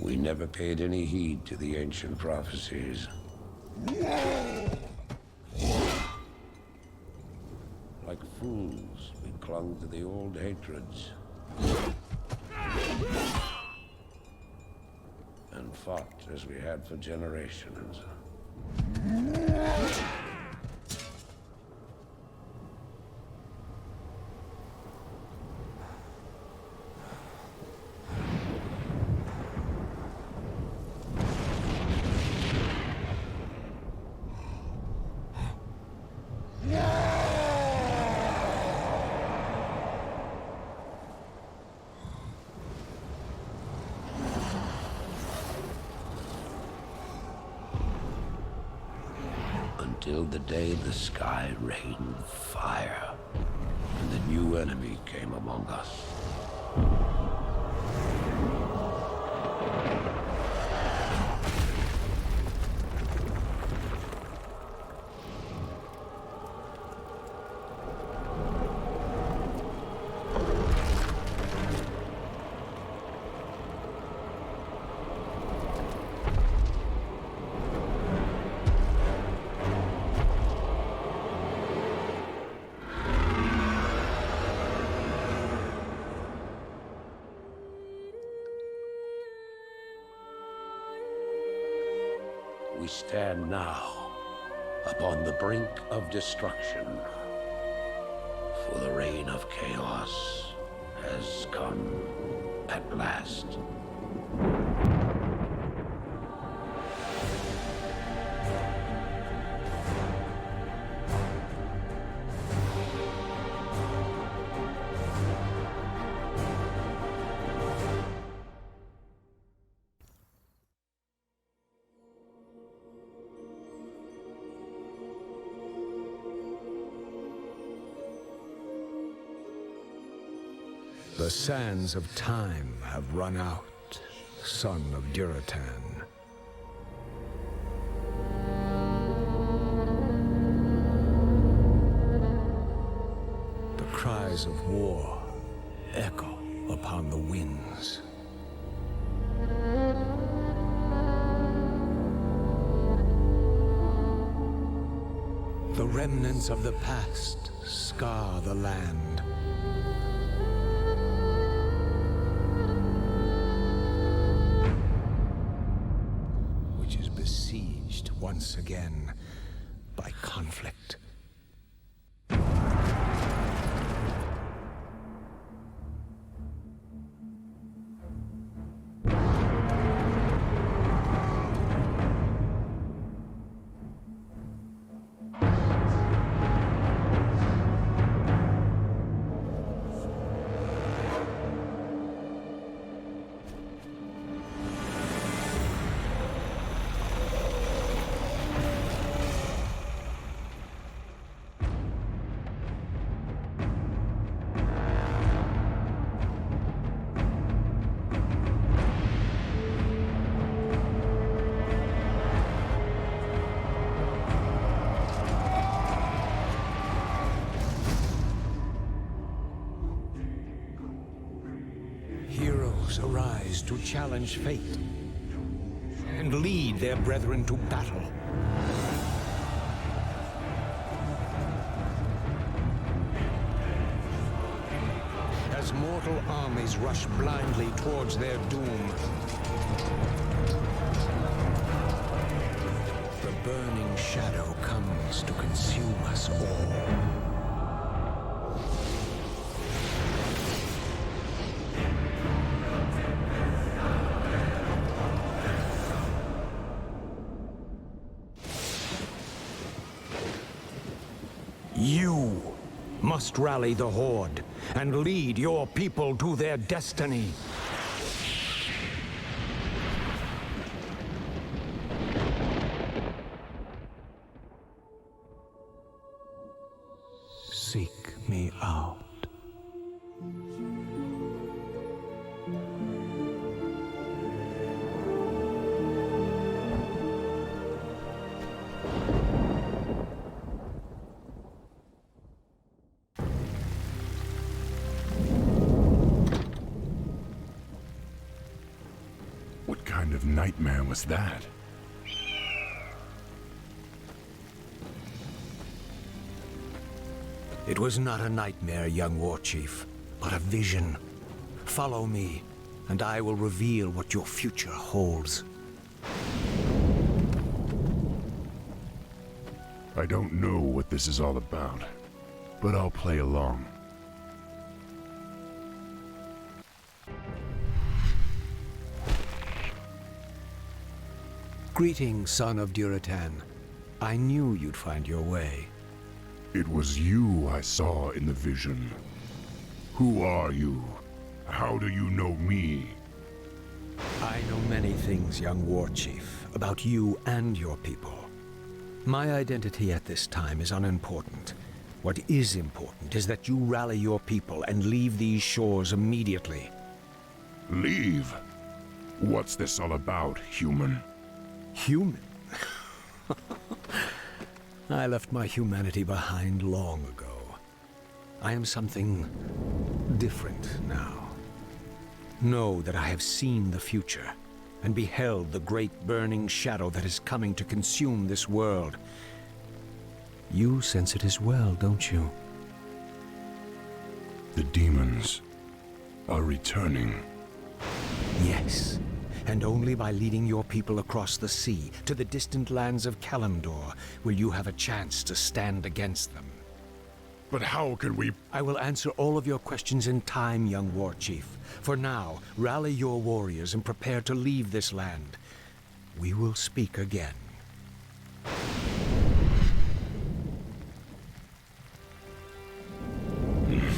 We never paid any heed to the ancient prophecies. Like fools, we clung to the old hatreds. And fought as we had for generations. Until the day the sky rained fire, and the new enemy came among us. We stand now upon the brink of destruction, for the reign of chaos has come at last. The sands of time have run out, son of Duratan. The cries of war echo upon the winds. The remnants of the past scar the land. Besieged once again by conflict. Heroes arise to challenge fate and lead their brethren to battle. As mortal armies rush blindly towards their doom, the burning shadow comes to consume us all. You must rally the Horde and lead your people to their destiny. Seek me out. What kind of nightmare was that? It was not a nightmare, young war chief, but a vision. Follow me, and I will reveal what your future holds. I don't know what this is all about, but I'll play along. Greetings, son of Duratan. I knew you'd find your way. It was you I saw in the vision. Who are you? How do you know me? I know many things, young war chief, about you and your people. My identity at this time is unimportant. What is important is that you rally your people and leave these shores immediately. Leave? What's this all about, human? Human? I left my humanity behind long ago. I am something different now. Know that I have seen the future and beheld the great burning shadow that is coming to consume this world. You sense it as well, don't you? The demons are returning. Yes, and only by leading your people across the sea to the distant lands of Kalimdor will you have a chance to stand against them. But how can we... I will answer all of your questions in time, young war chief. For now, rally your warriors and prepare to leave this land. We will speak again.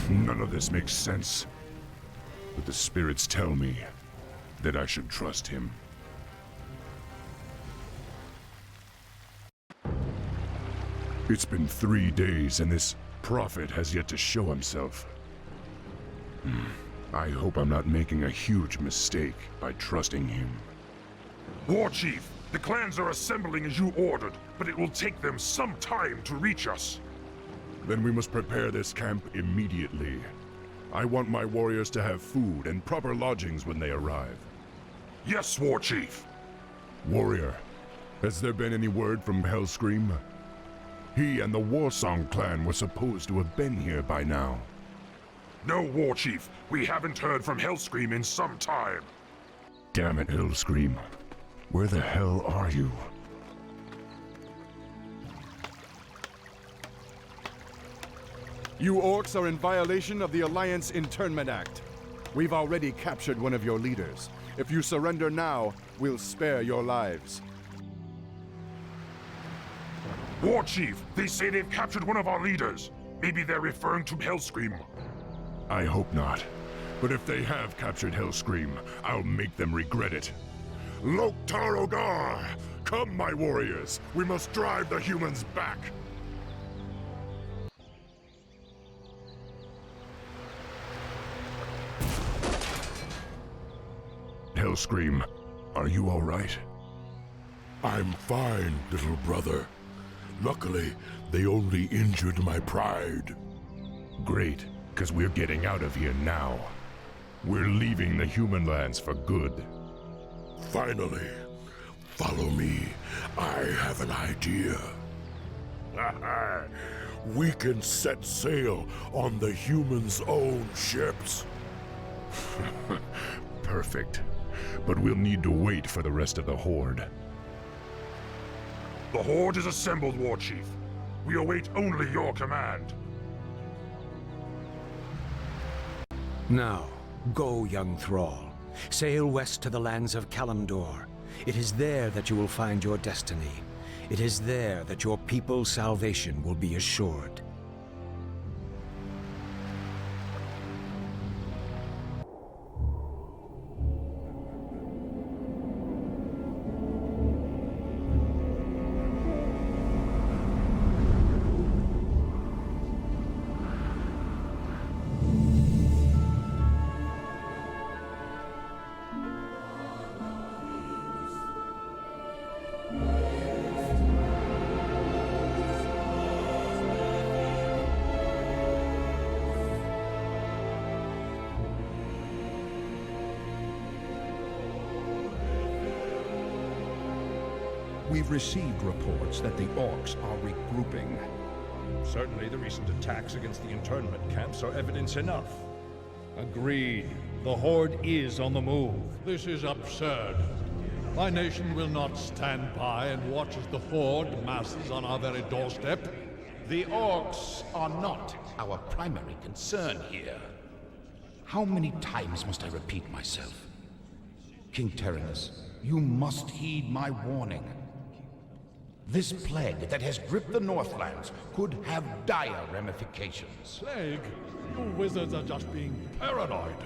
None of this makes sense. But the spirits tell me that I should trust him. It's been 3 days and this prophet has yet to show himself. I hope I'm not making a huge mistake by trusting him. War Chief, the clans are assembling as you ordered, but it will take them some time to reach us. Then we must prepare this camp immediately. I want my warriors to have food and proper lodgings when they arrive. Yes, War Chief. Warrior, has there been any word from Hellscream? He and the Warsong clan were supposed to have been here by now. No, War Chief. We haven't heard from Hellscream in some time. Damn it, Hellscream. Where the hell are you? You orcs are in violation of the Alliance Internment Act. We've already captured one of your leaders. If you surrender now, we'll spare your lives. War Chief, they say they've captured one of our leaders. Maybe they're referring to Hellscream. I hope not. But if they have captured Hellscream, I'll make them regret it. Loktar Ogar! Come, my warriors! We must drive the humans back! Hellscream, are you all right? I'm fine, little brother. Luckily, they only injured my pride. Great, because we're getting out of here now. We're leaving the human lands for good. Finally, follow me. I have an idea. We can set sail on the humans' own ships. Perfect. But we'll need to wait for the rest of the Horde. The Horde is assembled, War Chief. We await only your command. Now, go, young thrall. Sail west to the lands of Kalimdor. It is there that you will find your destiny. It is there that your people's salvation will be assured. We've received reports that the orcs are regrouping. Certainly the recent attacks against the internment camps are evidence enough. Agreed. The Horde is on the move. This is absurd. My nation will not stand by and watch as the Horde masses on our very doorstep. The orcs are not our primary concern here. How many times must I repeat myself? King Tyrannus, you must heed my warning. This plague that has gripped the Northlands could have dire ramifications. Plague? You wizards are just being paranoid.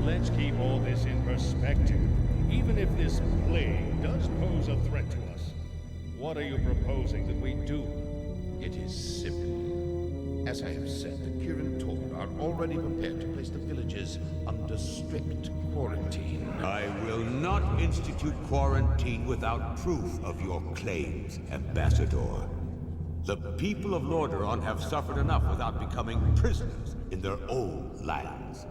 Let's keep all this in perspective. Even if this plague does pose a threat to us, what are you proposing that we do? It is simple. As I have said, the Kirin Tor are already prepared to place the villages under strict quarantine. I will not institute quarantine without proof of your claims, Ambassador. The people of Lordaeron have suffered enough without becoming prisoners in their own lands.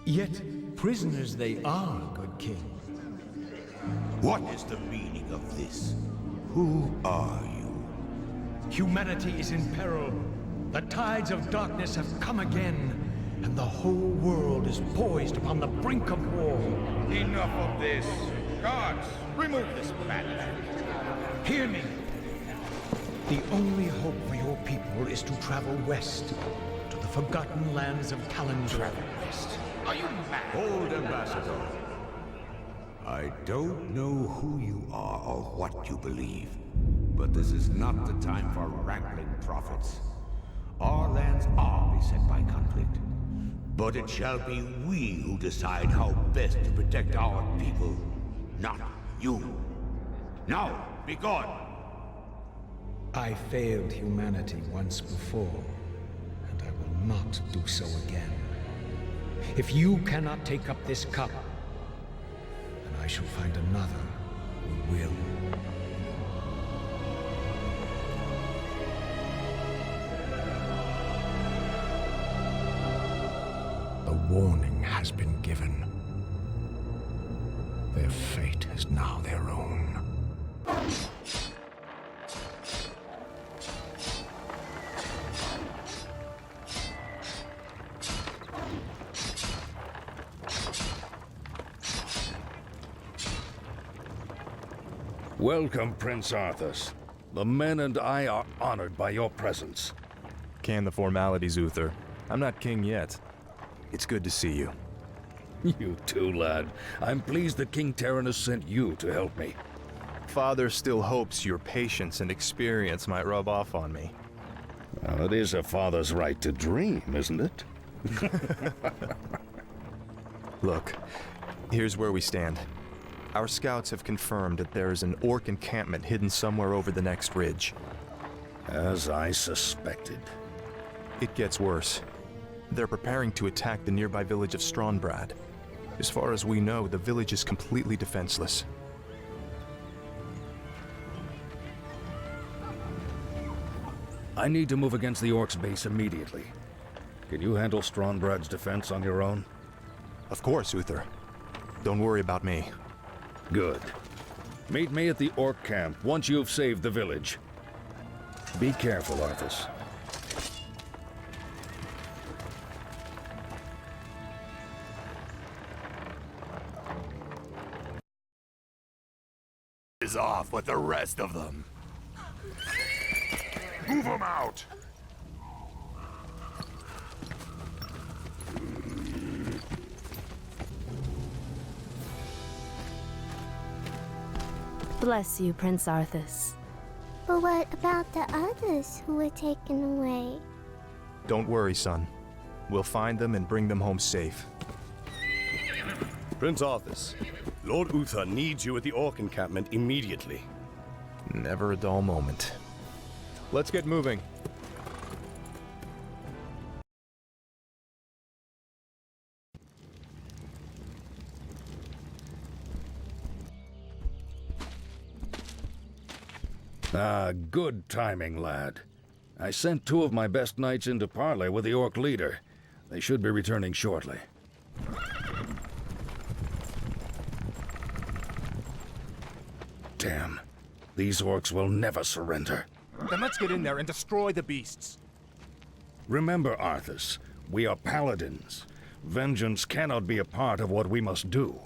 Yet prisoners they are, good king. What is the meaning of this? Who are you? Humanity is in peril. The tides of darkness have come again, and the whole world is poised upon the brink of war. Enough of this. Guards, remove this madman. Hear me. The only hope for your people is to travel west, to the forgotten lands of Kalimdor. Travel west? Are you mad? Hold, Ambassador. I don't know who you are or what you believe, but this is not the time for wrangling prophets. Our lands are beset by conflict, but it shall be we who decide how best to protect our people, not you. Now, be gone! I failed humanity once before, and I will not do so again. If you cannot take up this cup, then I shall find another who will. The warning has been given. Their fate is now their own. Welcome, Prince Arthas. The men and I are honored by your presence. Can the formalities, Uther. I'm not king yet. It's good to see you. You too, lad. I'm pleased that King Tyrannus sent you to help me. Father still hopes your patience and experience might rub off on me. Well, it is a father's right to dream, isn't it? Look, here's where we stand. Our scouts have confirmed that there is an orc encampment hidden somewhere over the next ridge. As I suspected. It gets worse. They're preparing to attack the nearby village of Strombrad. As far as we know, the village is completely defenseless. I need to move against the orcs' base immediately. Can you handle Strombrad's defense on your own? Of course, Uther. Don't worry about me. Good. Meet me at the orc camp once you've saved the village. Be careful, Arthas. Is off with the rest of them. Move them out! Bless you, Prince Arthas. But what about the others who were taken away? Don't worry, son. We'll find them and bring them home safe. Prince Arthas, Lord Uther needs you at the orc encampment immediately. Never a dull moment. Let's get moving. Ah, good timing, lad. I sent 2 of my best knights into parley with the orc leader. They should be returning shortly. Damn. These orcs will never surrender. Then let's get in there and destroy the beasts. Remember, Arthas, we are paladins. Vengeance cannot be a part of what we must do.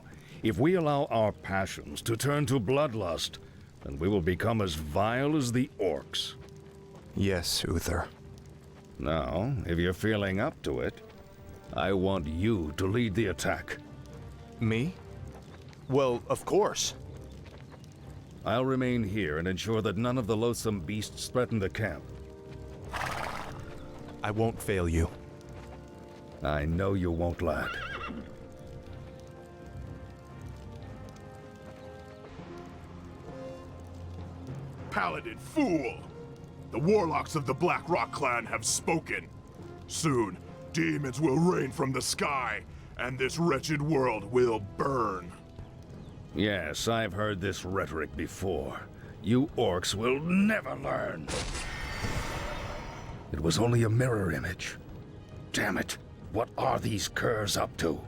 If we allow our passions to turn to bloodlust, then we will become as vile as the orcs. Yes, Uther. Now, if you're feeling up to it, I want you to lead the attack. Me? Well, of course. I'll remain here and ensure that none of the loathsome beasts threaten the camp. I won't fail you. I know you won't, lad. Paladin fool! The warlocks of the Black Rock clan have spoken. Soon, demons will rain from the sky, and this wretched world will burn. Yes, I've heard this rhetoric before. You orcs will never learn. It was only a mirror image. Damn it, what are these curs up to?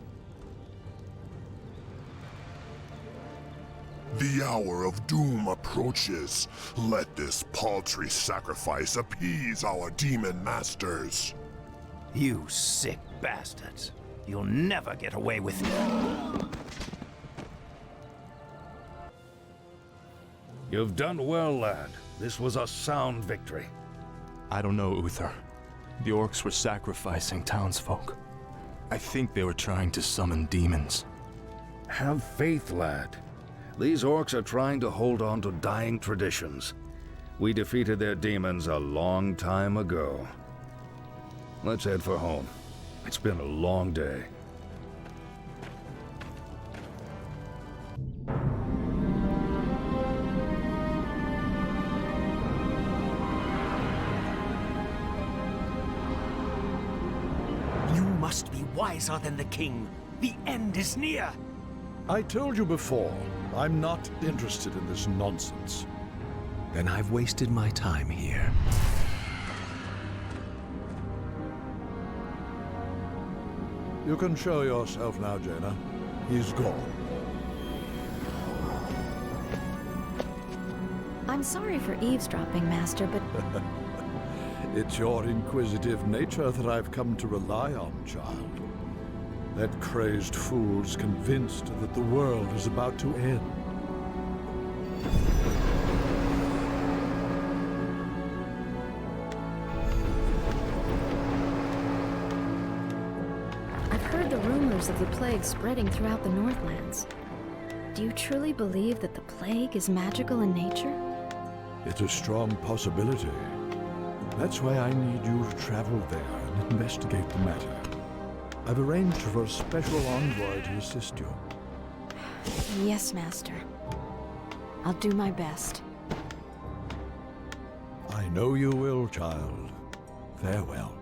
The hour of doom approaches. Let this paltry sacrifice appease our demon masters. You sick bastards. You'll never get away with it. You've done well, lad. This was a sound victory. I don't know, Uther. The orcs were sacrificing townsfolk. I think they were trying to summon demons. Have faith, lad. These orcs are trying to hold on to dying traditions. We defeated their demons a long time ago. Let's head for home. It's been a long day. You must be wiser than the king. The end is near. I told you before, I'm not interested in this nonsense. Then I've wasted my time here. You can show yourself now, Jaina. He's gone. I'm sorry for eavesdropping, Master, but It's your inquisitive nature that I've come to rely on, child. That crazed fool's convinced that the world is about to end. I've heard the rumors of the plague spreading throughout the Northlands. Do you truly believe that the plague is magical in nature? It's a strong possibility. That's why I need you to travel there and investigate the matter. I've arranged for a special envoy to assist you. Yes, Master. I'll do my best. I know you will, child. Farewell.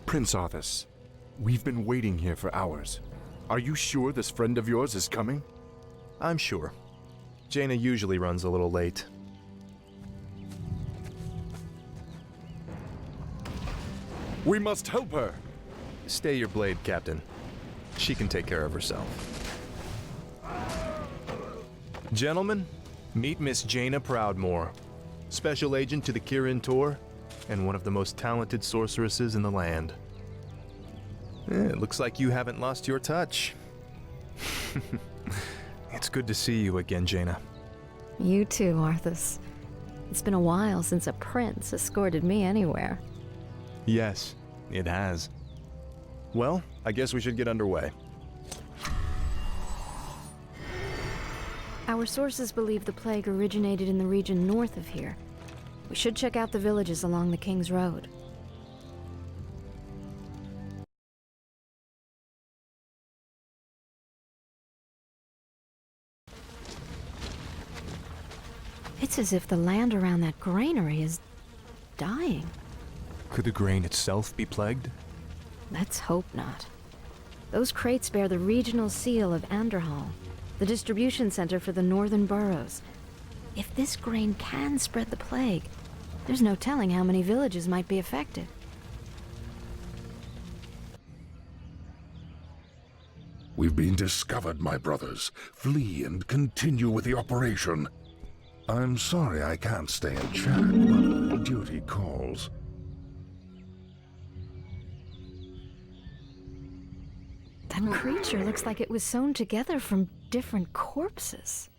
Prince Arthas, we've been waiting here for hours. Are you sure this friend of yours is coming? I'm sure. Jaina usually runs a little late. We must help her! Stay your blade, Captain. She can take care of herself. Gentlemen, meet Miss Jaina Proudmoore, Special Agent to the Kirin Tor, and one of the most talented sorceresses in the land. It looks like you haven't lost your touch. It's good to see you again, Jaina. You too, Arthas. It's been a while since a prince escorted me anywhere. Yes, it has. Well, I guess we should get underway. Our sources believe the plague originated in the region north of here. We should check out the villages along the King's Road. It's as if the land around that granary is dying. Could the grain itself be plagued? Let's hope not. Those crates bear the regional seal of Anderhall, the distribution center for the northern boroughs. If this grain can spread the plague, there's no telling how many villages might be affected. We've been discovered, my brothers. Flee and continue with the operation. I'm sorry I can't stay and chat, but duty calls. That creature looks like it was sewn together from different corpses.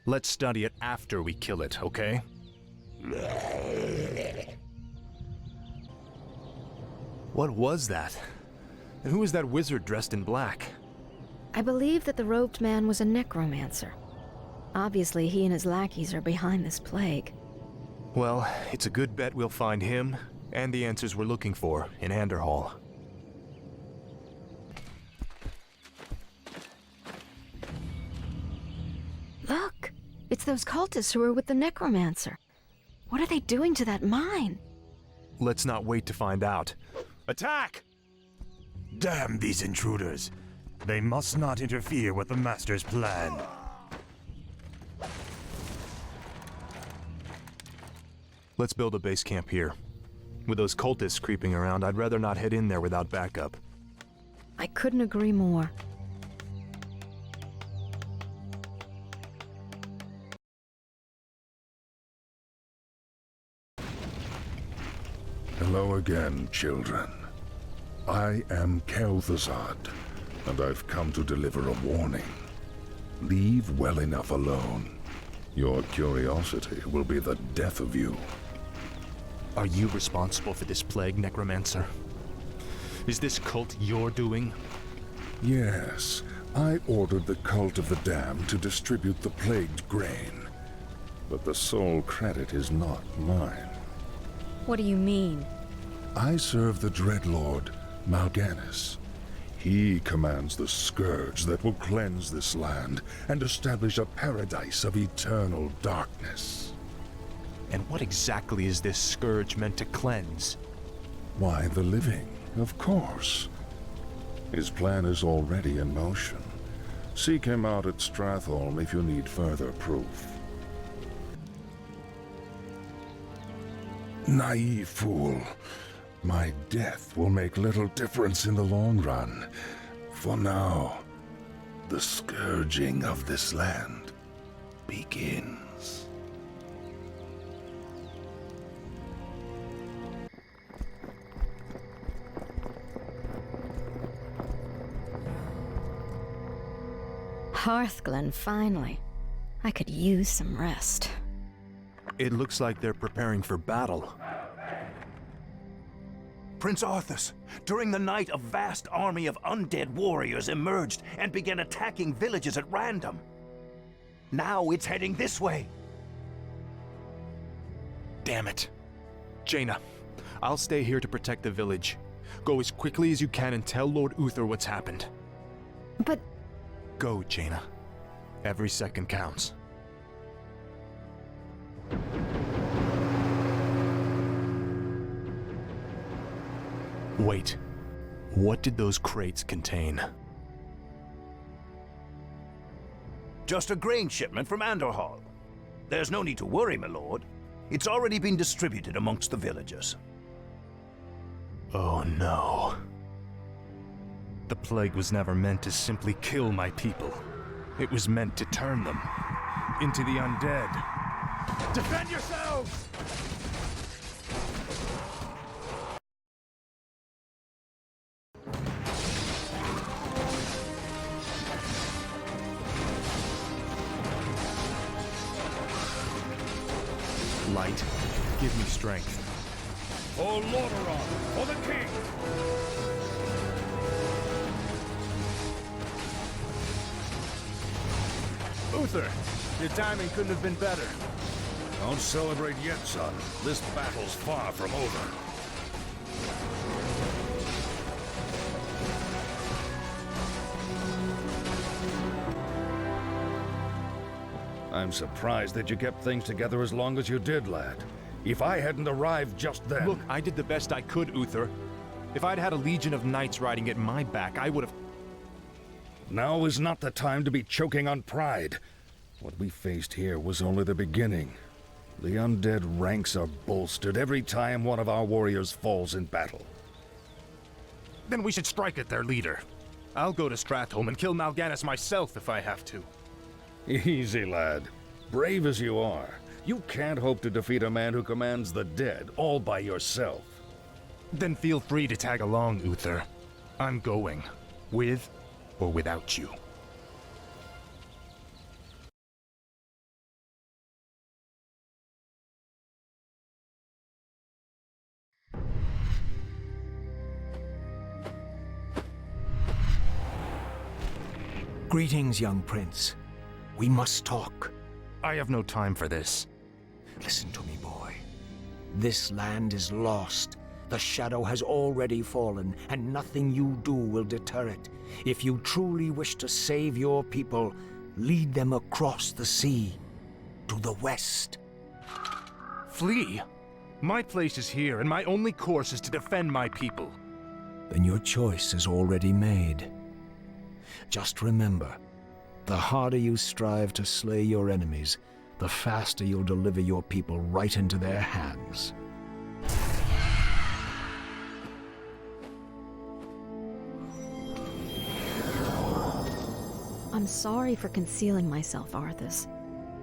Let's study it after we kill it, okay? What was that? And who was that wizard dressed in black? I believe that the robed man was a necromancer. Obviously, he and his lackeys are behind this plague. Well, it's a good bet we'll find him and the answers we're looking for in Anderhall. Look! It's those cultists who are with the necromancer. What are they doing to that mine? Let's not wait to find out. Attack! Damn these intruders. They must not interfere with the Master's plan. Let's build a base camp here. With those cultists creeping around, I'd rather not head in there without backup. I couldn't agree more. Hello again, children. I am Kel'Thuzad, and I've come to deliver a warning. Leave well enough alone. Your curiosity will be the death of you. Are you responsible for this plague, Necromancer? Is this cult your doing? Yes, I ordered the Cult of the Damned to distribute the plagued grain. But the sole credit is not mine. What do you mean? I serve the Dreadlord, Mal'Ganis. He commands the scourge that will cleanse this land and establish a paradise of eternal darkness. And what exactly is this scourge meant to cleanse? Why, the living, of course. His plan is already in motion. Seek him out at Stratholme if you need further proof. Naive fool. My death will make little difference in the long run. For now, the scourging of this land begins. Hearthglen, finally. I could use some rest. It looks like they're preparing for battle. Prince Arthas, during the night a vast army of undead warriors emerged and began attacking villages at random. Now it's heading this way. Damn it. Jaina, I'll stay here to protect the village. Go as quickly as you can and tell Lord Uther what's happened. But... Go, Jaina. Every second counts. Wait. What did those crates contain? Just a grain shipment from Anderhall. There's no need to worry, my lord. It's already been distributed amongst the villagers. Oh no. The plague was never meant to simply kill my people. It was meant to turn them into the undead. Defend yourselves! Light, give me strength. O Lordaeron, for the king! Uther, your timing couldn't have been better. Don't celebrate yet, son. This battle's far from over. I'm surprised that you kept things together as long as you did, lad. If I hadn't arrived just then... Look, I did the best I could, Uther. If I'd had a legion of knights riding at my back, I would have... Now is not the time to be choking on pride. What we faced here was only the beginning. The undead ranks are bolstered every time one of our warriors falls in battle. Then we should strike at their leader. I'll go to Stratholme and kill Mal'Ganis myself if I have to. Easy, lad. Brave as you are, you can't hope to defeat a man who commands the dead all by yourself. Then feel free to tag along, Uther. I'm going, with or without you. Greetings, young prince. We must talk. I have no time for this. Listen to me, boy. This land is lost. The shadow has already fallen, and nothing you do will deter it. If you truly wish to save your people, lead them across the sea, to the west. Flee? My place is here, and my only course is to defend my people. Then your choice is already made. Just remember, the harder you strive to slay your enemies, the faster you'll deliver your people right into their hands. I'm sorry for concealing myself, Arthas.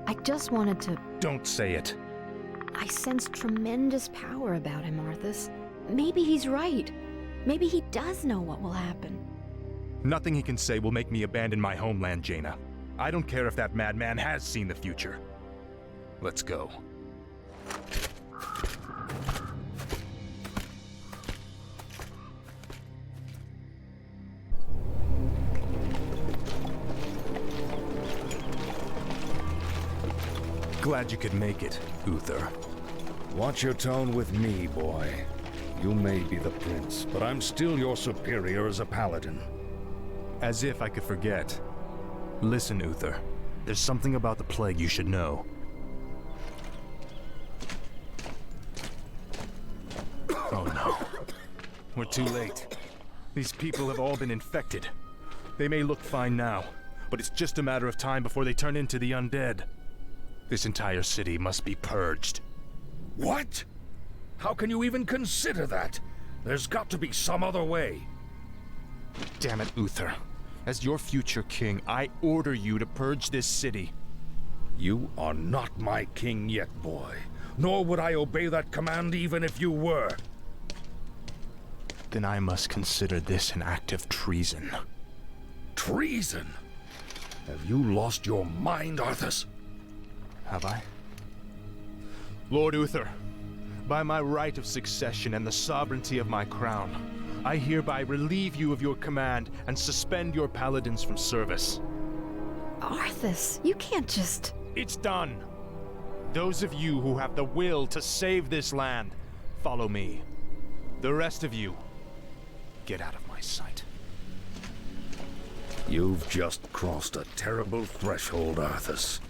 I just wanted to... Don't say it. I sense tremendous power about him, Arthas. Maybe he's right. Maybe he does know what will happen. Nothing he can say will make me abandon my homeland, Jaina. I don't care if that madman has seen the future. Let's go. Glad you could make it, Uther. Watch your tone with me, boy. You may be the prince, but I'm still your superior as a paladin. As if I could forget. Listen, Uther. There's something about the plague you should know. Oh no. We're too late. These people have all been infected. They may look fine now, but it's just a matter of time before they turn into the undead. This entire city must be purged. What? How can you even consider that? There's got to be some other way. Damn it, Uther. As your future king, I order you to purge this city. You are not my king yet, boy. Nor would I obey that command even if you were. Then I must consider this an act of treason. Treason? Have you lost your mind, Arthas? Have I? Lord Uther, by my right of succession and the sovereignty of my crown, I hereby relieve you of your command and suspend your paladins from service. Arthas, you can't just... It's done. Those of you who have the will to save this land, follow me. The rest of you, get out of my sight. You've just crossed a terrible threshold, Arthas.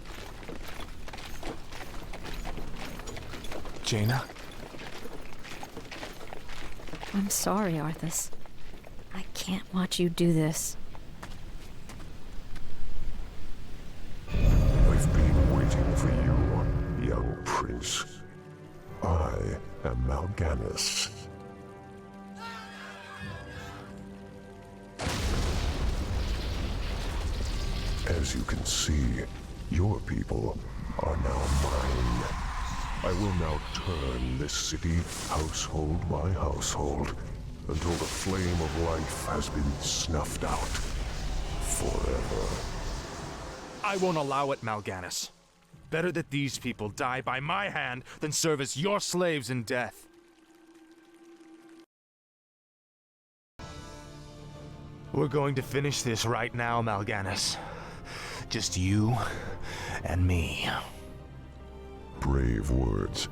Jaina? I'm sorry, Arthas. I can't watch you do this. I've been waiting for you, young prince. I am Mal'Ganis. As you can see, your people are now mine. I will now turn this city household by household until the flame of life has been snuffed out forever. I won't allow it, Mal'Ganis. Better that these people die by my hand than serve as your slaves in death. We're going to finish this right now, Mal'Ganis. Just you and me. Brave words.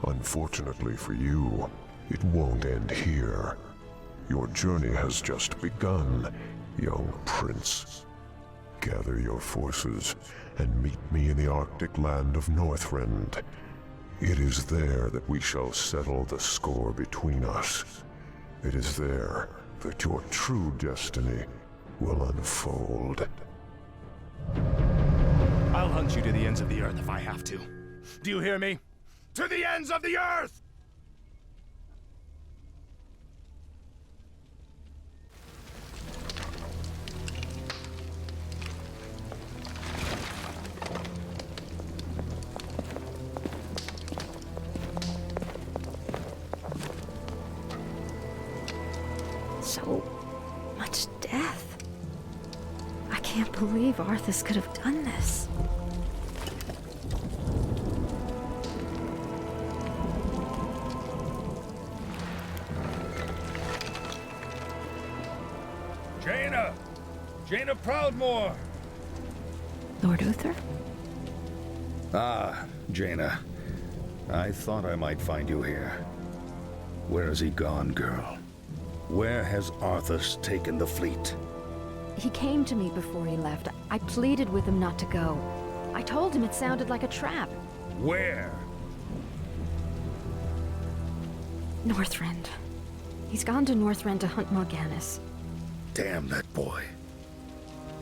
Unfortunately for you, it won't end here. Your journey has just begun, young prince. Gather your forces and meet me in the Arctic land of Northrend. It is there that we shall settle the score between us. It is there that your true destiny will unfold. I'll hunt you to the ends of the earth if I have to. Do you hear me? To the ends of the earth! So much death. I can't believe Arthas could have done this. Jaina Proudmoore! Lord Uther? Ah, Jaina. I thought I might find you here. Where has he gone, girl? Where has Arthas taken the fleet? He came to me before he left. I pleaded with him not to go. I told him it sounded like a trap. Where? Northrend. He's gone to Northrend to hunt Mal'Ganis. Damn that boy.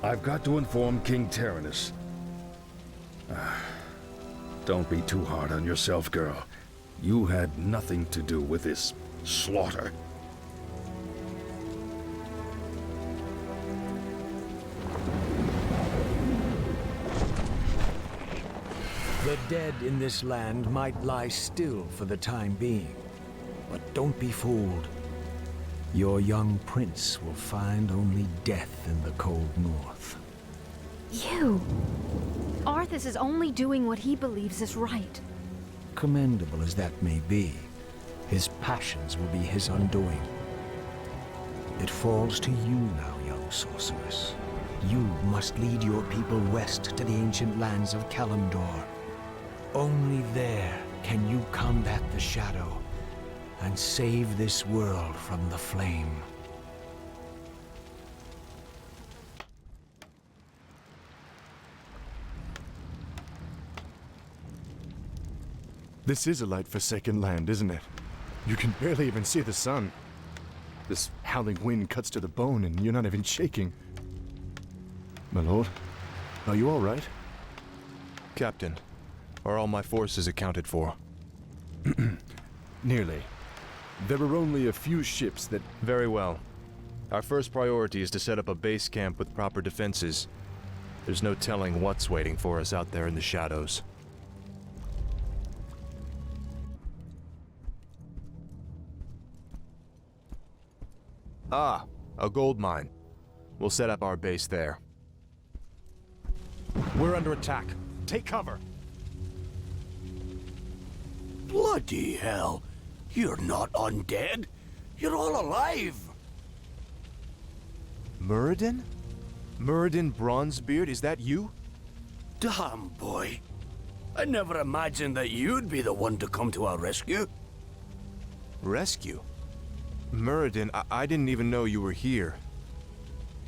I've got to inform King Tyrannus. Don't be too hard on yourself, girl. You had nothing to do with this slaughter. The dead in this land might lie still for the time being, but don't be fooled. Your young prince will find only death in the cold north. You! Arthas is only doing what he believes is right. Commendable as that may be, his passions will be his undoing. It falls to you now, young sorceress. You must lead your people west to the ancient lands of Kalimdor. Only there can you combat the shadow and save this world from the flame. This is a light-forsaken land, isn't it? You can barely even see the sun. This howling wind cuts to the bone and you're not even shaking. My lord, are you all right? Captain, are all my forces accounted for? Nearly. There were only a few ships that... Very well. Our first priority is to set up a base camp with proper defenses. There's no telling what's waiting for us out there in the shadows. Ah, a gold mine. We'll set up our base there. We're under attack. Take cover! Bloody hell! You're not undead! You're all alive! Muradin? Muradin Bronzebeard, is that you? Damn, boy. I never imagined that you'd be the one to come to our rescue. Rescue? Muradin, I didn't even know you were here.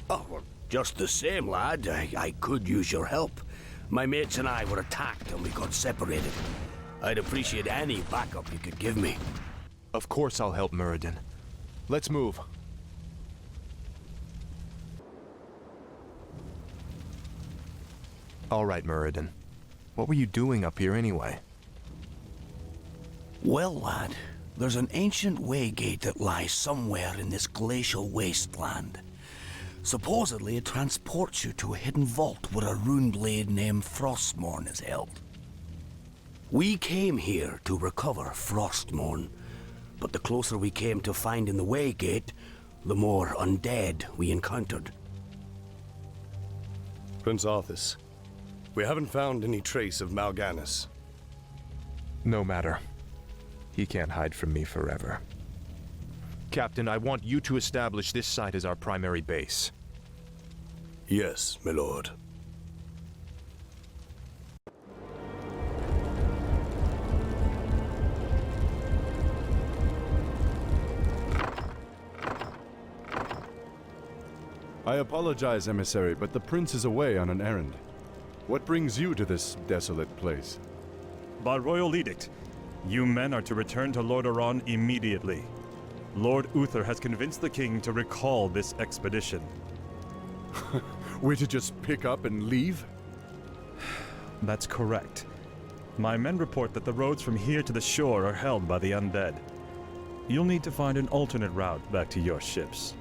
Oh, well, just the same, lad. I could use your help. My mates and I were attacked and we got separated. I'd appreciate any backup you could give me. Of course I'll help, Muradin. Let's move. All right, Muradin. What were you doing up here anyway? Well, lad, there's an ancient waygate that lies somewhere in this glacial wasteland. Supposedly it transports you to a hidden vault where a rune blade named Frostmourne is held. We came here to recover Frostmourne, but the closer we came to finding the waygate, the more undead we encountered. Prince Arthas, we haven't found any trace of Mal'Ganis. No matter. He can't hide from me forever. Captain, I want you to establish this site as our primary base. Yes, my lord. I apologize, emissary, but the prince is away on an errand. What brings you to this desolate place? By royal edict, you men are to return to Lordaeron immediately. Lord Uther has convinced the king to recall this expedition. We're to just pick up and leave? That's correct. My men report that the roads from here to the shore are held by the undead. You'll need to find an alternate route back to your ships.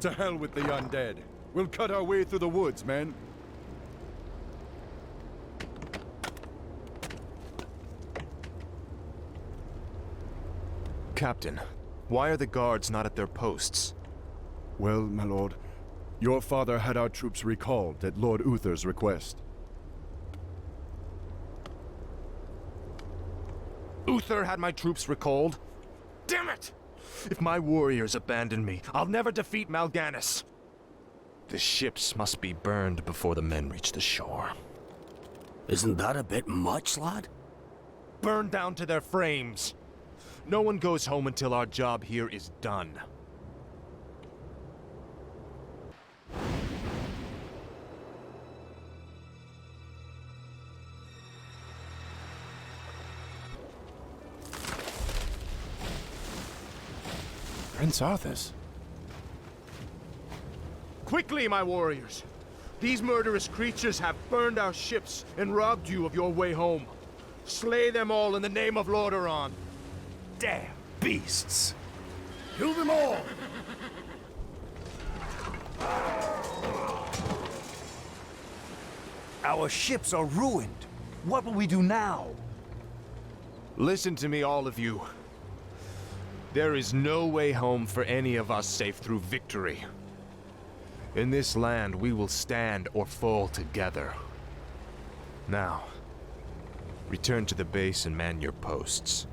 To hell with the undead. We'll cut our way through the woods, men. Captain, why are the guards not at their posts? Well, my lord, your father had our troops recalled at Lord Uther's request. Uther had my troops recalled? Damn it! If my warriors abandon me, I'll never defeat Mal'Ganis. The ships must be burned before the men reach the shore. Isn't that a bit much, lad? Burned down to their frames. No one goes home until our job here is done. Prince Arthas. Quickly, my warriors! These murderous creatures have burned our ships and robbed you of your way home. Slay them all in the name of Lordaeron. Damn beasts! Kill them all! Our ships are ruined. What will we do now? Listen to me, all of you. There is no way home for any of us save through victory. In this land, we will stand or fall together. Now, return to the base and man your posts.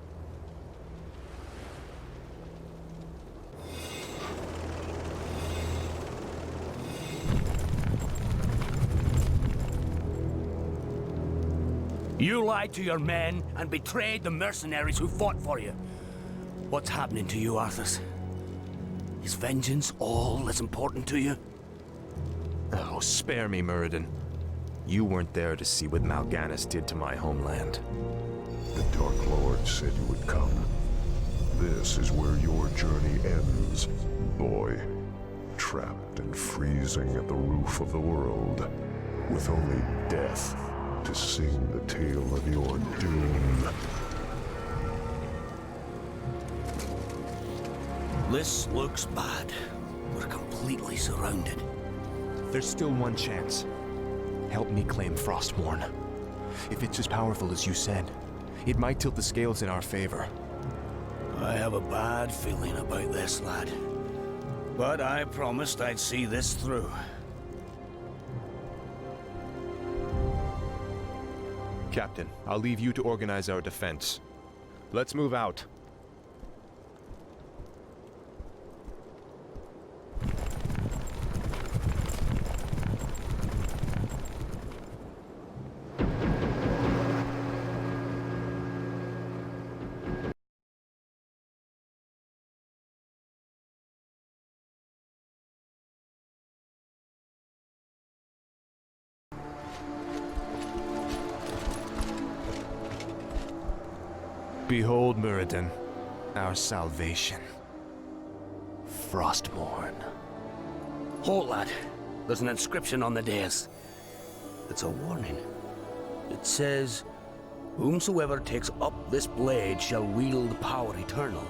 You lied to your men and betrayed the mercenaries who fought for you. What's happening to you, Arthas? Is vengeance all as important to you? Oh, spare me, Muradin. You weren't there to see what Mal'Ganis did to my homeland. The Dark Lord said you would come. This is where your journey ends, boy. Trapped and freezing at the roof of the world, with only death to sing the tale of your doom. This looks bad. We're completely surrounded. There's still one chance. Help me claim Frostmourne. If it's as powerful as you said, it might tilt the scales in our favor. I have a bad feeling about this, lad. But I promised I'd see this through. Captain, I'll leave you to organize our defense. Let's move out. Behold, Muradin, our salvation. Frostmourne. Halt, lad. There's an inscription on the dais. It's a warning. It says, "Whomsoever takes up this blade shall wield power eternal.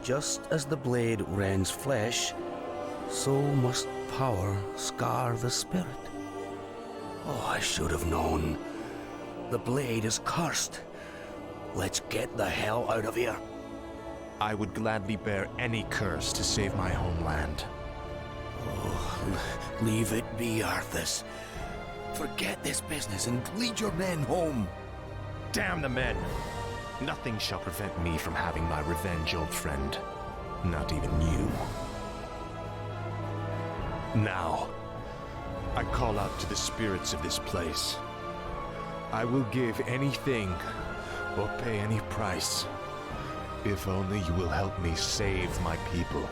Just as the blade rends flesh, so must power scar the spirit." Oh, I should have known. The blade is cursed. Let's get the hell out of here. I would gladly bear any curse to save my homeland. Oh, leave it be, Arthas. Forget this business and lead your men home. Damn the men! Nothing shall prevent me from having my revenge, old friend. Not even you. Now, I call out to the spirits of this place. I will give anything or pay any price, if only you will help me save my people.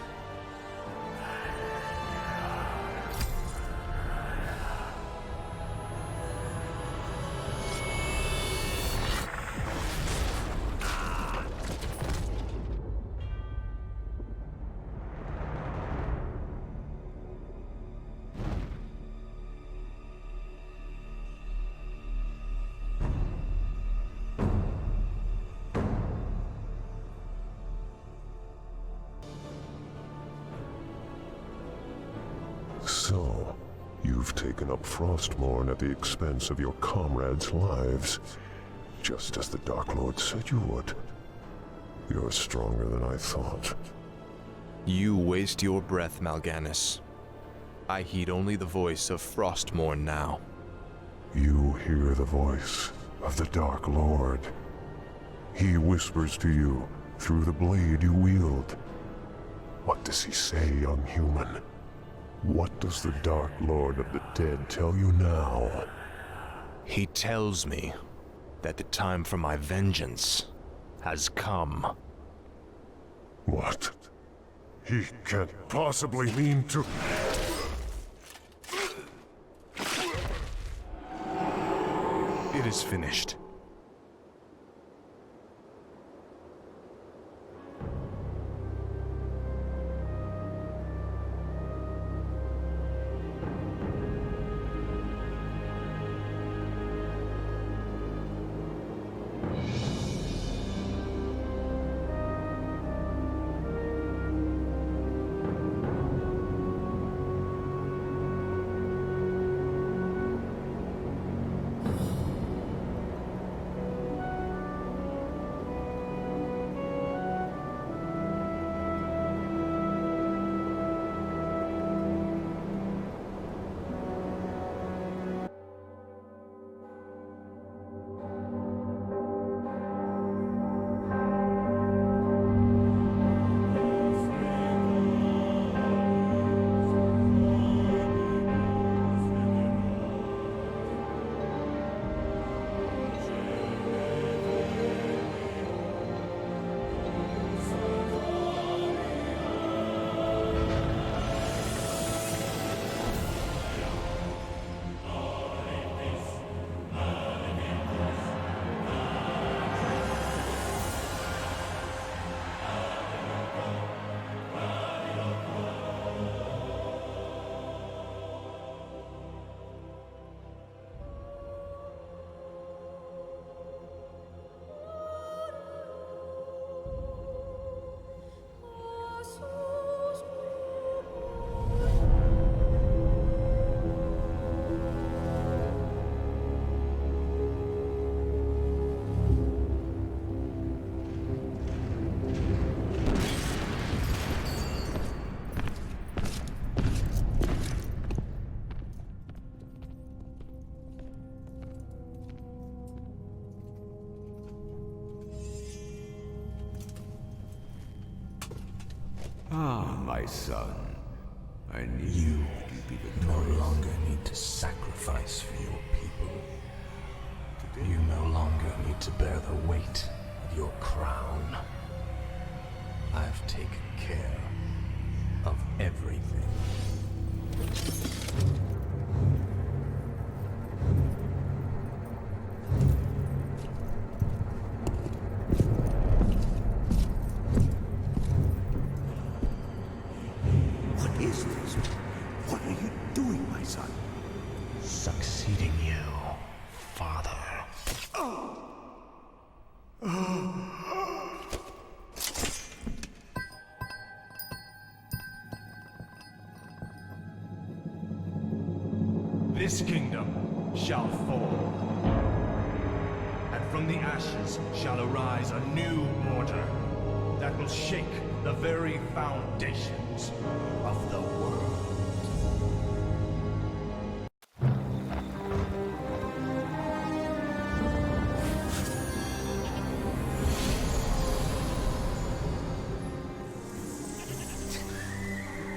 So, you've taken up Frostmourne at the expense of your comrades' lives, just as the Dark Lord said you would. You're stronger than I thought. You waste your breath, Mal'Ganis. I heed only the voice of Frostmourne now. You hear the voice of the Dark Lord. He whispers to you through the blade you wield. What does he say, young human? What does the Dark Lord of the Dead tell you now? He tells me that the time for my vengeance has come. What? He can't possibly mean to... It is finished. Ah, my son. I knew You you'd be no victorious. longer need to sacrifice for your people. You no longer need to bear the weight of your crown. I've taken care of everything. What is this? What are you doing, my son? Succeeding you, father. This kingdom shall fall, and from the ashes shall arise a new order that will shake the very foundations of the world.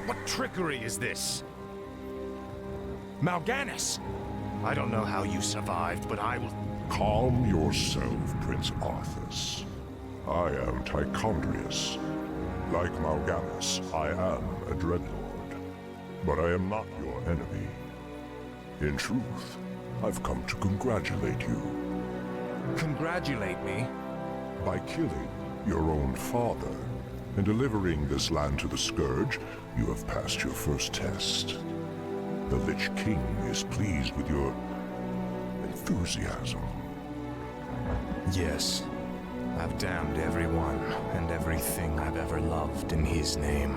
What trickery is this? Mal'Ganis! I don't know how you survived, but I will... Calm yourself, Prince Arthas. I am Tichondrius. Like Mal'Ganis, I am a Dreadlord. But I am not your enemy. In truth, I've come to congratulate you. Congratulate me? By killing your own father and delivering this land to the Scourge, you have passed your first test. The Lich King is pleased with your enthusiasm. Yes, I've damned everyone and everything I've ever loved in his name.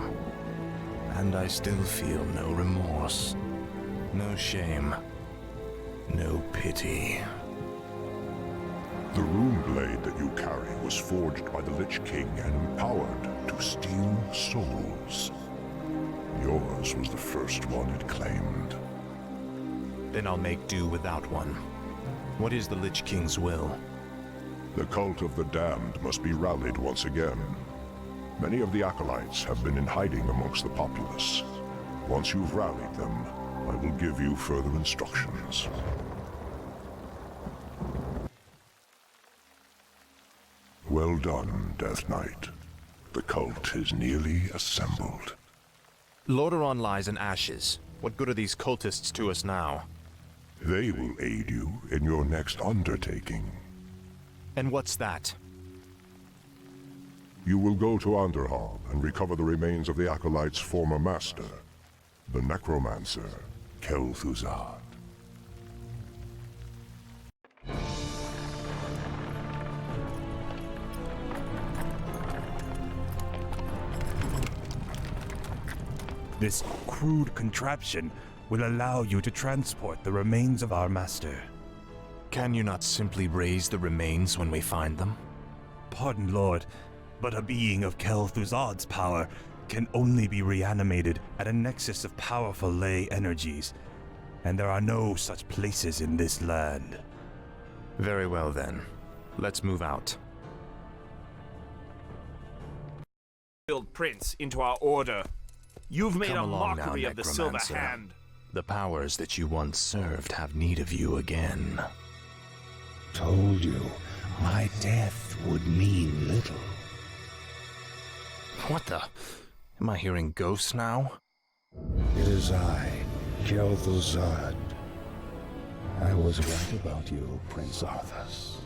And I still feel no remorse, no shame, no pity. The rune blade that you carry was forged by the Lich King and empowered to steal souls. Yours was the first one it claimed. Then I'll make do without one. What is the Lich King's will? The cult of the damned must be rallied once again. Many of the acolytes have been in hiding amongst the populace. Once you've rallied them, I will give you further instructions. Well done, Death Knight. The cult is nearly assembled. Lordaeron lies in ashes. What good are these cultists to us now? They will aid you in your next undertaking. And what's that? You will go to Underhall and recover the remains of the Acolyte's former master, the necromancer, Kel'Thuzad. This crude contraption will allow you to transport the remains of our master. Can you not simply raise the remains when we find them? Pardon, Lord, but a being of Kel'Thuzad's power can only be reanimated at a nexus of powerful ley energies, and there are no such places in this land. Very well then. Let's move out. Build Prince into our order. You've made Come a along mockery now, of the Silver Necromancer. Hand. The powers that you once served have need of you again. Told you, my death would mean little. What the? Am I hearing ghosts now? It is I, Kel'Thuzad. I was right about you, Prince Arthas.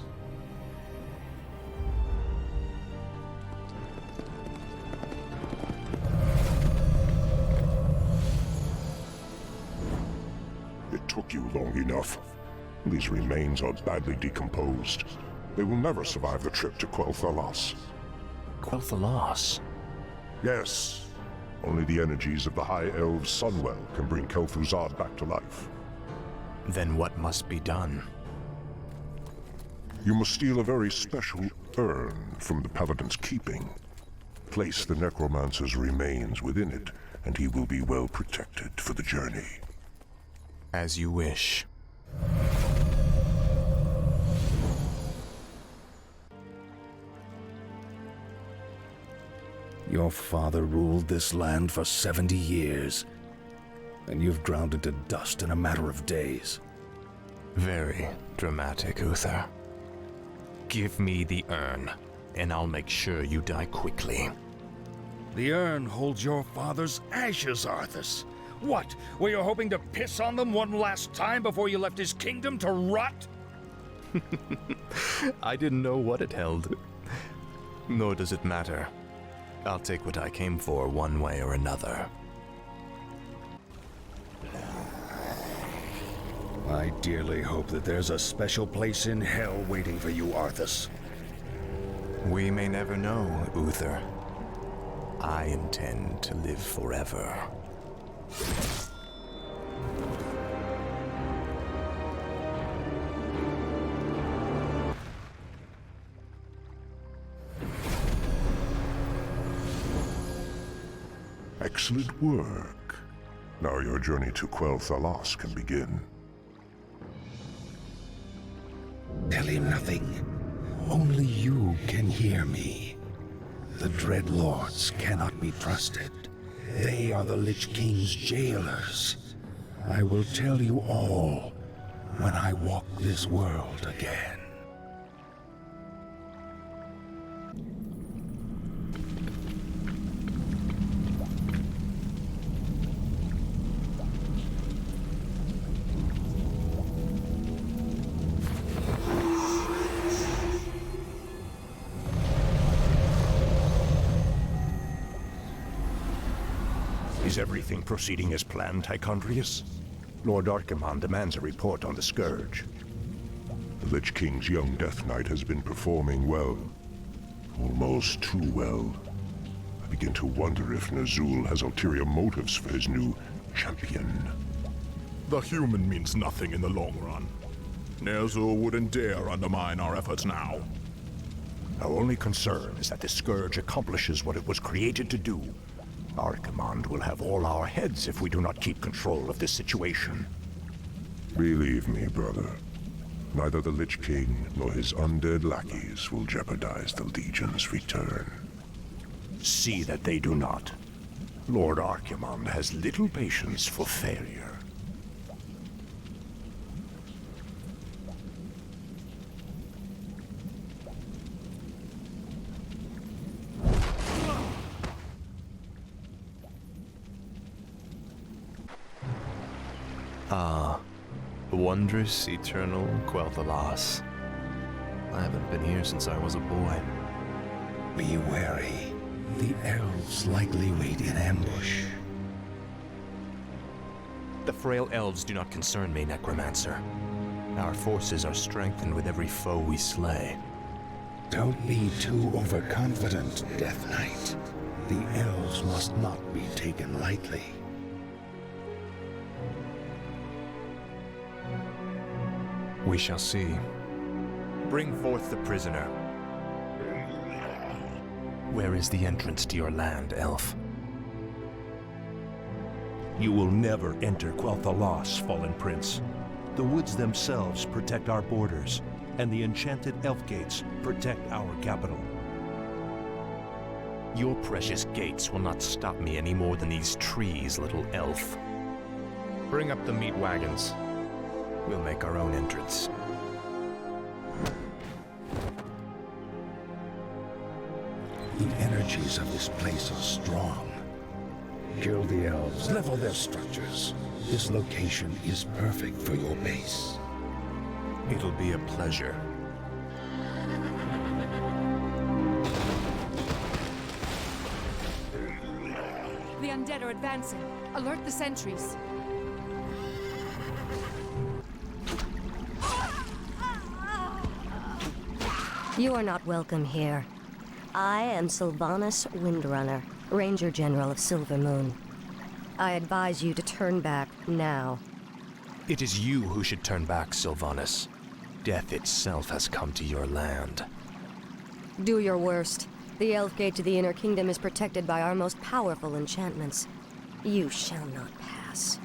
It took you long enough. These remains are badly decomposed. They will never survive the trip to Quel'Thalas. Quel'Thalas? Yes. Only the energies of the High Elves' Sunwell can bring Kel'Thuzad back to life. Then what must be done? You must steal a very special urn from the Paladin's keeping. Place the Necromancer's remains within it, and he will be well protected for the journey. As you wish. Your father ruled this land for 70 years, and you've ground it to dust in a matter of days. Very dramatic, Uther. Give me the urn, and I'll make sure you die quickly. The urn holds your father's ashes, Arthas. What? Were you hoping to piss on them one last time before you left his kingdom to rot? I didn't know what it held. Nor does it matter. I'll take what I came for one way or another. I dearly hope that there's a special place in hell waiting for you, Arthas. We may never know, Uther. I intend to live forever. Excellent work. Now your journey to Quel'Thalas can begin. Tell him nothing. Only you can hear me. The Dread Lords cannot be trusted. They are the Lich King's jailers. I will tell you all when I walk this world again. Is everything proceeding as planned, Tychondrius? Lord Archimonde demands a report on the Scourge. The Lich King's young Death Knight has been performing well. Almost too well. I begin to wonder if Nazul has ulterior motives for his new champion. The human means nothing in the long run. Nazul wouldn't dare undermine our efforts now. Our only concern is that the Scourge accomplishes what it was created to do. Our command will have all our heads if we do not keep control of this situation. Believe me, brother. Neither the Lich King nor his undead lackeys will jeopardize the Legion's return. See that they do not. Lord Archimonde has little patience for failure. Ah, wondrous, eternal Quel'Thalas. I haven't been here since I was a boy. Be wary. The elves likely wait in ambush. The frail elves do not concern me, Necromancer. Our forces are strengthened with every foe we slay. Don't be too overconfident, Death Knight. The elves must not be taken lightly. We shall see. Bring forth the prisoner. Where is the entrance to your land, elf? You will never enter Quel'Thalas, Fallen Prince. The woods themselves protect our borders, and the enchanted elf gates protect our capital. Your precious gates will not stop me any more than these trees, little elf. Bring up the meat wagons. We'll make our own entrance. The energies of this place are strong. Kill the elves, level their structures. This location is perfect for your base. It'll be a pleasure. The undead are advancing. Alert the sentries. You are not welcome here. I am Sylvanas Windrunner, Ranger General of Silver Moon. I advise you to turn back now. It is you who should turn back, Sylvanas. Death itself has come to your land. Do your worst. The Elf Gate to the Inner Kingdom is protected by our most powerful enchantments. You shall not pass.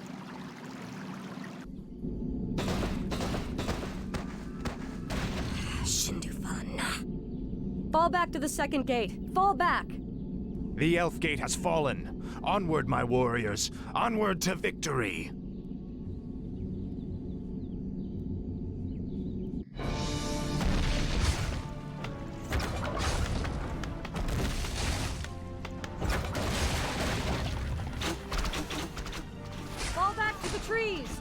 Fall back to the second gate. Fall back! The Elf Gate has fallen. Onward, my warriors. Onward to victory. Fall back to the trees!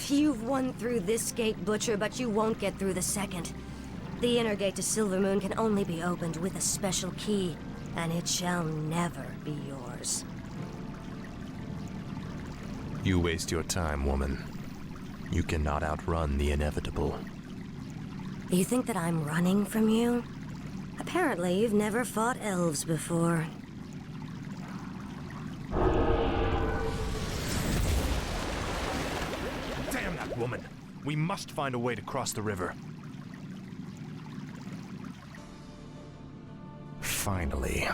You've won through this gate, Butcher, but you won't get through the second. The inner gate to Silvermoon can only be opened with a special key, and it shall never be yours. You waste your time, woman. You cannot outrun the inevitable. You think that I'm running from you? Apparently, you've never fought elves before. Damn that woman! We must find a way to cross the river. Finally.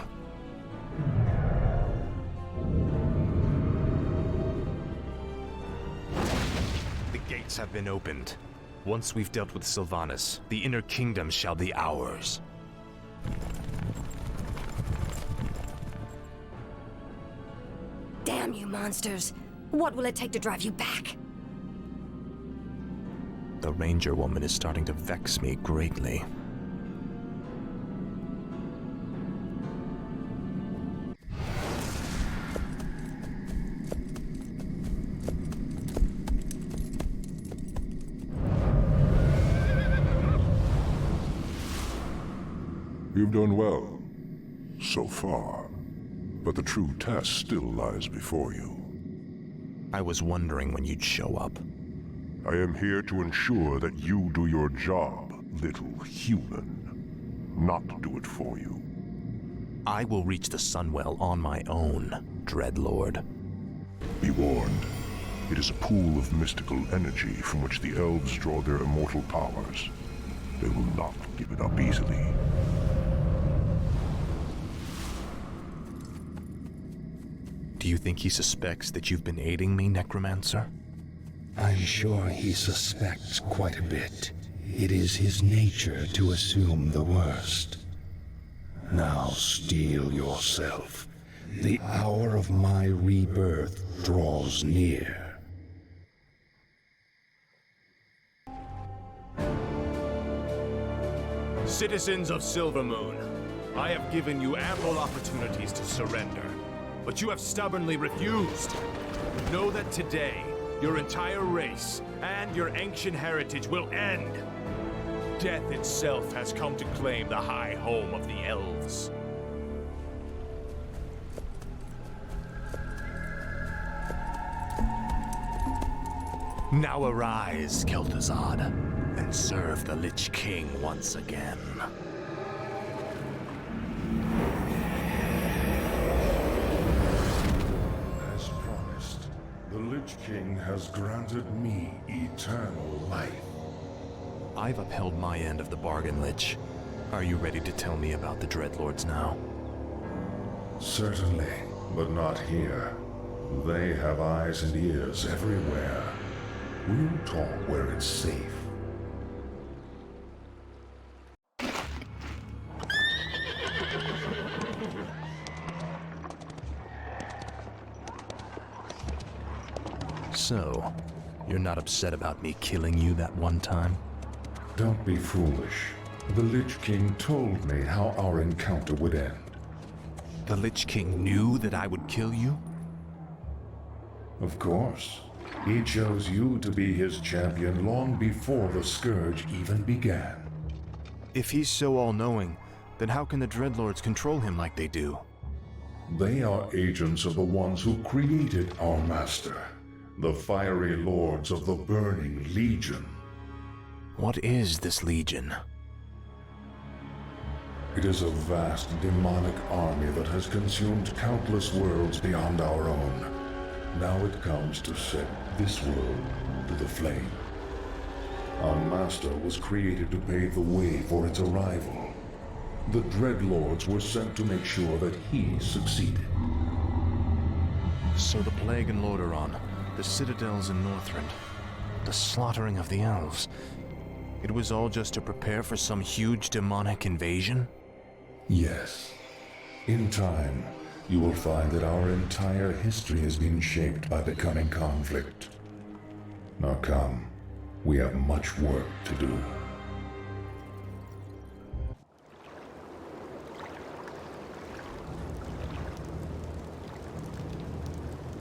The gates have been opened. Once we've dealt with Sylvanas, the Inner Kingdom shall be ours. Damn you monsters! What will it take to drive you back? The Ranger woman is starting to vex me greatly. You've done well, so far. But the true test still lies before you. I was wondering when you'd show up. I am here to ensure that you do your job, little human. Not do it for you. I will reach the Sunwell on my own, Dreadlord. Be warned. It is a pool of mystical energy from which the elves draw their immortal powers. They will not give it up easily. Do you think he suspects that you've been aiding me, Necromancer? I'm sure he suspects quite a bit. It is his nature to assume the worst. Now steel yourself. The hour of my rebirth draws near. Citizens of Silvermoon, I have given you ample opportunities to surrender, but you have stubbornly refused. Know that today, your entire race and your ancient heritage will end. Death itself has come to claim the high home of the elves. Now arise, Kel'Thuzad, and serve the Lich King once again. As promised, the Lich King has granted me eternal life. I've upheld my end of the bargain, Lich. Are you ready to tell me about the Dreadlords now? Certainly, but not here. They have eyes and ears everywhere. We'll talk where it's safe. So, you're not upset about me killing you that one time? Don't be foolish. The Lich King told me how our encounter would end. The Lich King knew that I would kill you? Of course. He chose you to be his champion long before the Scourge even began. If he's so all-knowing, then how can the Dreadlords control him like they do? They are agents of the ones who created our master, the fiery lords of the Burning Legion. What is this Legion? It is a vast demonic army that has consumed countless worlds beyond our own. Now it comes to set this world to the flame. Our master was created to pave the way for its arrival. The Dreadlords were sent to make sure that he succeeded. So the Plague in Lordaeron, the citadels in Northrend, the slaughtering of the elves, it was all just to prepare for some huge demonic invasion? Yes. In time, you will find that our entire history has been shaped by the coming conflict. Now come, we have much work to do.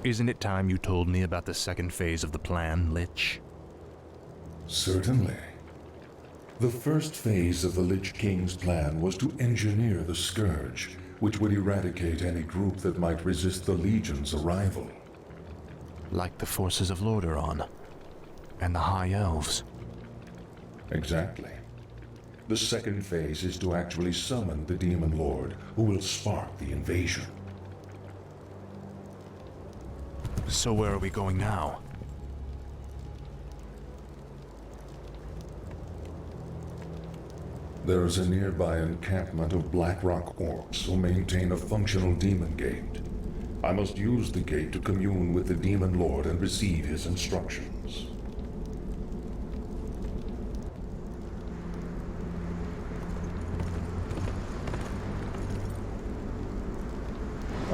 Isn't it time you told me about the second phase of the plan, Lich? Certainly. The first phase of the Lich King's plan was to engineer the Scourge, which would eradicate any group that might resist the Legion's arrival. Like the forces of Lordaeron and the High Elves. Exactly. The second phase is to actually summon the Demon Lord, who will spark the invasion. So where are we going now? There is a nearby encampment of Blackrock orcs who maintain a functional demon gate. I must use the gate to commune with the Demon Lord and receive his instructions.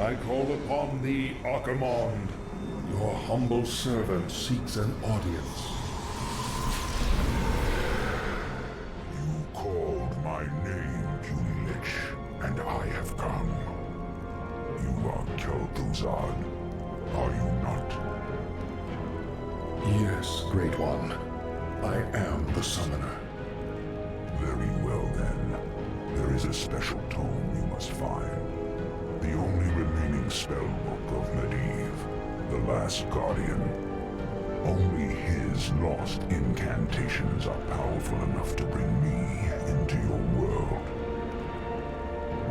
I call upon thee, Archimonde. Your humble servant seeks an audience. You called my name, you Lich, and I have come. You are Kel'Thuzad, are you not? Yes, Great One. I am the Summoner. Very well then. There is a special tome you must find. The only remaining spellbook of Medivh. the last guardian. Only his lost incantations are powerful enough to bring me into your world.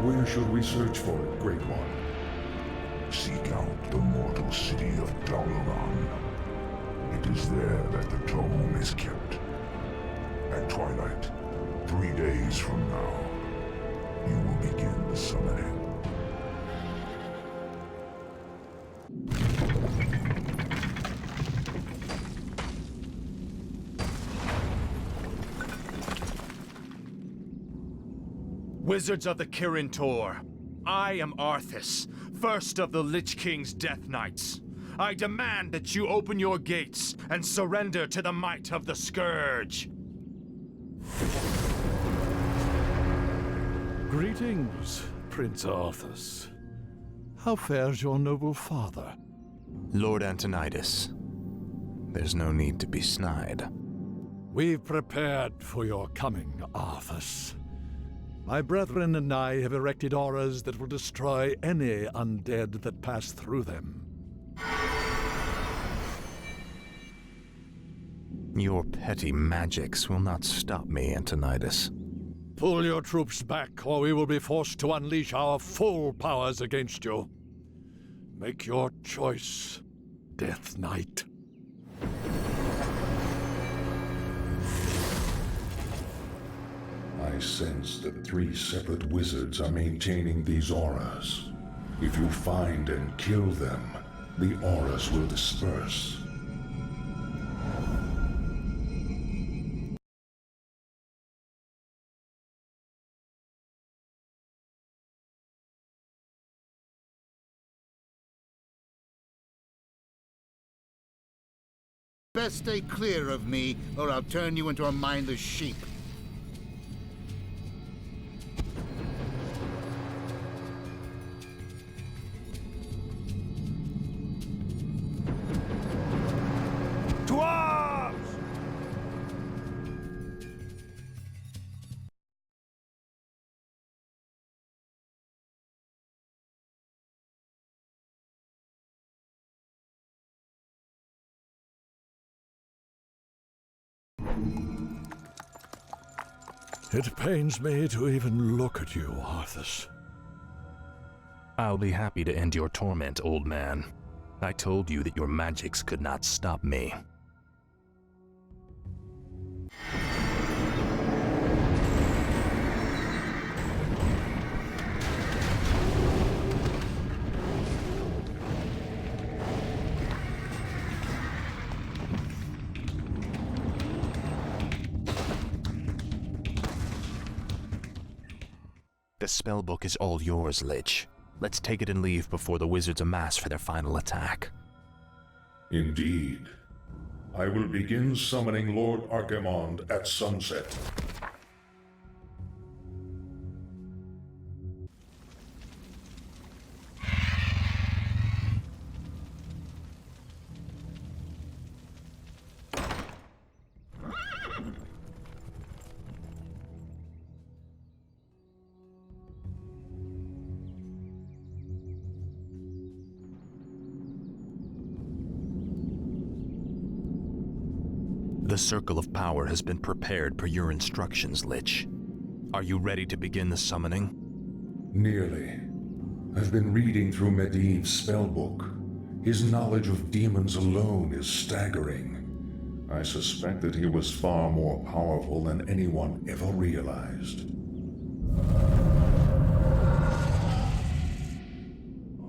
Where should we search for it, Great One? Seek out the mortal city of Dalaran. It is there that the tome is kept. At twilight, 3 days from now, you will begin the summoning. Wizards of the Kirin Tor, I am Arthas, first of the Lich King's Death Knights. I demand that you open your gates and surrender to the might of the Scourge. Greetings, Prince Arthas. How fares your noble father? Lord Antonidas, there's no need to be snide. We've prepared for your coming, Arthas. My brethren and I have erected auras that will destroy any undead that pass through them. Your petty magics will not stop me, Antonidas. Pull your troops back, or we will be forced to unleash our full powers against you. Make your choice, Death Knight. I sense that 3 separate wizards are maintaining these auras. If you find and kill them, the auras will disperse. Best stay clear of me, or I'll turn you into a mindless sheep. It pains me to even look at you, Arthas. I'll be happy to end your torment, old man. I told you that your magics could not stop me. The spellbook is all yours, Lich. Let's take it and leave before the wizards amass for their final attack. Indeed. I will begin summoning Lord Archimonde at sunset. The Circle of Power has been prepared per your instructions, Lich. Are you ready to begin the summoning? Nearly. I've been reading through Medivh's spellbook. His knowledge of demons alone is staggering. I suspect that he was far more powerful than anyone ever realized.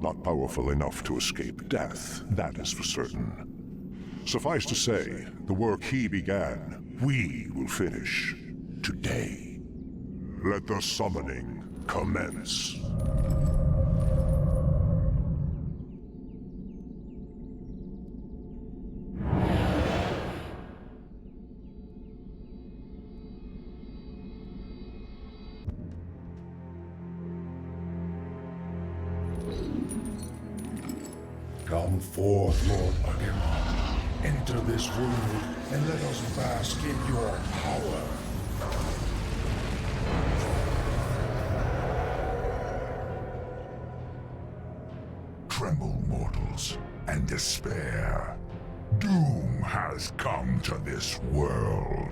Not powerful enough to escape death, that is for certain. Suffice to say, the work he began, we will finish today. Let the summoning commence. Come forth, Lord Archimonde. Enter this world, and let us bask in your power. Tremble, mortals, and despair. Doom has come to this world.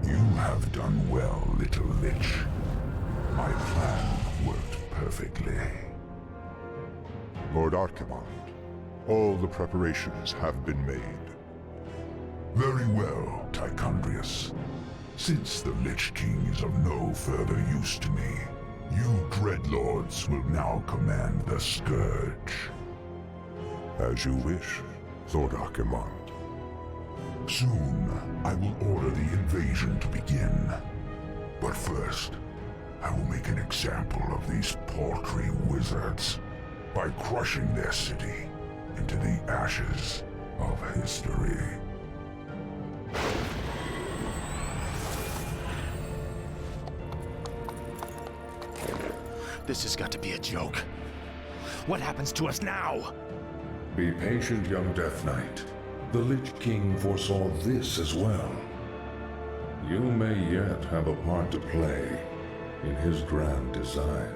You have done well, little Lich. My plan worked perfectly. Lord Archimond, all the preparations have been made. Very well, Tichondrius. Since the Lich King is of no further use to me, you Dreadlords will now command the Scourge. As you wish, Lord Archimond. Soon, I will order the invasion to begin. But first, I will make an example of these paltry wizards by crushing their city into the ashes of history. This has got to be a joke. What happens to us now? Be patient, young Death Knight. The Lich King foresaw this as well. You may yet have a part to play in his grand design.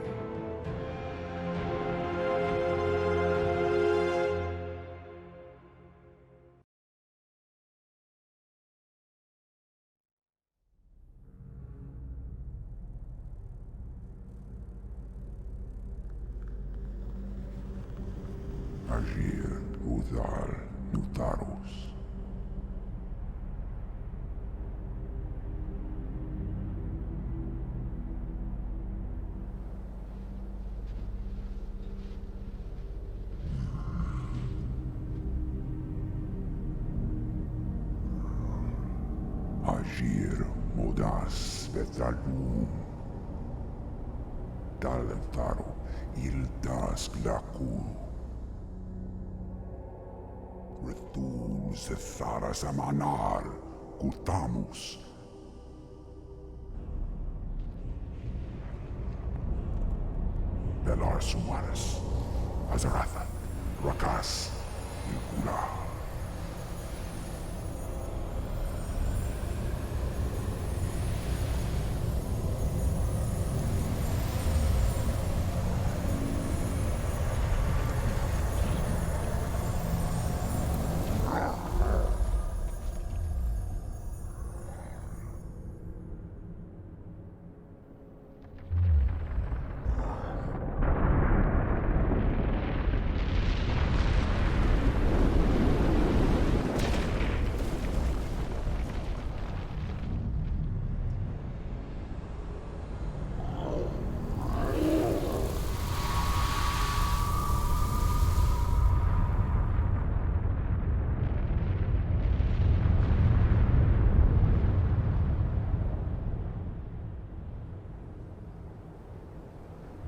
Agir, Udal, Nutarus. Agir, Modas, Vetalum. Dalentaru, Ildas, Glakuru. Retul Zethara Samanar, Kutamus. Belar Sumaris, Azaratha, Rakas, Ilkula.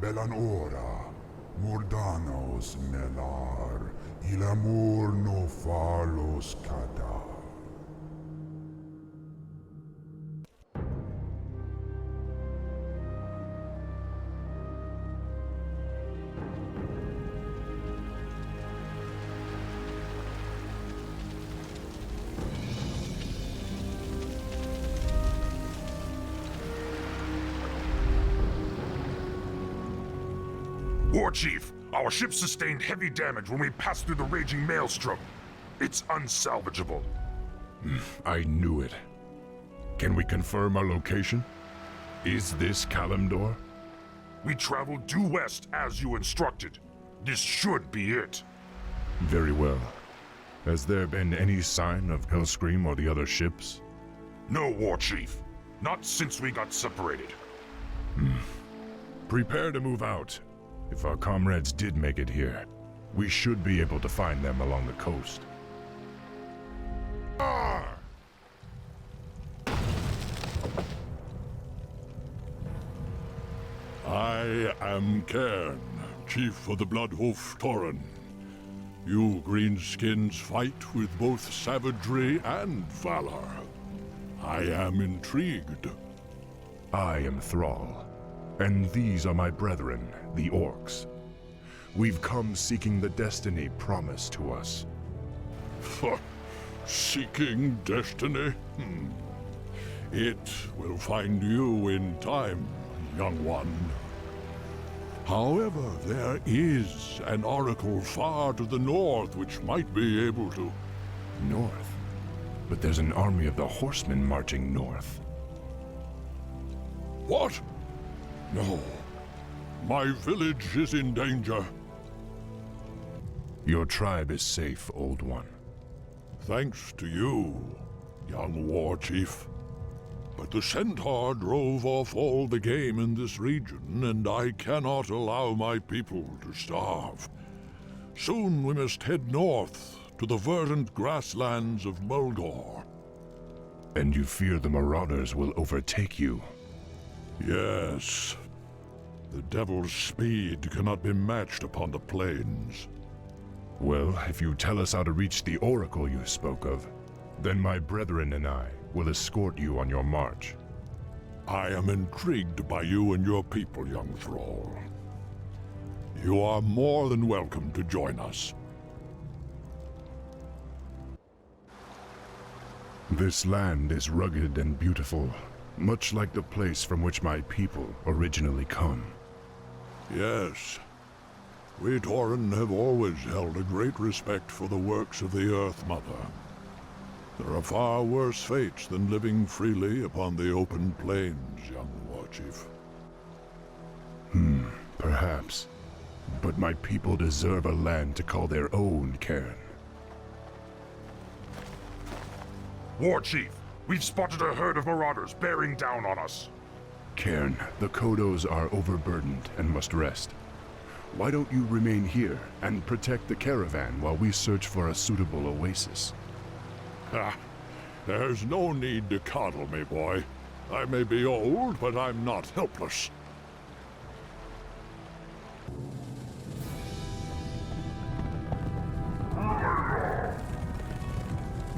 Belanora, Mordanos Melar, il amor no falos cadar. War Chief, our ship sustained heavy damage when we passed through the raging maelstrom. It's unsalvageable. I knew it. Can we confirm our location? Is this Kalimdor? We traveled due west as you instructed. This should be it. Very well. Has there been any sign of Hellscream or the other ships? No, War Chief. Not since we got separated. Prepare to move out. If our comrades did make it here, we should be able to find them along the coast. I am Cairn, Chief of the Bloodhoof Tauren. You greenskins fight with both savagery and valor. I am intrigued. I am Thrall, and these are my brethren, the Orcs. We've come seeking the destiny promised to us. Seeking destiny? It will find you in time, young one. However, there is an oracle far to the north which might be able to... North? But there's an army of the horsemen marching north. What? No. My village is in danger. Your tribe is safe, Old One. Thanks to you, young war chief. But the centaur drove off all the game in this region, and I cannot allow my people to starve. Soon we must head north to the verdant grasslands of Mulgore. And you fear the marauders will overtake you? Yes. The devil's speed cannot be matched upon the plains. Well, if you tell us how to reach the oracle you spoke of, then my brethren and I will escort you on your march. I am intrigued by you and your people, young thrall. You are more than welcome to join us. This land is rugged and beautiful, much like the place from which my people originally come. Yes. We Tauren have always held a great respect for the works of the Earth Mother. There are far worse fates than living freely upon the open plains, young Warchief. Perhaps. But my people deserve a land to call their own, Cairn. Warchief, we've spotted a herd of marauders bearing down on us. Cairn, the Kodos are overburdened and must rest. Why don't you remain here and protect the caravan while we search for a suitable oasis? There's no need to coddle me, boy. I may be old, but I'm not helpless.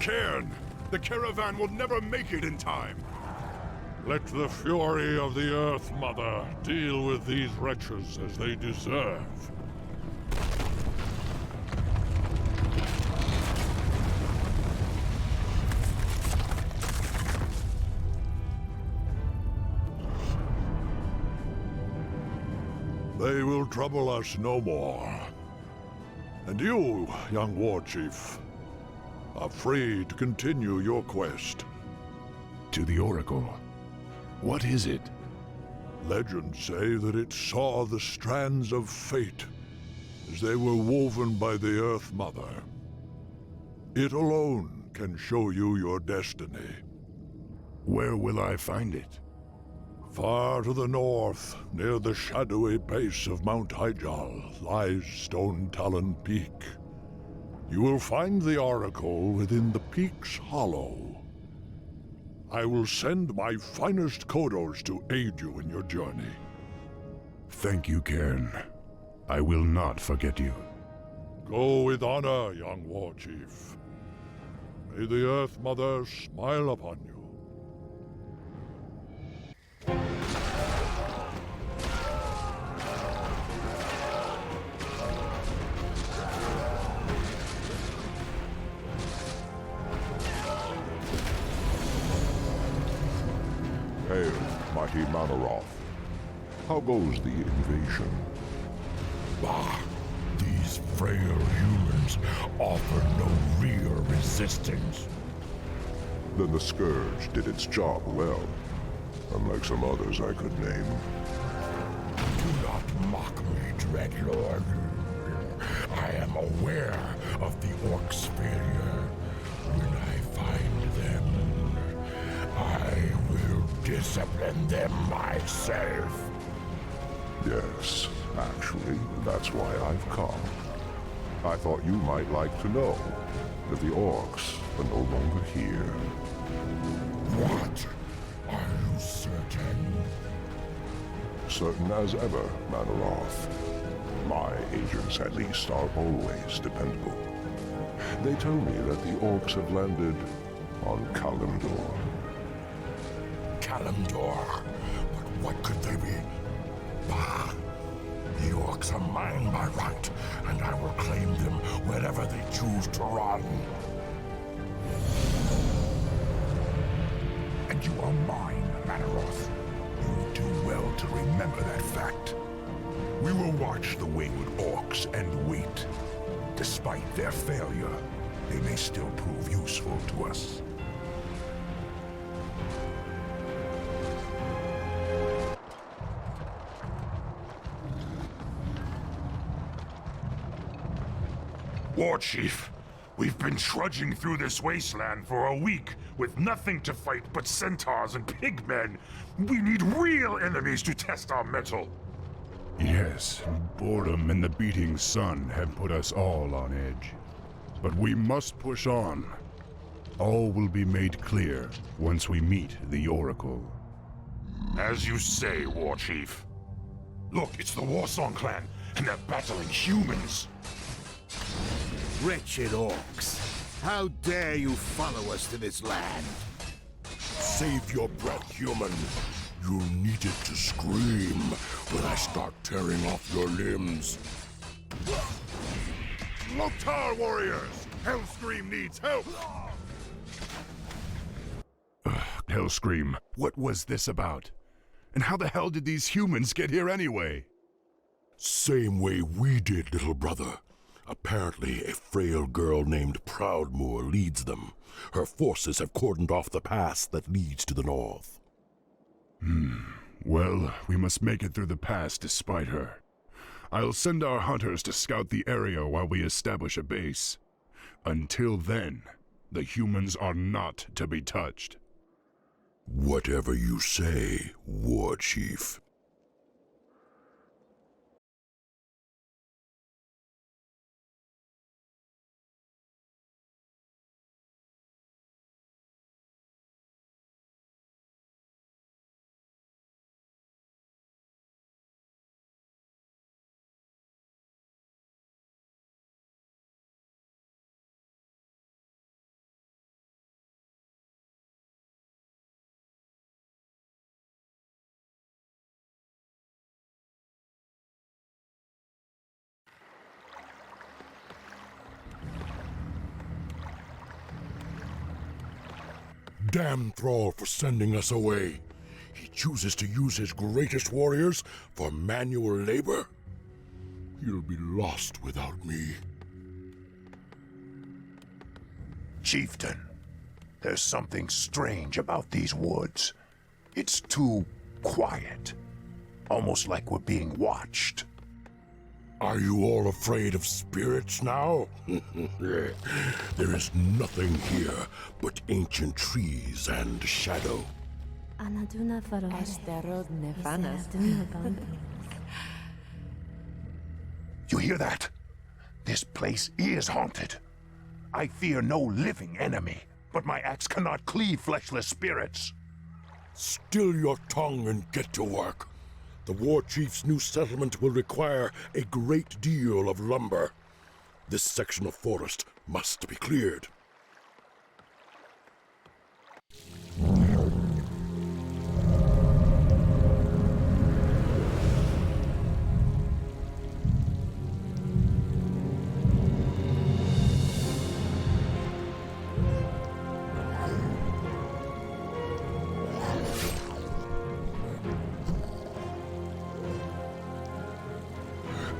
Cairn! The caravan will never make it in time! Let the fury of the Earth Mother deal with these wretches as they deserve. They will trouble us no more. And you, young Warchief, are free to continue your quest. To the Oracle. What is it? Legends say that it saw the strands of fate as they were woven by the Earth Mother. It alone can show you your destiny. Where will I find it? Far to the north, near the shadowy base of Mount Hyjal, lies Stone Talon Peak. You will find the Oracle within the peak's hollow. I will send my finest Kodos to aid you in your journey. Thank you, Cairn. I will not forget you. Go with honor, young Warchief. May the Earth Mother smile upon you. Hail, mighty Manaroth. How goes the invasion? Bah! These frail humans offer no real resistance. Then the Scourge did its job well, unlike some others I could name. Do not mock me, Dreadlord. I am aware of the Orcs' failure. When I find them, I will discipline them myself. Yes, actually, that's why I've come. I thought you might like to know that the Orcs are no longer here. What? Are you certain? Certain as ever, Manaroth. My agents, at least, are always dependable. They tell me that the Orcs have landed on Kalimdor. Kalimdor? But what could they be? Bah! The Orcs are mine by right, and I will claim them wherever they choose to run. And you are mine, Manaroth. You do well to remember that fact. We will watch the wayward orcs and wait. Despite their failure, they may still prove useful to us. War Chief, we've been trudging through this wasteland for a week with nothing to fight but centaurs and pigmen. We need real enemies to test our mettle. Yes, boredom and the beating sun have put us all on edge. But we must push on. All will be made clear once we meet the Oracle. As you say, War Chief. Look, it's the Warsong clan, and they're battling humans. Wretched orcs. How dare you follow us to this land? Save your breath, human. You needed to scream when I start tearing off your limbs. Loktar warriors! Hellscream needs help! Hellscream, what was this about? And how the hell did these humans get here anyway? Same way we did, little brother. Apparently, a frail girl named Proudmoore leads them. Her forces have cordoned off the pass that leads to the north. Well, we must make it through the pass despite her. I'll send our hunters to scout the area while we establish a base. Until then, the humans are not to be touched. Whatever you say, War Chief. Damn Thrall for sending us away. He chooses to use his greatest warriors for manual labor. He'll be lost without me. Chieftain, there's something strange about these woods. It's too quiet. Almost like we're being watched. Are you all afraid of spirits now? There is nothing here but ancient trees and shadow. You hear that? This place is haunted. I fear no living enemy, but my axe cannot cleave fleshless spirits. Still your tongue and get to work. The War Chief's new settlement will require a great deal of lumber. This section of forest must be cleared.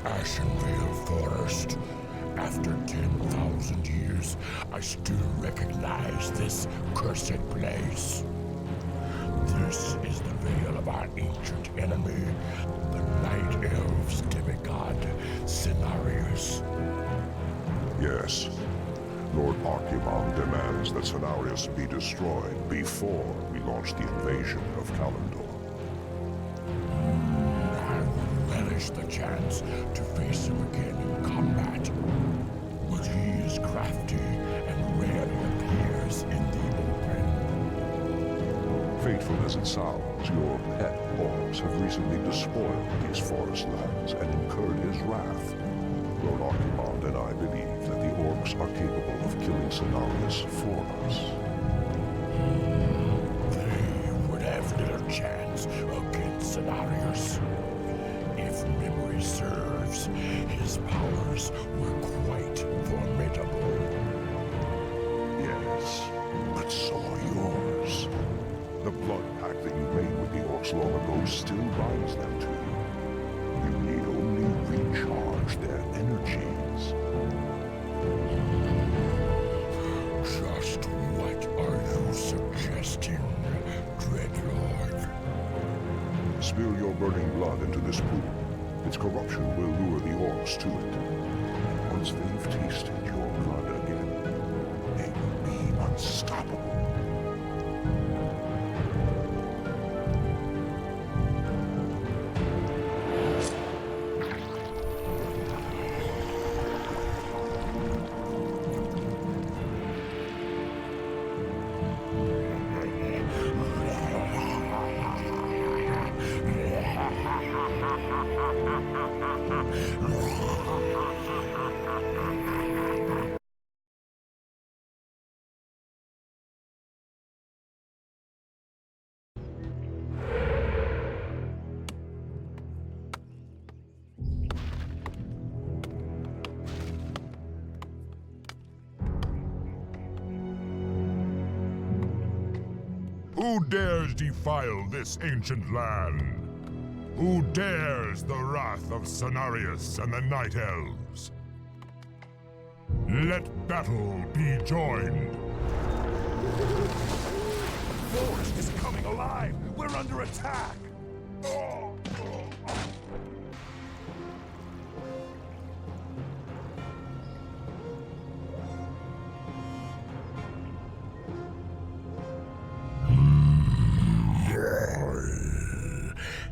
Ashenvale Forest. After 10,000 years, I still recognize this cursed place. This is the veil of our ancient enemy, the Night Elves' demigod, Cenarius. Yes. Lord Archimon demands that Cenarius be destroyed before we launch the invasion of Kalimdor. I would relish the chance to face him again in combat. But he is crafty and rarely appears in the open. Fateful as it sounds, your pet orcs have recently despoiled these forest lands and incurred his wrath. Lord Archimon and I believe that the orcs are capable of killing Cenarius for us. They would have little chance against Cenarius. If memory serves, his powers were quite formidable. Yes, but so are yours. The blood pact that you made with the orcs long ago still binds them to you. You need a recharge their energies. Just what are you suggesting, Dreadlord? Spill your burning blood into this pool. Its corruption will lure the orcs to it. Once they've tasted your blood again, they will be unstoppable. Who dares defile this ancient land? Who dares the wrath of Cenarius and the Night Elves? Let battle be joined. Forest is coming alive! We're under attack!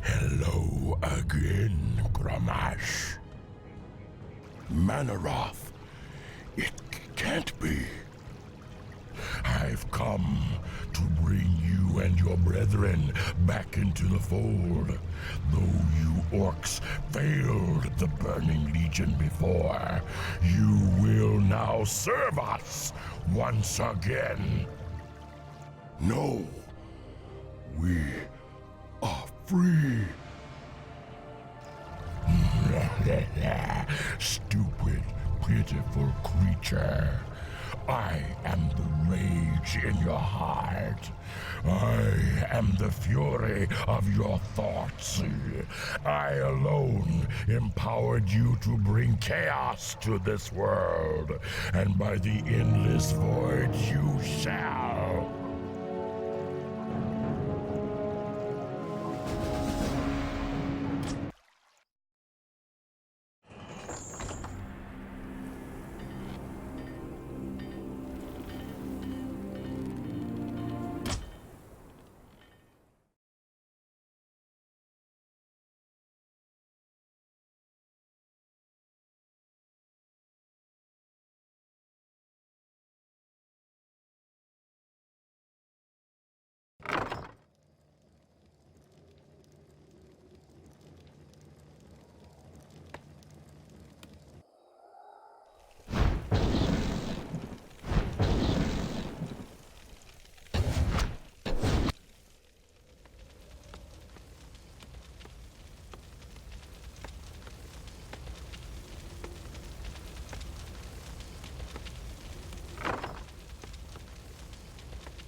Hello again, Gramash. Manaroth, it can't be. I've come to bring you and your brethren back into the fold. Though you orcs failed the Burning Legion before, you will now serve us once again. No, we are free. Stupid, pitiful creature. I am the rage in your heart. I am the fury of your thoughts. I alone empowered you to bring chaos to this world, and by the endless void you shall.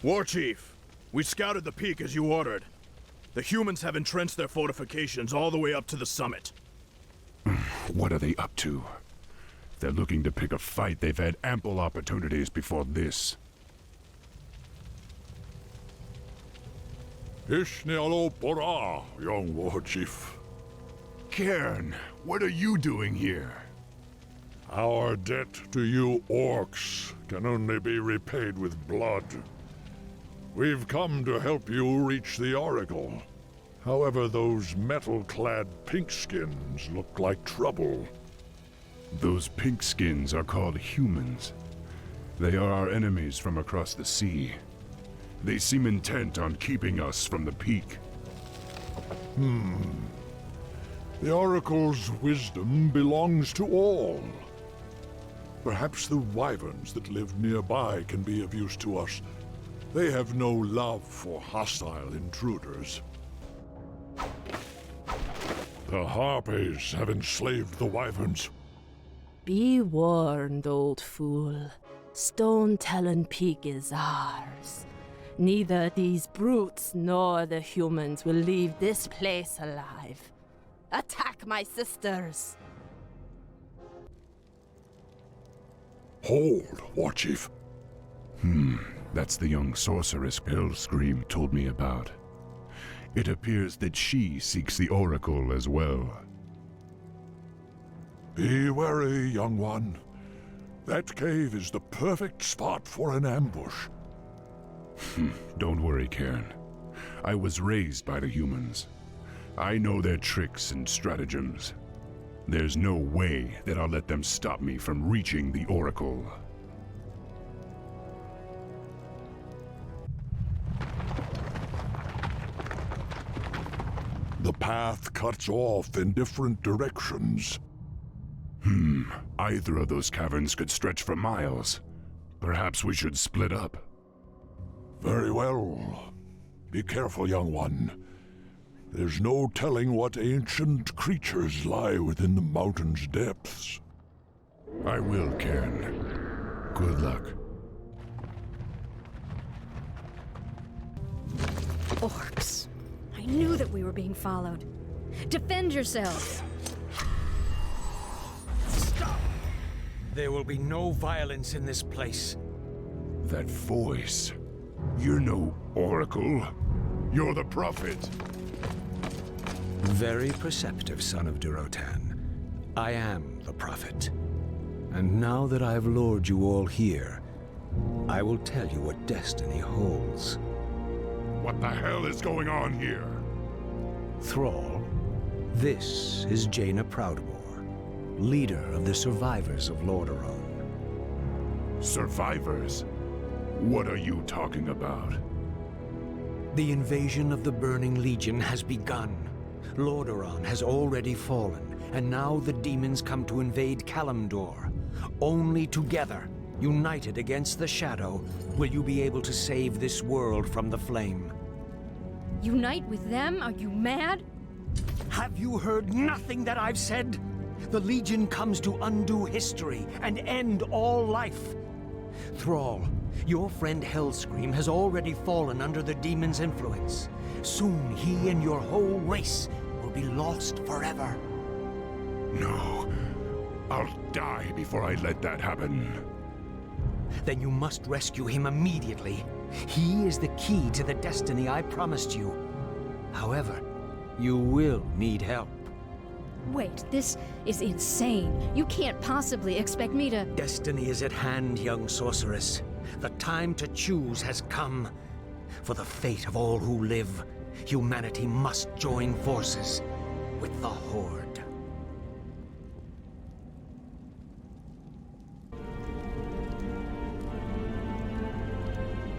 Warchief, we scouted the peak as you ordered. The humans have entrenched their fortifications all the way up to the summit. What are they up to? If they're looking to pick a fight, they've had ample opportunities before this. Ishnialo Pora, young Warchief. Cairn, what are you doing here? Our debt to you orcs can only be repaid with blood. We've come to help you reach the Oracle. However, those metal-clad pinkskins look like trouble. Those pinkskins are called humans. They are our enemies from across the sea. They seem intent on keeping us from the peak. The Oracle's wisdom belongs to all. Perhaps the wyverns that live nearby can be of use to us. They have no love for hostile intruders. The Harpies have enslaved the wyverns. Be warned, old fool. Stone Talon Peak is ours. Neither these brutes nor the humans will leave this place alive. Attack my sisters! Hold, Warchief. That's the young sorceress Hellscream told me about. It appears that she seeks the Oracle as well. Be wary, young one. That cave is the perfect spot for an ambush. Don't worry, Cairn. I was raised by the humans. I know their tricks and stratagems. There's no way that I'll let them stop me from reaching the Oracle. The path cuts off in different directions. Either of those caverns could stretch for miles. Perhaps we should split up. Very well. Be careful, young one. There's no telling what ancient creatures lie within the mountain's depths. I will, Cairn. Good luck. Orcs. I knew that we were being followed. Defend yourselves! Stop! There will be no violence in this place. That voice. You're no Oracle. You're the Prophet. Very perceptive, son of Durotan. I am the Prophet. And now that I've lured you all here, I will tell you what destiny holds. What the hell is going on here? Thrall, this is Jaina Proudmoore, leader of the survivors of Lordaeron. Survivors? What are you talking about? The invasion of the Burning Legion has begun. Lordaeron has already fallen, and now the demons come to invade Kalimdor. Only together, united against the Shadow, will you be able to save this world from the flame. Unite with them? Are you mad? Have you heard nothing that I've said? The Legion comes to undo history and end all life. Thrall, your friend Hellscream has already fallen under the demon's influence. Soon he and your whole race will be lost forever. No. I'll die before I let that happen. Then you must rescue him immediately. He is the key to the destiny I promised you. However, you will need help. Wait, this is insane. You can't possibly expect me to... Destiny is at hand, young sorceress. The time to choose has come. For the fate of all who live, humanity must join forces with the Horde.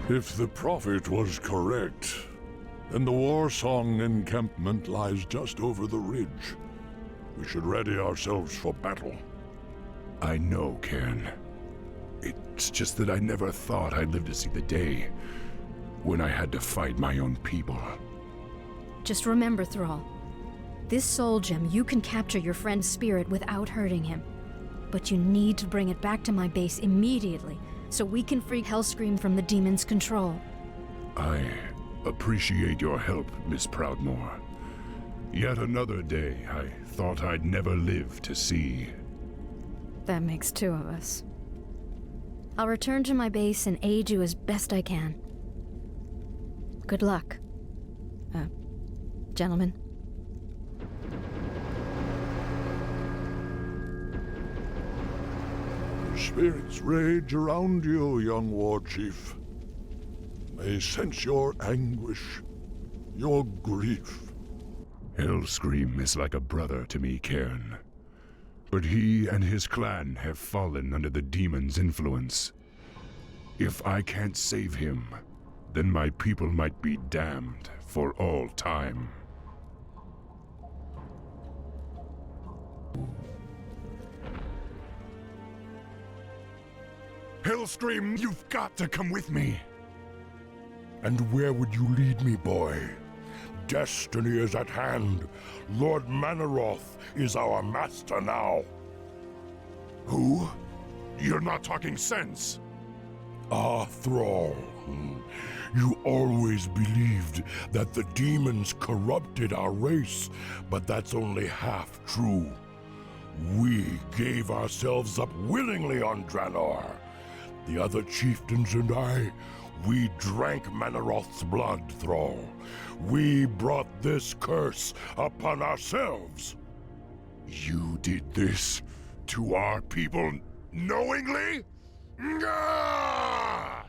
If the Prophet was correct, then the Warsong encampment lies just over the ridge. We should ready ourselves for battle. I know, Cairn. It's just that I never thought I'd live to see the day when I had to fight my own people. Just remember, Thrall. This soul gem, you can capture your friend's spirit without hurting him. But you need to bring it back to my base immediately, so we can free Hellscream from the demon's control. I appreciate your help, Miss Proudmoore. Yet another day I thought I'd never live to see. That makes two of us. I'll return to my base and aid you as best I can. Good luck. Gentlemen. The spirits rage around you, young Warchief. They sense your anguish, your grief. Hellscream is like a brother to me, Cairn. But he and his clan have fallen under the demon's influence. If I can't save him, then my people might be damned for all time. Hellscream, you've got to come with me. And where would you lead me, boy? Destiny is at hand. Lord Manaroth is our master now. Who? You're not talking sense. Ah, Thrall. You always believed that the demons corrupted our race, but that's only half true. We gave ourselves up willingly on Draenor. The other chieftains and I, we drank Manaroth's blood, Thrall. We brought this curse upon ourselves. You did this to our people knowingly? Ngah!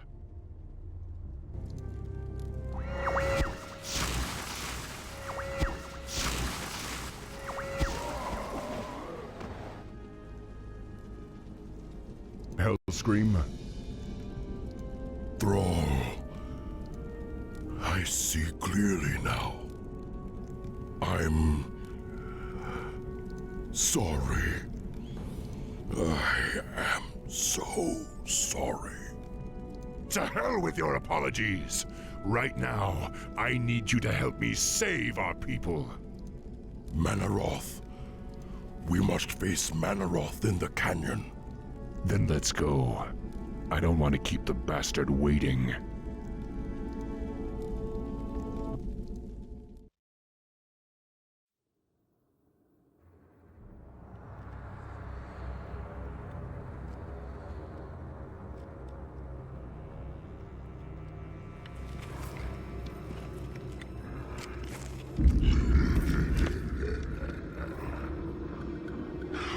Hellscream? Thrall, I see clearly now. I'm sorry. I am so sorry. To hell with your apologies! Right now, I need you to help me save our people. Manaroth. We must face Manaroth in the canyon. Then let's go. I don't want to keep the bastard waiting.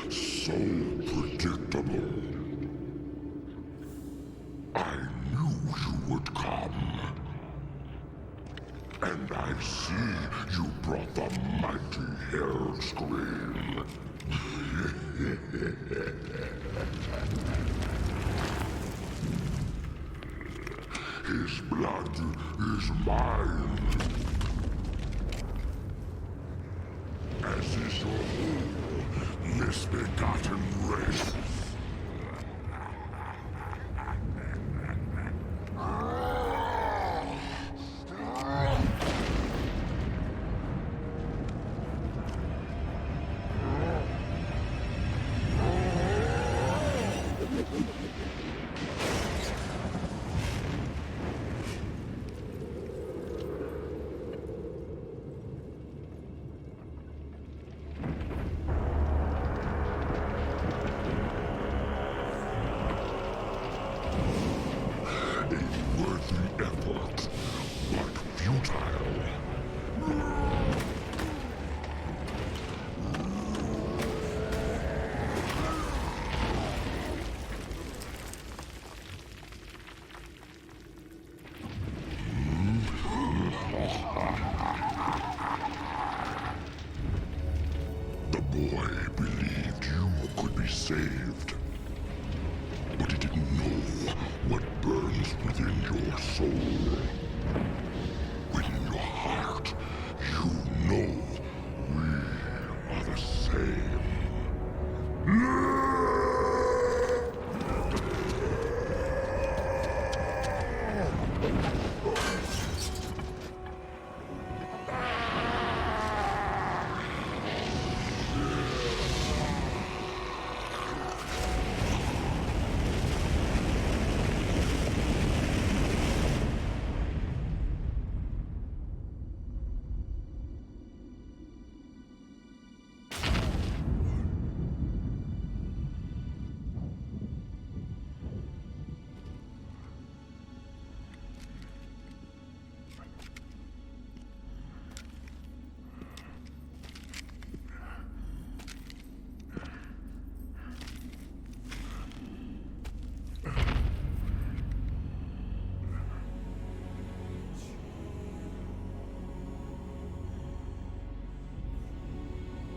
So predictable. I knew you would come. And I see you brought the mighty Hellscream. His blood is mine. As is your whole misbegotten race. The boy believed you could be saved. But he didn't know what burns within your soul. Within your heart, you know we are the same.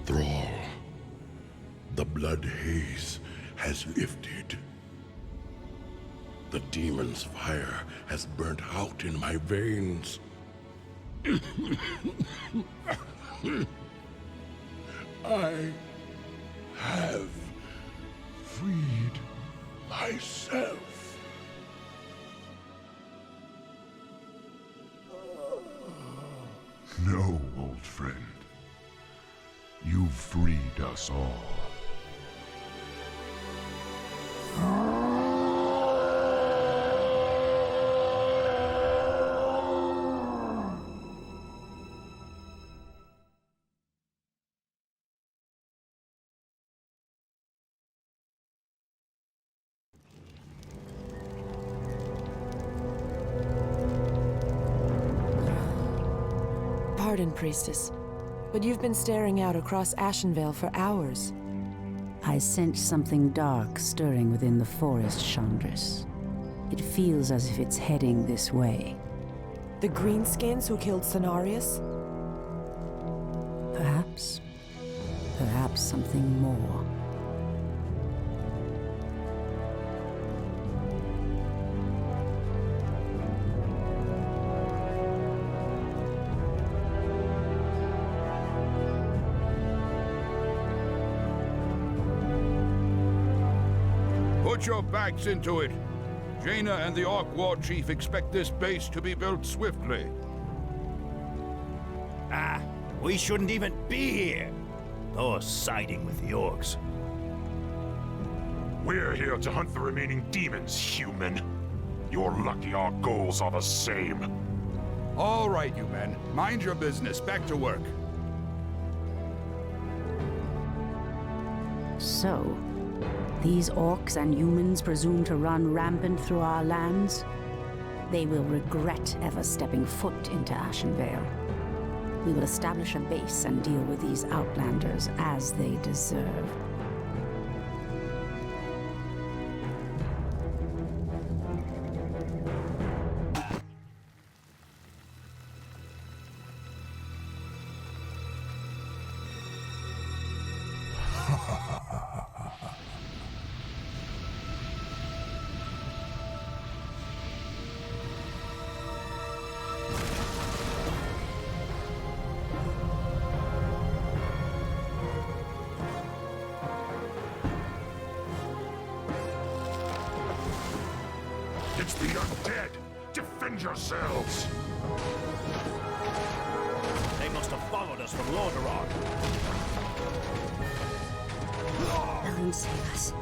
Thrall, the blood haze has lifted. The demon's fire has burnt out in my veins. I have freed myself. No, old friend. You've freed us all. pardon, Priestess, but you've been staring out across Ashenvale for hours. I sense something dark stirring within the forest, Chandris. It feels as if it's heading this way. The greenskins who killed Cenarius? Perhaps. Perhaps something more. Put your backs into it. Jaina and the Orc War Chief expect this base to be built swiftly. Ah, we shouldn't even be here. Or siding with the Orcs. We're here to hunt the remaining demons, human. You're lucky our goals are the same. All right, you men. Mind your business. Back to work. So, these orcs and humans presume to run rampant through our lands? They will regret ever stepping foot into Ashenvale. We will establish a base and deal with these outlanders as they deserve. It's the undead! Defend yourselves! They must have followed us from Lordaeron. Elune, save us.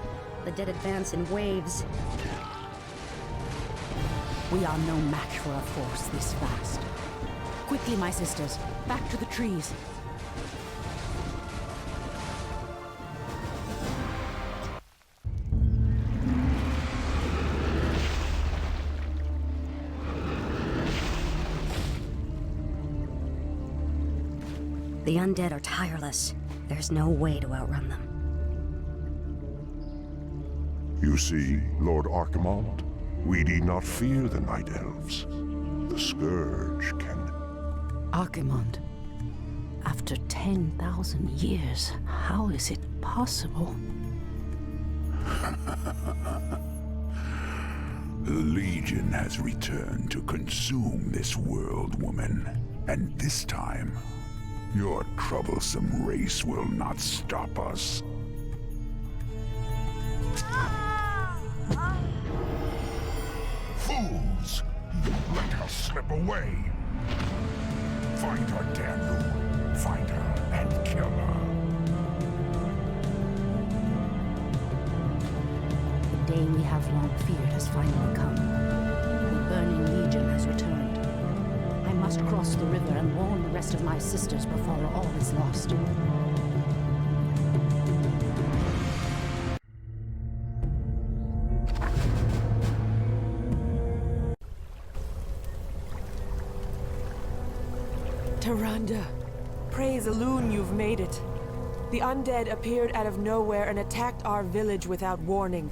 The dead advance in waves. We are no match for a force this vast. Quickly, my sisters, back to the trees. The undead are tireless. There's no way to outrun them. You see, Lord Archimonde, we need not fear the Night Elves. The Scourge can... Archimonde, after 10,000 years, how is it possible? The Legion has returned to consume this world, woman. And this time, your troublesome race will not stop us. Fools! Let her slip away! Find her, damn you! Find her and kill her! The day we have long feared has finally come. The Burning Legion has returned. I must cross the river and warn the rest of my sisters before all is lost. Tyrande, praise Elune you've made it. The undead appeared out of nowhere and attacked our village without warning.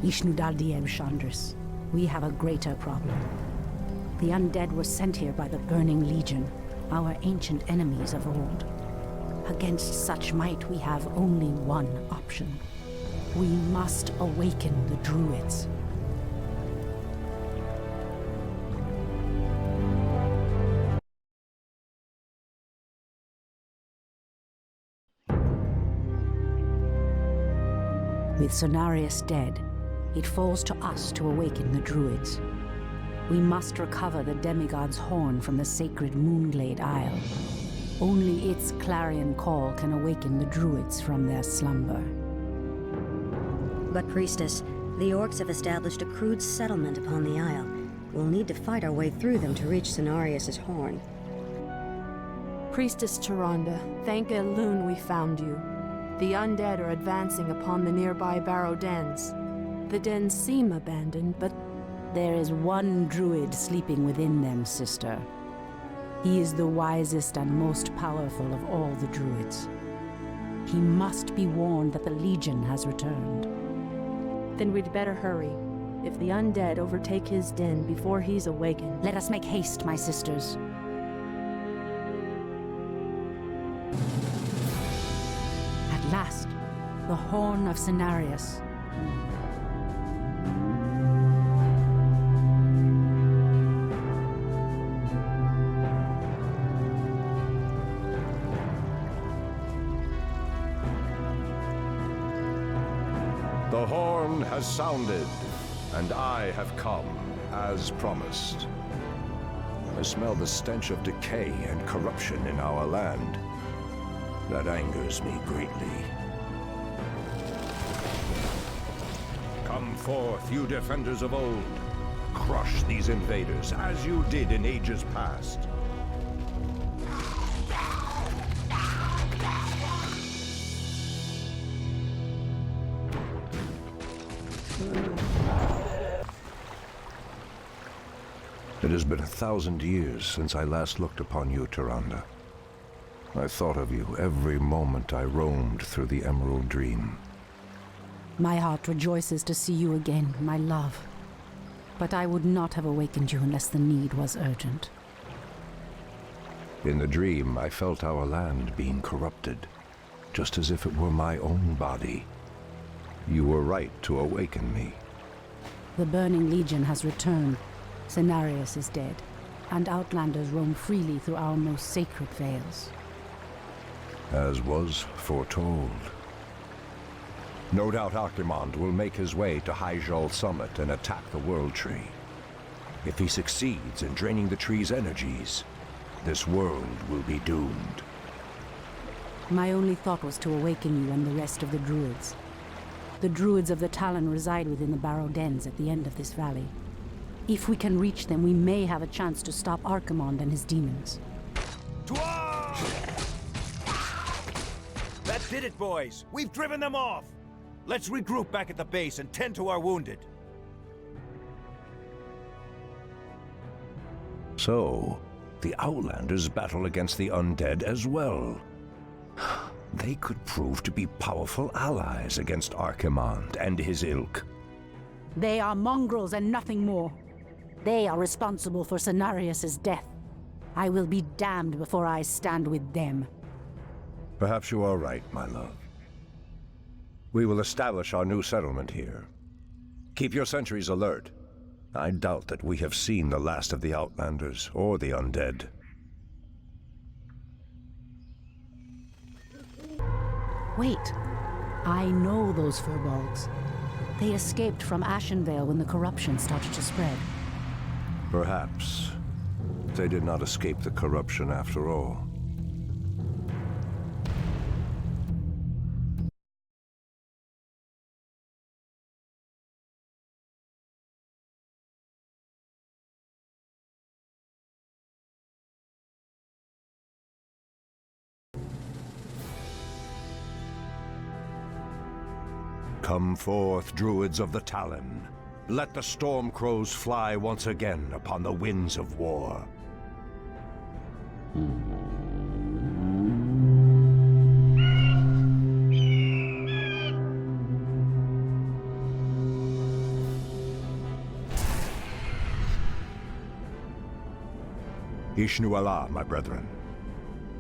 Ishnudaldiem Chandris, we have a greater problem. The undead were sent here by the Burning Legion, our ancient enemies of old. Against such might, we have only one option. We must awaken the Druids. With Cenarius dead, it falls to us to awaken the Druids. We must recover the demigod's horn from the sacred Moonglade Isle. Only its clarion call can awaken the Druids from their slumber. But, Priestess, the Orcs have established a crude settlement upon the Isle. We'll need to fight our way through them to reach Cenarius' horn. Priestess Tyrande, thank Elune we found you. The undead are advancing upon the nearby barrow dens. The dens seem abandoned, but there is one druid sleeping within them, sister. He is the wisest and most powerful of all the druids. He must be warned that the Legion has returned. Then we'd better hurry. If the undead overtake his den before he's awakened... Let us make haste, my sisters. At last, the Horn of Cenarius. The horn has sounded, and I have come, as promised. I smell the stench of decay and corruption in our land. That angers me greatly. Come forth, you defenders of old. Crush these invaders, as you did in ages past. It has been 1,000 years since I last looked upon you, Tyrande. I thought of you every moment I roamed through the Emerald Dream. My heart rejoices to see you again, my love. But I would not have awakened you unless the need was urgent. In the dream, I felt our land being corrupted, just as if it were my own body. You were right to awaken me. The Burning Legion has returned. Cenarius is dead, and Outlanders roam freely through our most sacred vales. As was foretold. No doubt Archimonde will make his way to Hyjal Summit and attack the World Tree. If he succeeds in draining the tree's energies, this world will be doomed. My only thought was to awaken you and the rest of the druids. The druids of the Talon reside within the Barrow Dens at the end of this valley. If we can reach them, we may have a chance to stop Archimonde and his demons. That did it, boys! We've driven them off! Let's regroup back at the base and tend to our wounded. So, the Outlanders battle against the undead as well. They could prove to be powerful allies against Archimonde and his ilk. They are mongrels and nothing more. They are responsible for Cenarius' death. I will be damned before I stand with them. Perhaps you are right, my love. We will establish our new settlement here. Keep your sentries alert. I doubt that we have seen the last of the Outlanders or the undead. Wait. I know those furbolgs. They escaped from Ashenvale when the corruption started to spread. Perhaps. They did not escape the corruption after all. Come forth, druids of the Talon. Let the storm crows fly once again upon the winds of war. Ishnu Allah, my brethren.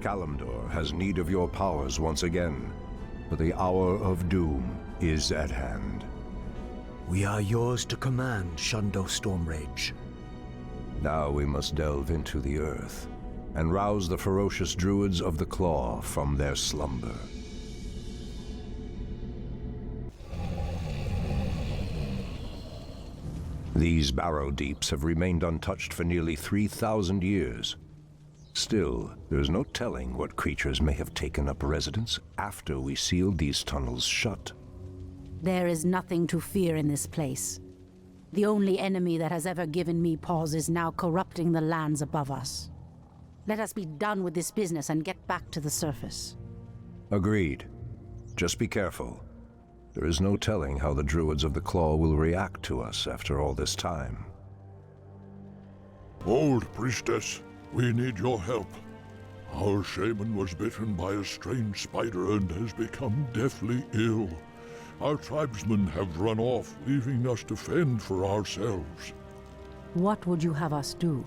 Kalimdor has need of your powers once again, for the hour of doom is at hand. We are yours to command, Shundo Stormrage. Now we must delve into the earth and rouse the ferocious druids of the Claw from their slumber. These barrow deeps have remained untouched for nearly 3,000 years. Still, there is no telling what creatures may have taken up residence after we sealed these tunnels shut. There is nothing to fear in this place. The only enemy that has ever given me pause is now corrupting the lands above us. Let us be done with this business and get back to the surface. Agreed. Just be careful. There is no telling how the druids of the Claw will react to us after all this time. Old priestess, We need your help. Our shaman was bitten by a strange spider and has become deathly ill. Our tribesmen have run off, leaving us to fend for ourselves. What would you have us do?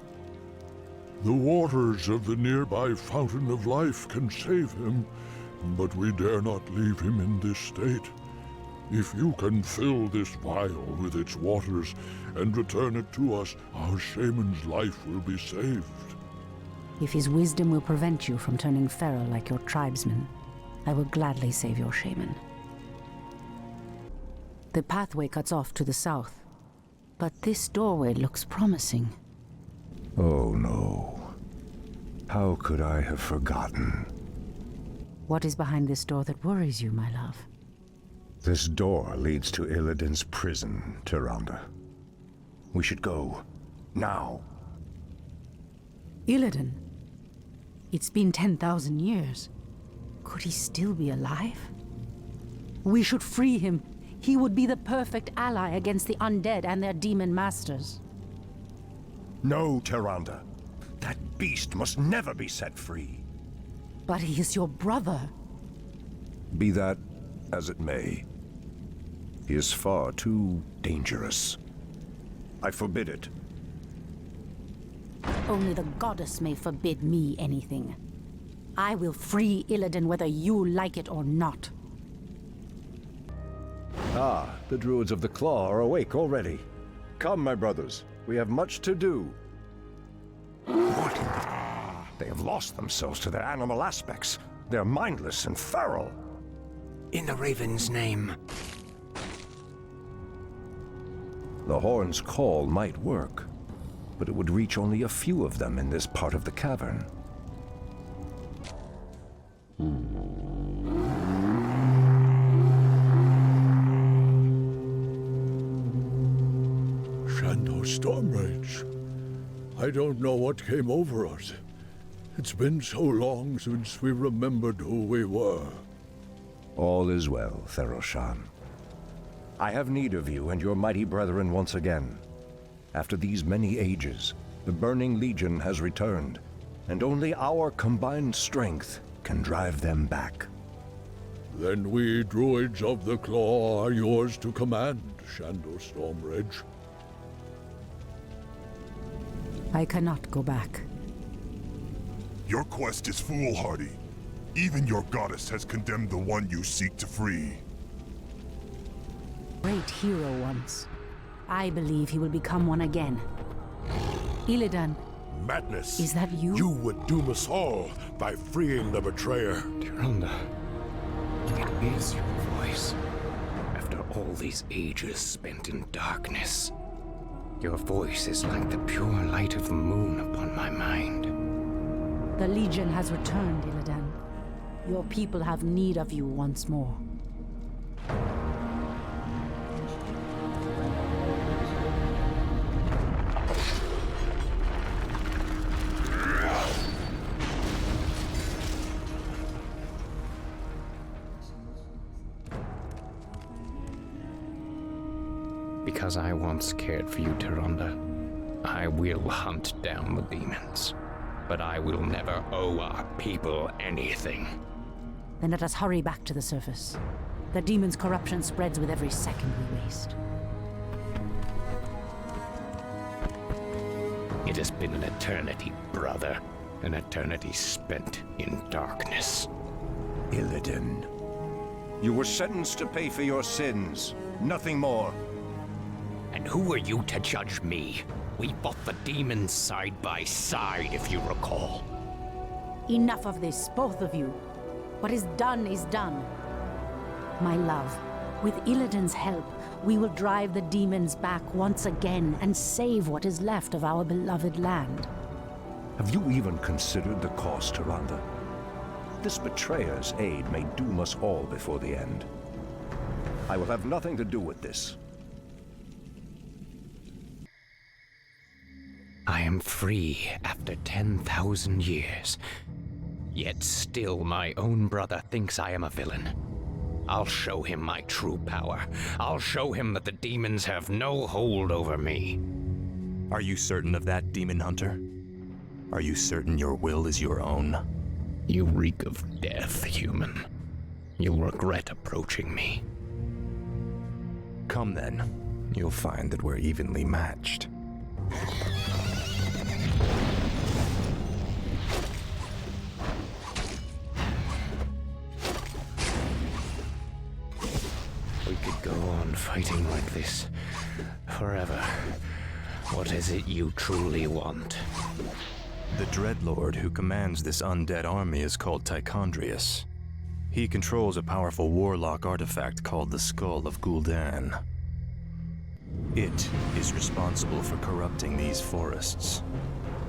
The waters of the nearby Fountain of Life can save him, but we dare not leave him in this state. If you can fill this vial with its waters and return it to us, our shaman's life will be saved. If his wisdom will prevent you from turning feral like your tribesmen, I will gladly save your shaman. The pathway cuts off to the south, but this doorway looks promising. Oh no. How could I have forgotten? What is behind this door that worries you, my love? This door leads to Illidan's prison, Tyrande. We should go. Now. Illidan? It's been 10,000 years. Could he still be alive? We should free him. He would be the perfect ally against the undead and their demon masters. No, Tyrande. That beast must never be set free. But he is your brother. Be that as it may. He is far too dangerous. I forbid it. Only the goddess may forbid me anything. I will free Illidan whether you like it or not. Ah, the Druids of the Claw are awake already. Come, my brothers. We have much to do. What in the... They have lost themselves to their animal aspects. They're mindless and feral. In the Raven's name. The horn's call might work, but it would reach only a few of them in this part of the cavern. Shan'do Stormrage. I don't know what came over us. It's been so long since we remembered who we were. All is well, Theroshan. I have need of you and your mighty brethren once again. After these many ages, the Burning Legion has returned, and only our combined strength can drive them back. Then we Druids of the Claw are yours to command, Shan'do Stormrage. I cannot go back. Your quest is foolhardy. Even your goddess has condemned the one you seek to free. Great hero once. I believe he will become one again. Illidan. Madness! Is that you? You would doom us all by freeing the betrayer. Tyrande, it is your voice. After all these ages spent in darkness, your voice is like the pure light of the moon upon my mind. The Legion has returned, Illidan. Your people have need of you once more. Because I once cared for you, Tyrande, I will hunt down the demons. But I will never owe our people anything. Then let us hurry back to the surface. The demon's corruption spreads with every second we waste. It has been an eternity, brother. An eternity spent in darkness. Illidan, you were sentenced to pay for your sins. Nothing more. And who are you to judge me? We fought the demons side by side, if you recall. Enough of this, both of you. What is done is done. My love, with Illidan's help, we will drive the demons back once again and save what is left of our beloved land. Have you even considered the cost, Tyrande? This betrayer's aid may doom us all before the end. I will have nothing to do with this. I am free after 10,000 years. Yet still my own brother thinks I am a villain. I'll show him my true power. I'll show him that the demons have no hold over me. Are you certain of that, Demon Hunter? Are you certain your will is your own? You reek of death, human. You'll regret approaching me. Come then. You'll find that we're evenly matched. We could go on fighting like this forever. What is it you truly want? The Dreadlord who commands this undead army is called Tichondrius. He controls a powerful warlock artifact called the Skull of Gul'dan. It is responsible for corrupting these forests.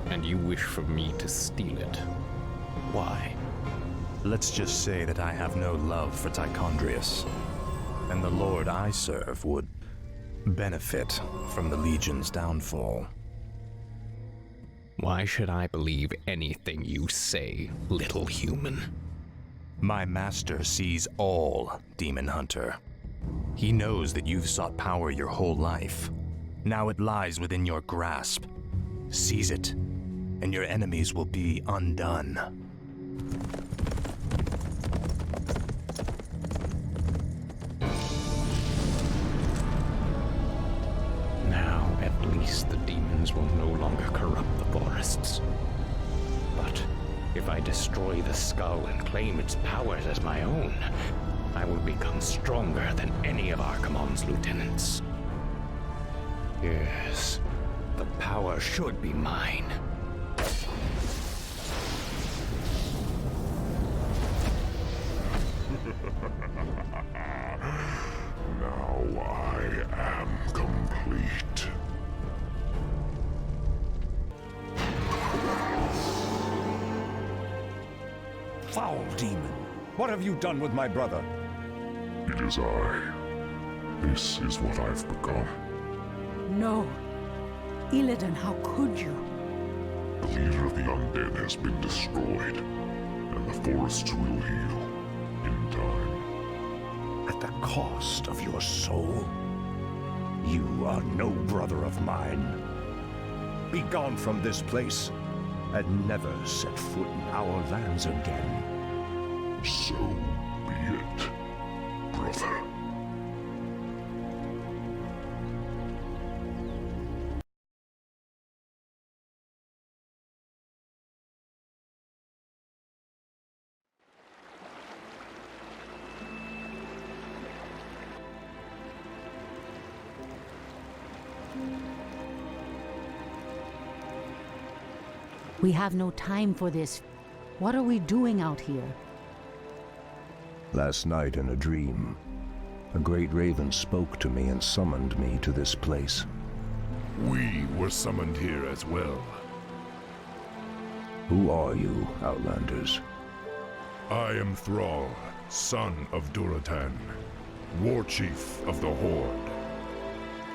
And you wish for me to steal it? Why? Let's just say that I have no love for Tichondrius, and the Lord I serve would benefit from the Legion's downfall. Why should I believe anything you say, little human? My master sees all, Demon Hunter. He knows that you've sought power your whole life. Now it lies within your grasp. Seize it, and your enemies will be undone. Now, at least the demons will no longer corrupt the forests. But if I destroy the skull and claim its powers as my own, I will become stronger than any of Archimonde's lieutenants. Yes, the power should be mine. Now I am complete. Foul demon! What have you done with my brother? It is I. This is what I've become. No. Illidan, how could you? The leader of the undead has been destroyed, and the forests will heal in time. At the cost of your soul? You are no brother of mine. Be gone from this place, and never set foot in our lands again. So be it, brother. We have no time for this. What are we doing out here? Last night in a dream, a great raven spoke to me and summoned me to this place. We were summoned here as well. Who are you, Outlanders? I am Thrall, son of Duratan, war chief of the Horde.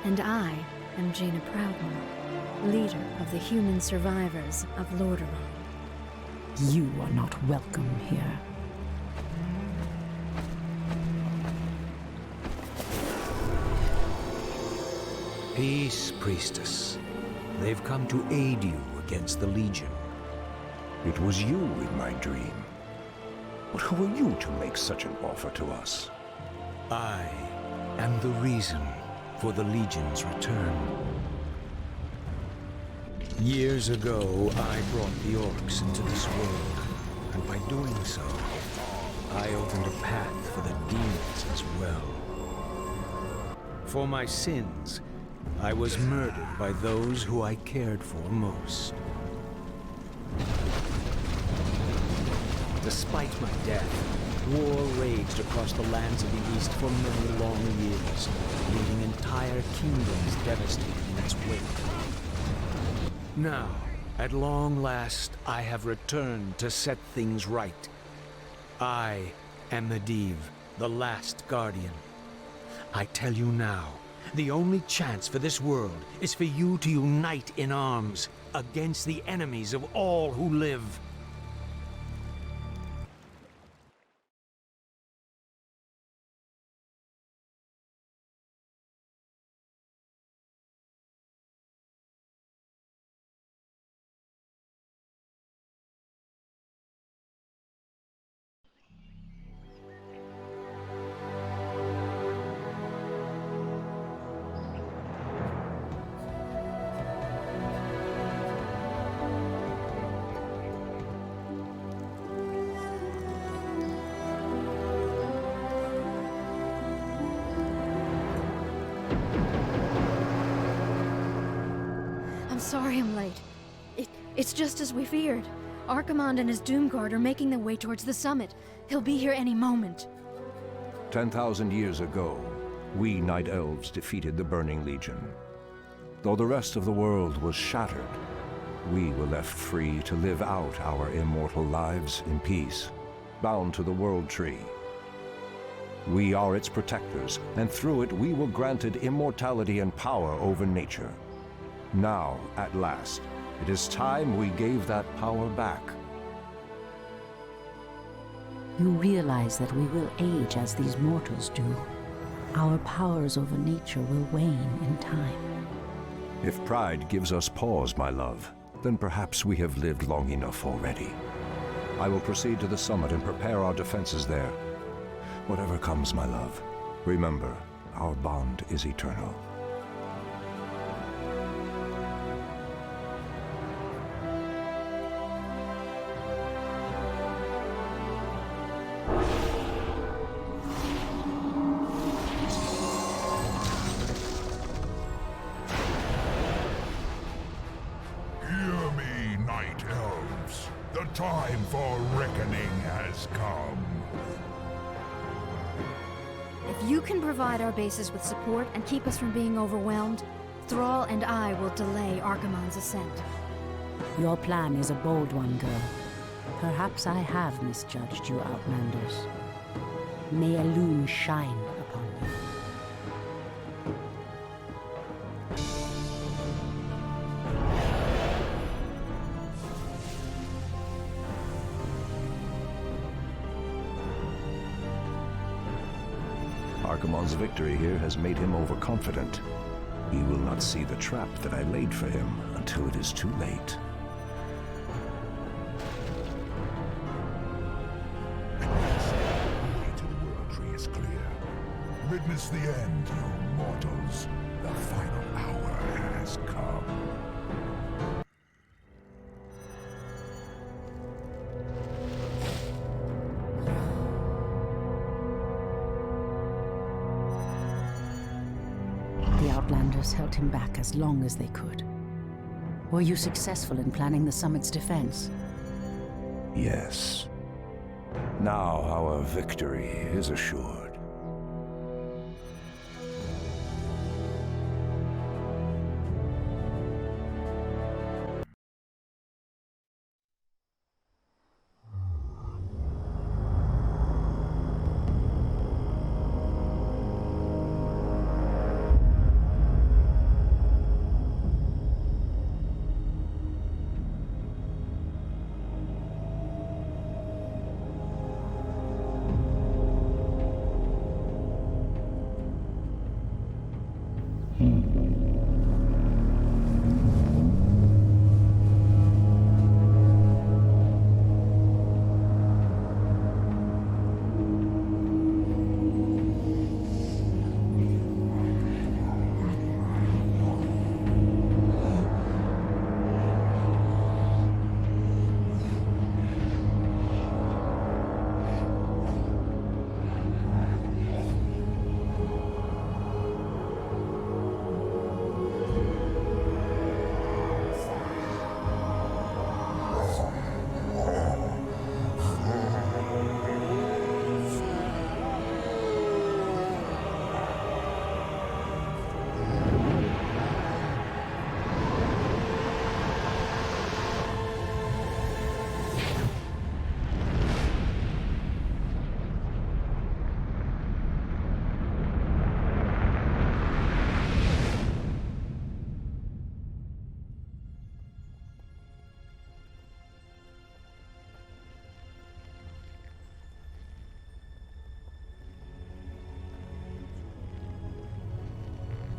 And I am Jaina Proudmoore, leader of the human survivors of Lordaeron. You are not welcome here. Peace, priestess. They've come to aid you against the Legion. It was you in my dream. But who are you to make such an offer to us? I am the reason for the Legion's return. Years ago, I brought the orcs into this world, and by doing so, I opened a path for the demons as well. For my sins, I was murdered by those who I cared for most. Despite my death, war raged across the lands of the East for many long years, leaving entire kingdoms devastated in its wake. Now, at long last, I have returned to set things right. I am Medivh, the last guardian. I tell you now, the only chance for this world is for you to unite in arms against the enemies of all who live. sorry I'm late. It's just as we feared. Archimonde and his Doomguard are making their way towards the summit. He'll be here any moment. 10,000 years ago, we Night Elves defeated the Burning Legion. Though the rest of the world was shattered, we were left free to live out our immortal lives in peace, bound to the World Tree. We are its protectors, and through it we were granted immortality and power over nature. Now, at last, it is time we gave that power back. You realize that we will age as these mortals do. Our powers over nature will wane in time. If pride gives us pause, my love, then perhaps we have lived long enough already. I will proceed to the summit and prepare our defenses there. Whatever comes, my love, remember, our bond is eternal. Hear me, Night Elves. The time for reckoning has come. If you can provide our bases with support and keep us from being overwhelmed, Thrall and I will delay Archimonde's ascent. Your plan is a bold one, girl. Perhaps I have misjudged you, Outlanders. May Elune shine upon you. Archimonde's victory here has made him overconfident. He will not see the trap that I laid for him until it is too late. The way to the World Tree is clear. Witness the end, you mortals. The final hour has come. The Outlanders held him back as long as they could. Were you successful in planning the summit's defense? Yes. Now our victory is assured.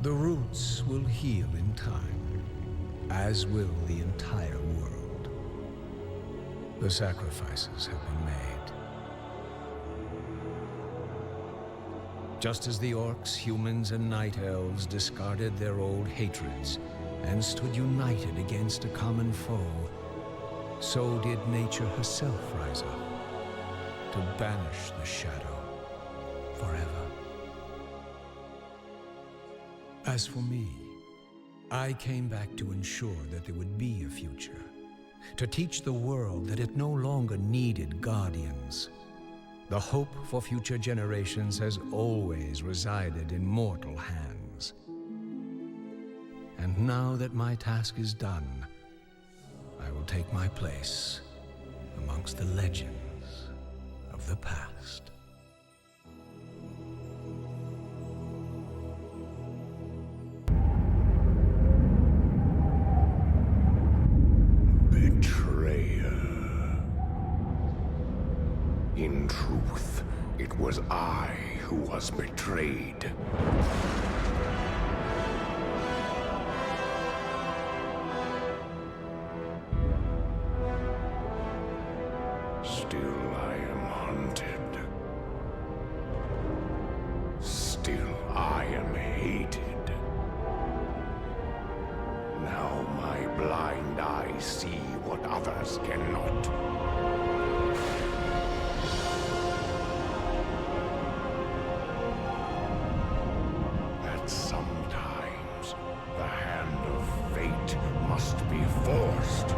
The roots will heal in time, as will the entire world. The sacrifices have been made. Just as the orcs, humans, and night elves discarded their old hatreds and stood united against a common foe, so did nature herself rise up to banish the shadow forever. As for me, I came back to ensure that there would be a future, to teach the world that it no longer needed guardians. The hope for future generations has always resided in mortal hands. And now that my task is done, I will take my place amongst the legends of the past. In truth, it was I who was betrayed. Still I am hunted. Still I am hated. Now my blind eyes see what others cannot. Sometimes the hand of fate must be forced.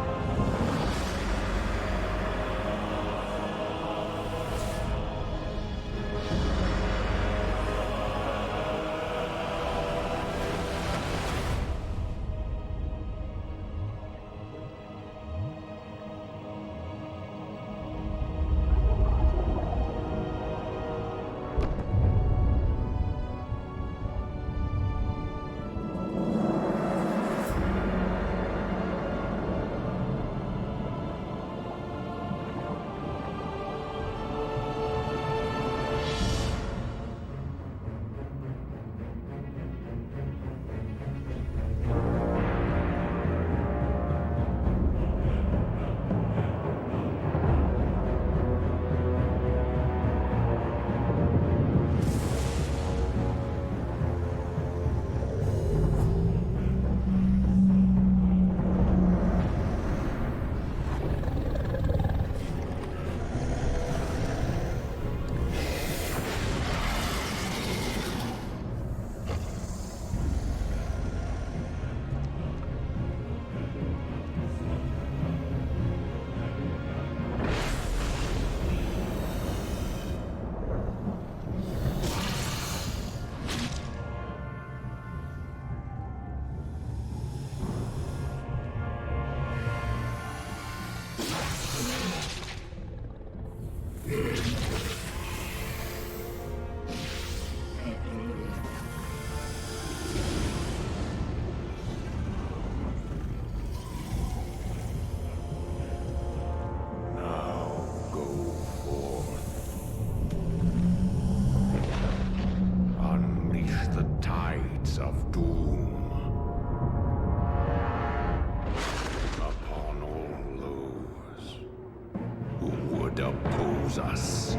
Us.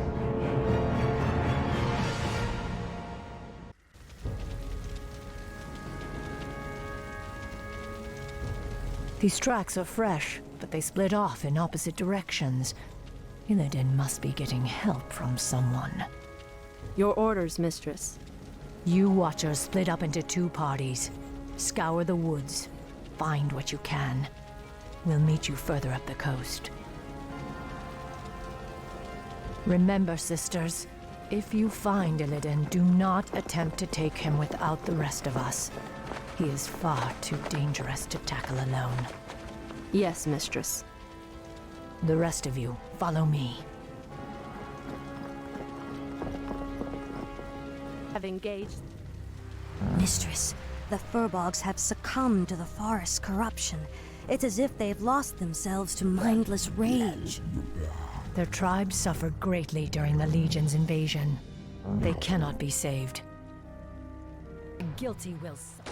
These tracks are fresh, but they split off in opposite directions. Illidan must be getting help from someone. Your orders, Mistress. You Watchers split up into two parties. Scour the woods. Find what you can. We'll meet you further up the coast. Remember, sisters, if you find Illidan, do not attempt to take him without the rest of us. He is far too dangerous to tackle alone. Yes, Mistress. The rest of you, follow me. Have engaged. Mistress, the Furbolgs have succumbed to the forest's corruption. It's as if they've lost themselves to mindless rage. Their tribe suffered greatly during the Legion's invasion. They cannot be saved. The guilty will suffer.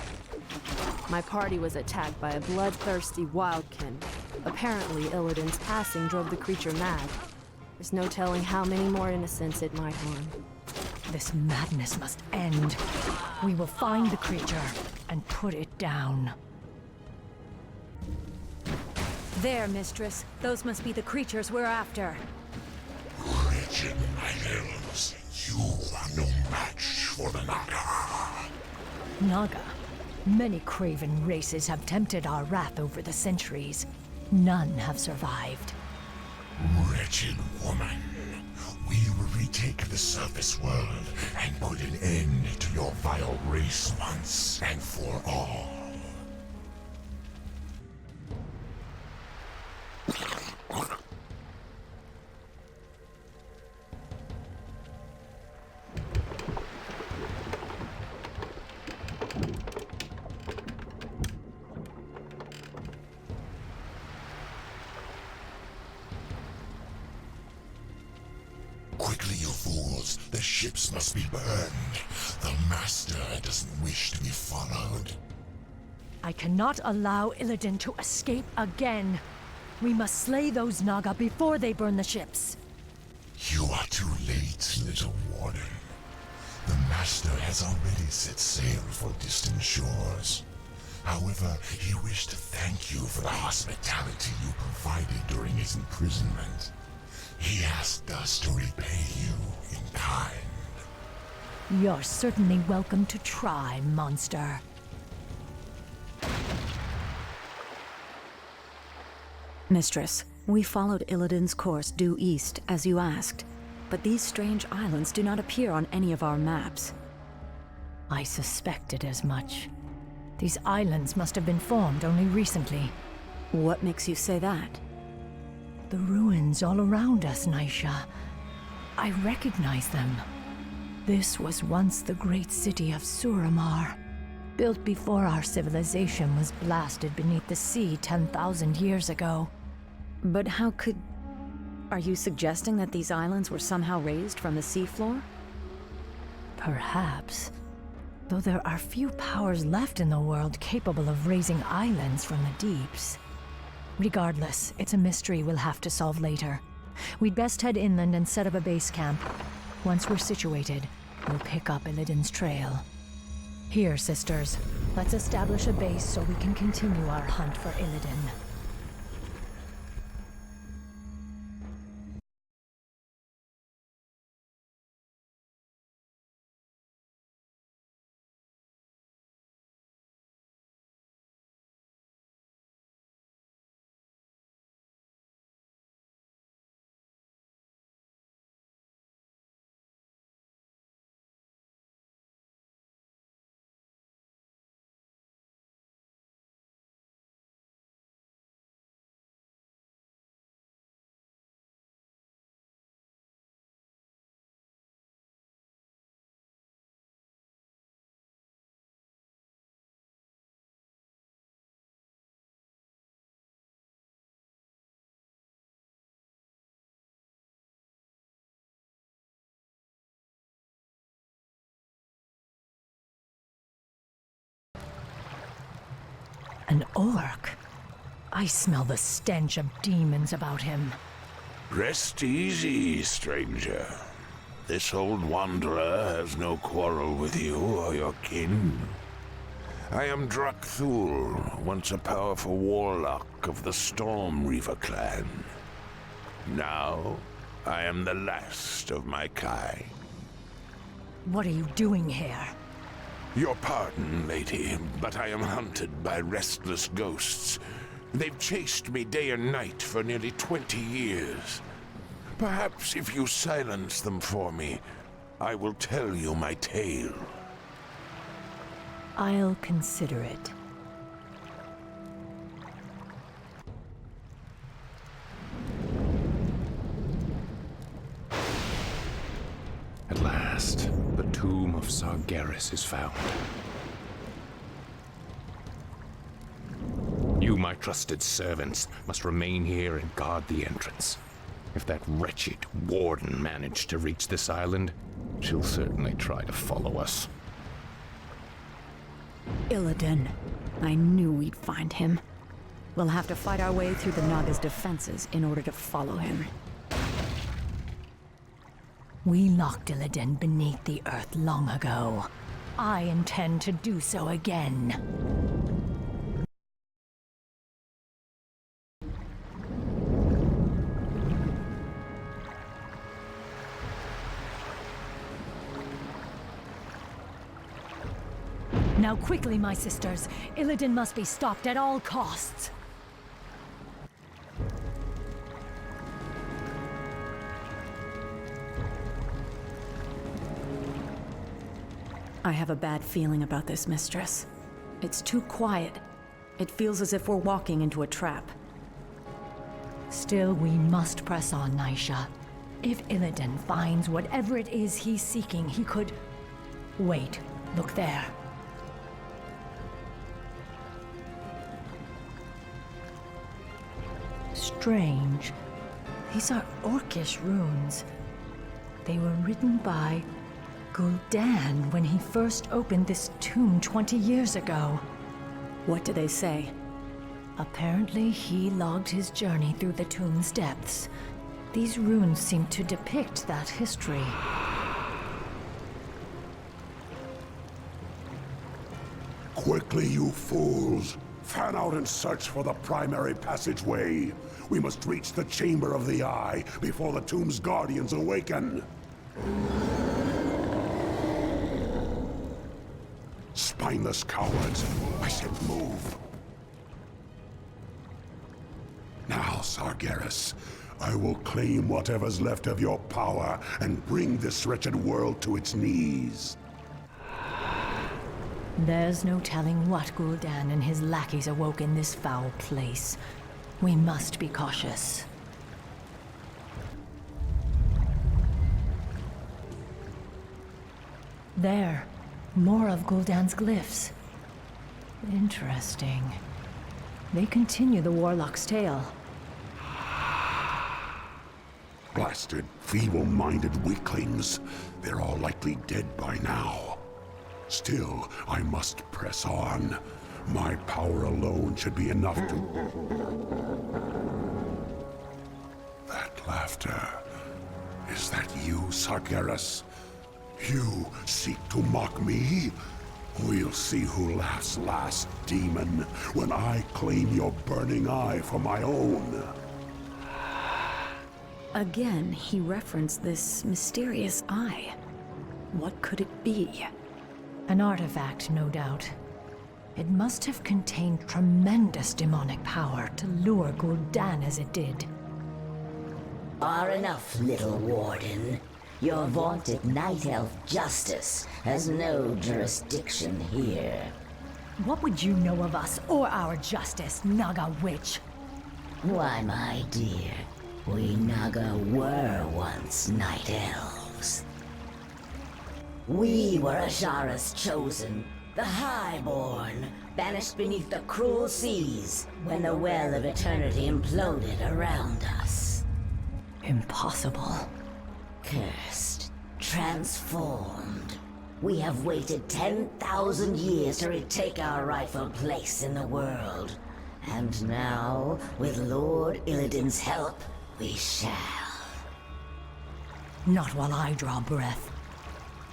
My party was attacked by a bloodthirsty wildkin. Apparently, Illidan's passing drove the creature mad. There's no telling how many more innocents it might harm. This madness must end. We will find the creature and put it down. There, Mistress. Those must be the creatures we're after. Wretched Isles, you are no match for the Naga. Naga? Many craven races have tempted our wrath over the centuries. None have survived. Wretched woman, we will retake the surface world and put an end to your vile race once and for all. Quickly, you fools! The ships must be burned. The Master doesn't wish to be followed. I cannot allow Illidan to escape again. We must slay those Naga before they burn the ships. You are too late, little warden. The Master has already set sail for distant shores. However, he wished to thank you for the hospitality you provided during his imprisonment. He asked us to repay you in kind. You're certainly welcome to try, monster. Mistress, we followed Illidan's course due east, as you asked. But these strange islands do not appear on any of our maps. I suspected as much. These islands must have been formed only recently. What makes you say that? The ruins all around us, Naisha. I recognize them. This was once the great city of Suramar, built before our civilization was blasted beneath the sea 10,000 years ago. But how could... Are you suggesting that these islands were somehow raised from the seafloor? Perhaps. Though there are few powers left in the world capable of raising islands from the deeps. Regardless, it's a mystery we'll have to solve later. We'd best head inland and set up a base camp. Once we're situated, we'll pick up Illidan's trail. Here, sisters, let's establish a base so we can continue our hunt for Illidan. An orc? I smell the stench of demons about him. Rest easy, stranger. This old wanderer has no quarrel with you or your kin. I am Drakthul, once a powerful warlock of the Storm Reaver clan. Now, I am the last of my kind. What are you doing here? Your pardon, lady, but I am hunted by restless ghosts. They've chased me day and night for nearly 20 years. Perhaps if you silence them for me, I will tell you my tale. I'll consider it. At last, the tomb of Sargeras is found. You, my trusted servants, must remain here and guard the entrance. If that wretched warden managed to reach this island, she'll certainly try to follow us. Illidan. I knew we'd find him. We'll have to fight our way through the Naga's defenses in order to follow him. We locked Illidan beneath the earth long ago. I intend to do so again. Now quickly, my sisters. Illidan must be stopped at all costs. I have a bad feeling about this, Mistress. It's too quiet. It feels as if we're walking into a trap. Still, we must press on, Naisha. If Illidan finds whatever it is he's seeking, he could... Wait, look there. Strange. These are Orcish runes. They were written by Gul'dan when he first opened this tomb 20 years ago. What do they say? Apparently, he logged his journey through the tomb's depths. These runes seem to depict that history. Quickly, you fools! Fan out and search for the primary passageway. We must reach the Chamber of the Eye before the tomb's guardians awaken. Spineless cowards! I said move! Now, Sargeras, I will claim whatever's left of your power and bring this wretched world to its knees. There's no telling what Gul'dan and his lackeys awoke in this foul place. We must be cautious. There. More of Gul'dan's glyphs. Interesting. They continue the Warlock's tale. Blasted, feeble-minded weaklings. They're all likely dead by now. Still, I must press on. My power alone should be enough to... That laughter... Is that you, Sargeras? You seek to mock me? We'll see who laughs last, demon, when I claim your burning eye for my own. Again, he referenced this mysterious eye. What could it be? An artifact, no doubt. It must have contained tremendous demonic power to lure Gul'dan as it did. Far enough, little warden. Your vaunted Night Elf justice has no jurisdiction here. What would you know of us or our justice, Naga witch? Why, my dear, we Naga were once Night Elves. We were Ashara's chosen, the Highborn, banished beneath the cruel seas when the Well of Eternity imploded around us. Impossible. Cursed, transformed. We have waited 10,000 years to retake our rightful place in the world. And now, with Lord Illidan's help, we shall. Not while I draw breath.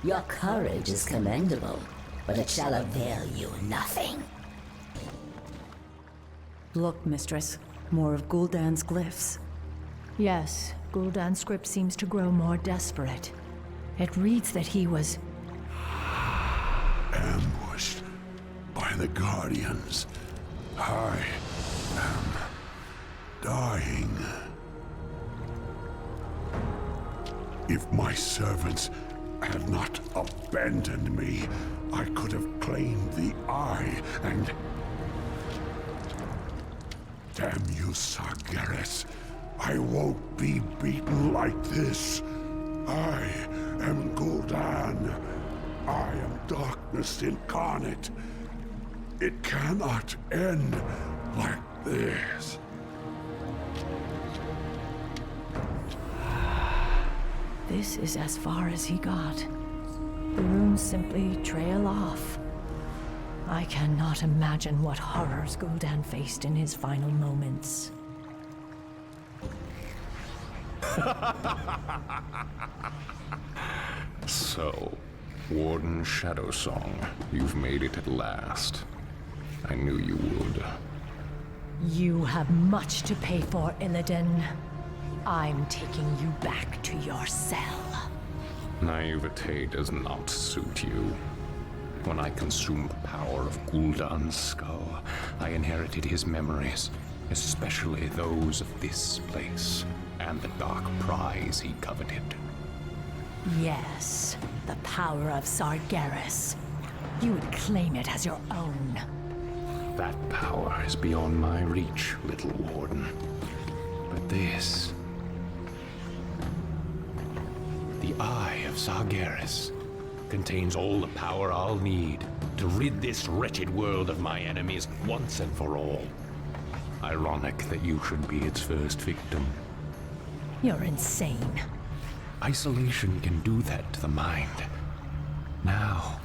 Your courage is commendable, but it shall avail you nothing. Look, Mistress. More of Gul'dan's glyphs. Yes, Gul'dan's script seems to grow more desperate. It reads that he was... ambushed by the Guardians. I am dying. If my servants had not abandoned me, I could have claimed the Eye and... Damn you, Sargeras. I won't be beaten like this. I am Gul'dan. I am darkness incarnate. It cannot end like this. This is as far as he got. The runes simply trail off. I cannot imagine what horrors Gul'dan faced in his final moments. So, Warden Shadowsong, you've made it at last. I knew you would. You have much to pay for, Illidan. I'm taking you back to your cell. Naivete does not suit you. When I consumed the power of Gul'dan's skull, I inherited his memories, especially those of this place, and the dark prize he coveted. Yes, the power of Sargeras. You would claim it as your own. That power is beyond my reach, little warden. But this... the Eye of Sargeras contains all the power I'll need to rid this wretched world of my enemies once and for all. Ironic that you should be its first victim. You're insane. Isolation can do that to the mind. Now,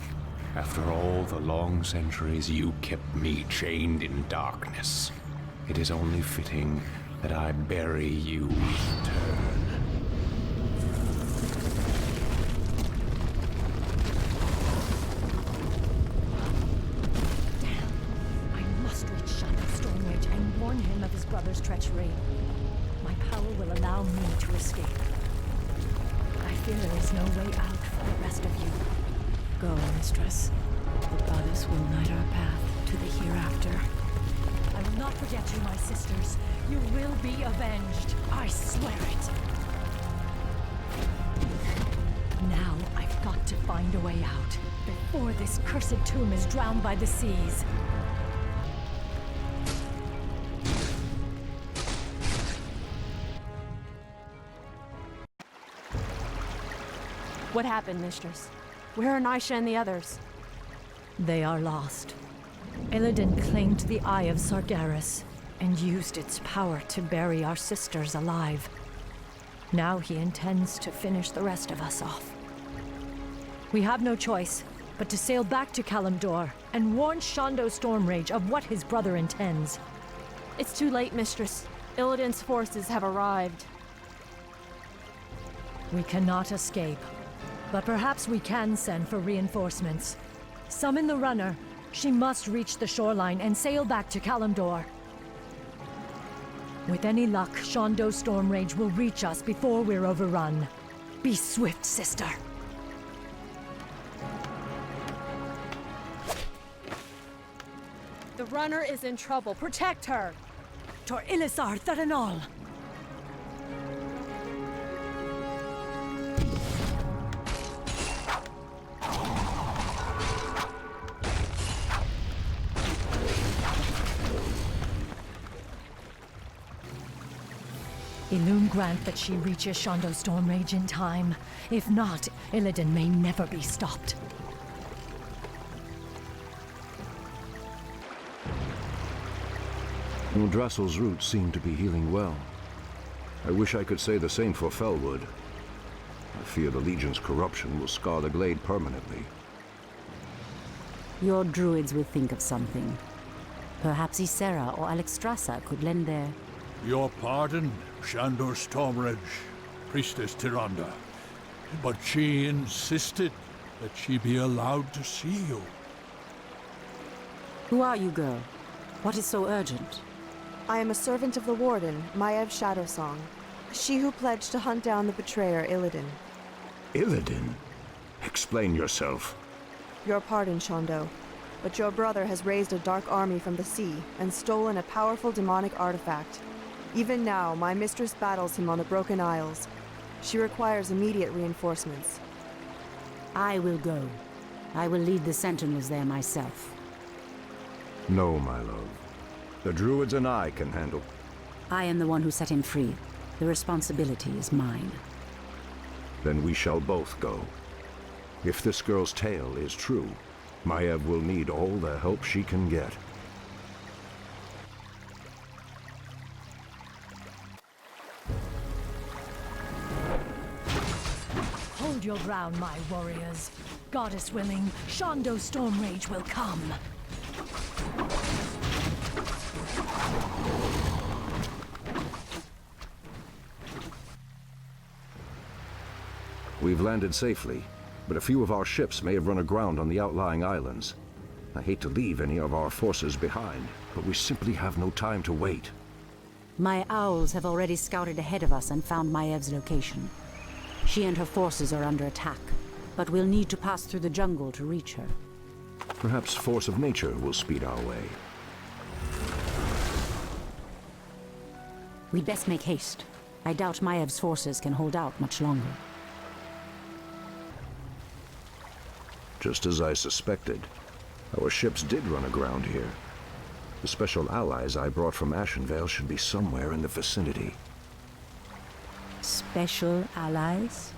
after all the long centuries you kept me chained in darkness, it is only fitting that I bury you in turn. Brother's treachery. My power will allow me to escape. I fear there is no way out for the rest of you. Go, mistress. The goddess will light our path to the hereafter. I will not forget you, my sisters. You will be avenged. I swear it. Now I've got to find a way out before this cursed tomb is drowned by the seas. What happened, Mistress? Where are Nisha and the others? They are lost. Illidan claimed the Eye of Sargeras and used its power to bury our sisters alive. Now he intends to finish the rest of us off. We have no choice but to sail back to Kalimdor and warn Shondo Stormrage of what his brother intends. It's too late, Mistress. Illidan's forces have arrived. We cannot escape. But perhaps we can send for reinforcements. Summon the runner. She must reach the shoreline and sail back to Kalimdor. With any luck, Shondo Stormrage will reach us before we're overrun. Be swift, sister. The runner is in trouble. Protect her! Tor Ilisar Tharanol! Illume grant that she reaches Shondo Stormrage in time. If not, Illidan may never be stopped. Drassel's roots seem to be healing well. I wish I could say the same for Felwood. I fear the Legion's corruption will scar the glade permanently. Your druids will think of something. Perhaps Ysera or Alexstrasza could lend their... Your pardon, Shandor Stormrage, Priestess Tyrande. But she insisted that she be allowed to see you. Who are you, girl? What is so urgent? I am a servant of the Warden, Maiev Shadowsong. She who pledged to hunt down the betrayer, Illidan. Illidan? Explain yourself. Your pardon, Shondo, but your brother has raised a dark army from the sea and stolen a powerful demonic artifact. Even now, my mistress battles him on the Broken Isles. She requires immediate reinforcements. I will go. I will lead the sentinels there myself. No, my love. The druids and I can handle... I am the one who set him free. The responsibility is mine. Then we shall both go. If this girl's tale is true, Maiev will need all the help she can get. Hold your ground, my warriors. Goddess willing, Shondo Stormrage will come. We've landed safely, but a few of our ships may have run aground on the outlying islands. I hate to leave any of our forces behind, but we simply have no time to wait. My owls have already scouted ahead of us and found Maiev's location. She and her forces are under attack, but we'll need to pass through the jungle to reach her. Perhaps force of nature will speed our way. We'd best make haste. I doubt Maev's forces can hold out much longer. Just as I suspected, our ships did run aground here. The special allies I brought from Ashenvale should be somewhere in the vicinity. Special allies?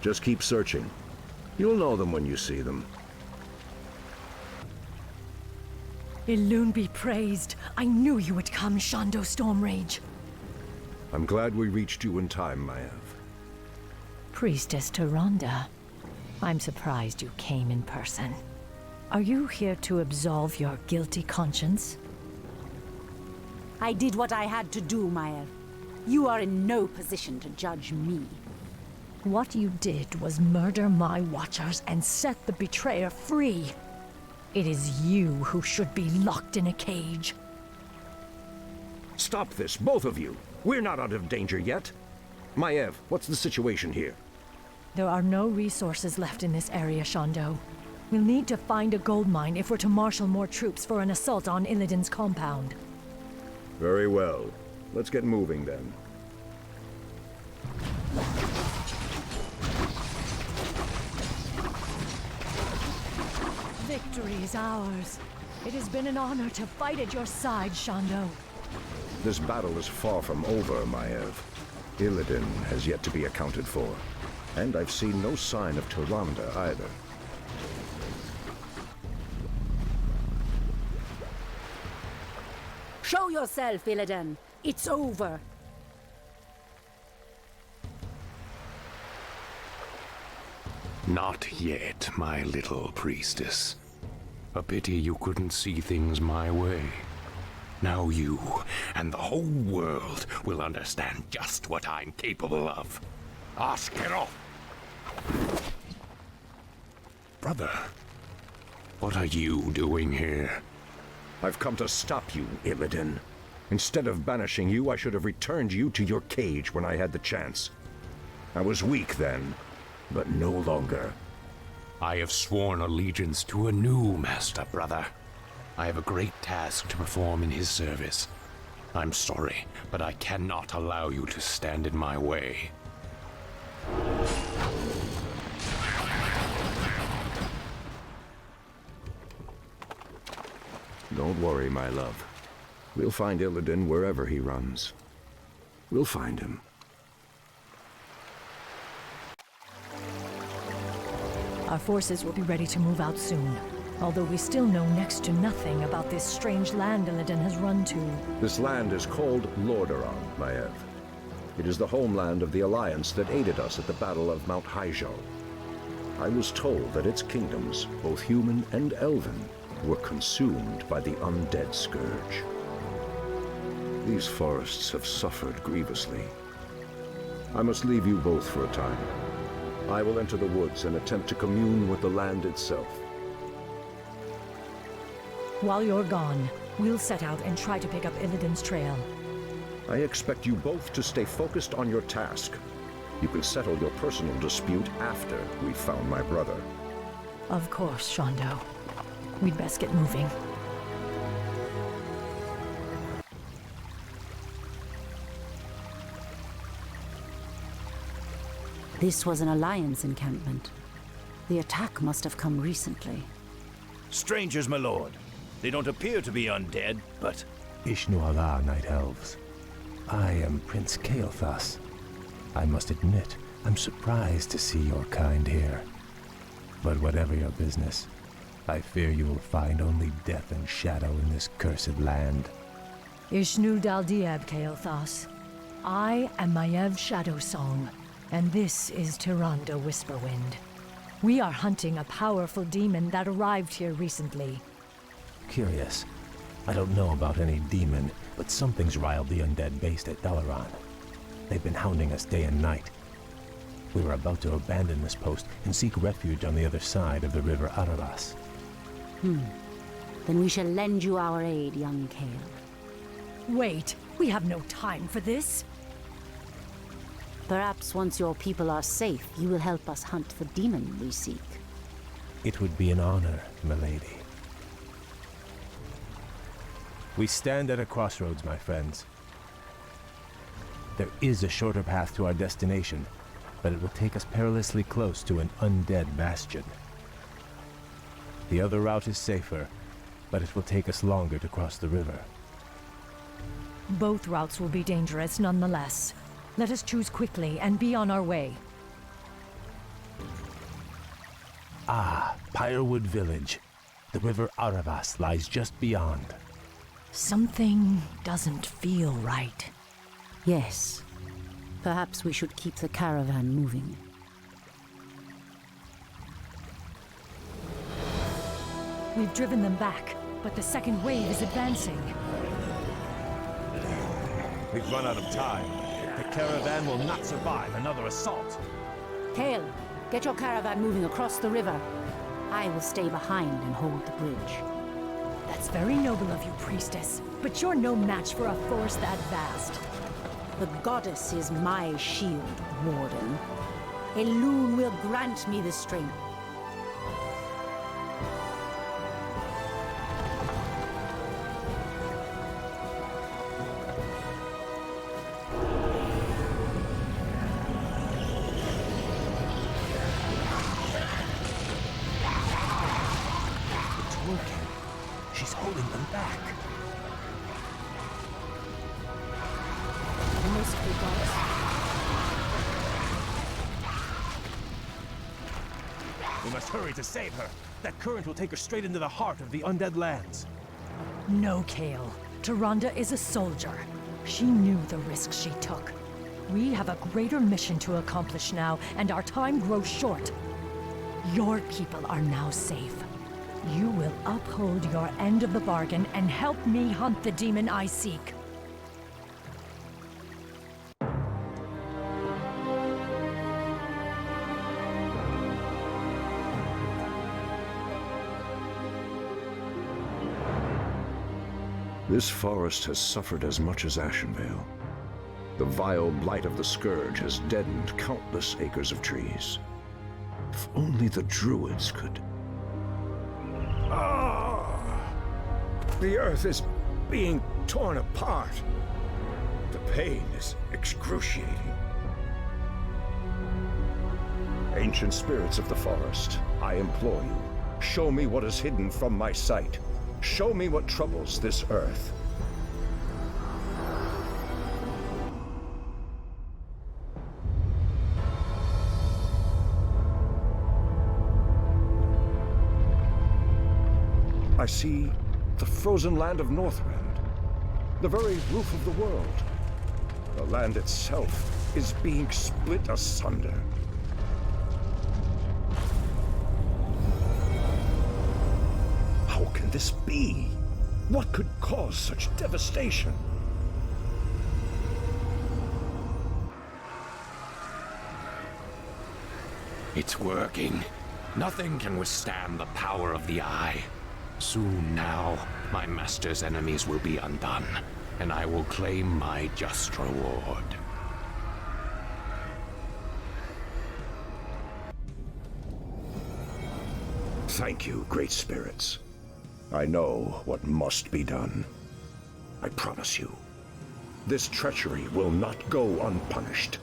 Just keep searching. You'll know them when you see them. Elune be praised. I knew you would come, Shondo Stormrage. I'm glad we reached you in time, Maev. Priestess Tyrande. I'm surprised you came in person. Are you here to absolve your guilty conscience? I did what I had to do, Maev. You are in no position to judge me. What you did was murder my watchers and set the betrayer free. It is you who should be locked in a cage. Stop this, both of you! We're not out of danger yet. Maev, what's the situation here? There are no resources left in this area, Shondo. We'll need to find a gold mine if we're to marshal more troops for an assault on Illidan's compound. Very well. Let's get moving then. Victory is ours. It has been an honor to fight at your side, Shondo. This battle is far from over, Maev. Illidan has yet to be accounted for. And I've seen no sign of Tyrande either. Show yourself, Illidan. It's over. Not yet, my little priestess. A pity you couldn't see things my way. Now you and the whole world will understand just what I'm capable of. Ask it off! Brother, what are you doing here? I've come to stop you, Illidan. Instead of banishing you, I should have returned you to your cage when I had the chance. I was weak then, but no longer. I have sworn allegiance to a new master, brother. I have a great task to perform in his service. I'm sorry, but I cannot allow you to stand in my way. Don't worry, my love. We'll find Illidan wherever he runs. We'll find him. Our forces will be ready to move out soon, although we still know next to nothing about this strange land Illidan has run to. This land is called Lordaeron, Maev. It is the homeland of the Alliance that aided us at the Battle of Mount Hyjal. I was told that its kingdoms, both human and elven, were consumed by the undead scourge. These forests have suffered grievously. I must leave you both for a time. I will enter the woods and attempt to commune with the land itself. While you're gone, we'll set out and try to pick up Illidan's trail. I expect you both to stay focused on your task. You can settle your personal dispute after we've found my brother. Of course, Shondo. We'd best get moving. This was an Alliance encampment. The attack must have come recently. Strangers, my lord. They don't appear to be undead, but... Ishnu Allah, Night Elves. I am Prince Kael'thas. I must admit, I'm surprised to see your kind here. But whatever your business, I fear you will find only death and shadow in this cursed land. Ishnu Daldieb, Kael'thas. I am Maev Shadowsong, and this is Tyrande Whisperwind. We are hunting a powerful demon that arrived here recently. Curious. I don't know about any demon, but something's riled the undead based at Dalaran. They've been hounding us day and night. We were about to abandon this post and seek refuge on the other side of the river AORUS. Then we shall lend you our aid, young Kael. Wait, we have no time for this. Perhaps once your people are safe, you will help us hunt the demon we seek. It would be an honor, milady. We stand at a crossroads, my friends. There is a shorter path to our destination, but it will take us perilously close to an undead bastion. The other route is safer, but it will take us longer to cross the river. Both routes will be dangerous nonetheless. Let us choose quickly and be on our way. Ah, Pyrewood Village. The river AORUS lies just beyond. Something doesn't feel right. Yes. Perhaps we should keep the caravan moving. We've driven them back, but the second wave is advancing. We've run out of time. The caravan will not survive another assault. Kale, get your caravan moving across the river. I will stay behind and hold the bridge. That's very noble of you, priestess, but you're no match for a force that vast. The goddess is my shield, Warden. Elune will grant me the strength. She's holding them back. We must hurry to save her. That current will take her straight into the heart of the undead lands. No, Kale. Tyrande is a soldier. She knew the risks she took. We have a greater mission to accomplish now, and our time grows short. Your people are now safe. You will uphold your end of the bargain and help me hunt the demon I seek. This forest has suffered as much as Ashenvale. The vile blight of the Scourge has deadened countless acres of trees. If only the druids could... The earth is being torn apart. The pain is excruciating. Ancient spirits of the forest, I implore you, show me what is hidden from my sight. Show me what troubles this earth. I see the frozen land of Northrend, the very roof of the world. The land itself is being split asunder. How can this be? What could cause such devastation? It's working. Nothing can withstand the power of the Eye. Soon now, my master's enemies will be undone, and I will claim my just reward. Thank you, great spirits. I know what must be done. I promise you, this treachery will not go unpunished.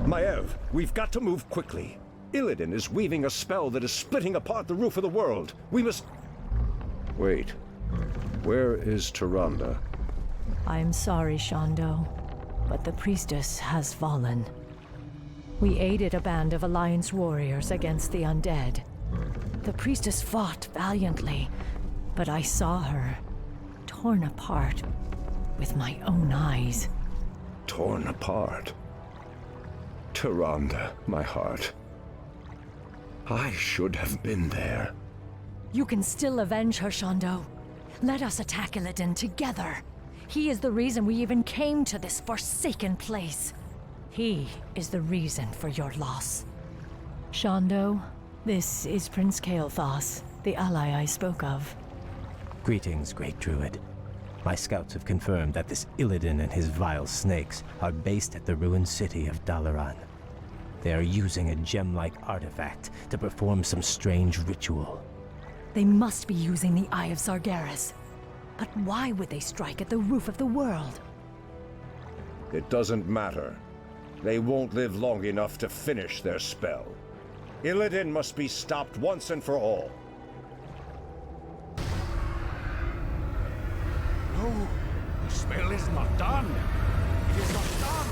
Maiev, we've got to move quickly. Illidan is weaving a spell that is splitting apart the roof of the world. We must... Wait. Where is Tyrande? I'm sorry, Shondo, but the priestess has fallen. We aided a band of Alliance warriors against the undead. The priestess fought valiantly, but I saw her torn apart with my own eyes. Torn apart? Tyrande, my heart. I should have been there. You can still avenge her, Shondo. Let us attack Illidan together. He is the reason we even came to this forsaken place. He is the reason for your loss. Shondo, this is Prince Kael'thas, the ally I spoke of. Greetings, Great Druid. My scouts have confirmed that this Illidan and his vile snakes are based at the ruined city of Dalaran. They are using a gem-like artifact to perform some strange ritual. They must be using the Eye of Sargeras. But why would they strike at the roof of the world? It doesn't matter. They won't live long enough to finish their spell. Illidan must be stopped once and for all. No, the spell is not done. It is not done.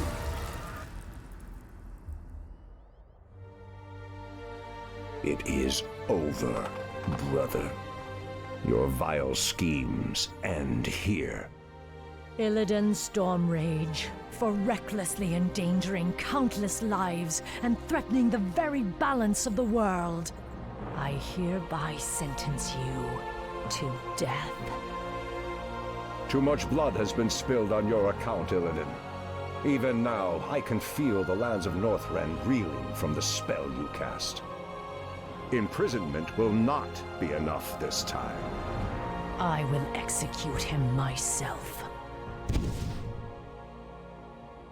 It is over, brother. Your vile schemes end here. Illidan's storm rage, for recklessly endangering countless lives and threatening the very balance of the world. I hereby sentence you to death. Too much blood has been spilled on your account, Illidan. Even now, I can feel the lands of Northrend reeling from the spell you cast. Imprisonment will not be enough this time. I will execute him myself.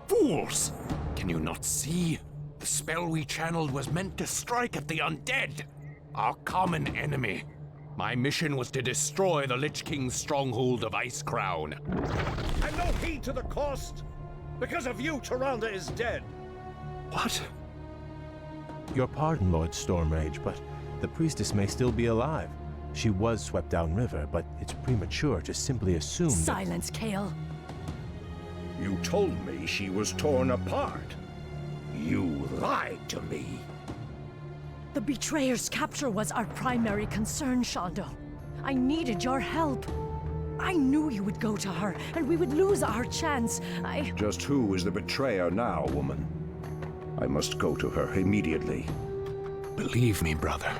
Fools! Can you not see? The spell we channeled was meant to strike at the undead, our common enemy. My mission was to destroy the Lich King's stronghold of Icecrown. And no heed to the cost! Because of you, Tyrande is dead! What? Your pardon, Lord Stormrage, but the priestess may still be alive. She was swept downriver, but it's premature to simply assume Silence, Kael. You told me she was torn apart. You lied to me. The betrayer's capture was our primary concern, Shondo. I needed your help. I knew you would go to her, and we would lose our chance. Just who is the betrayer now, woman? I must go to her immediately. Believe me, brother.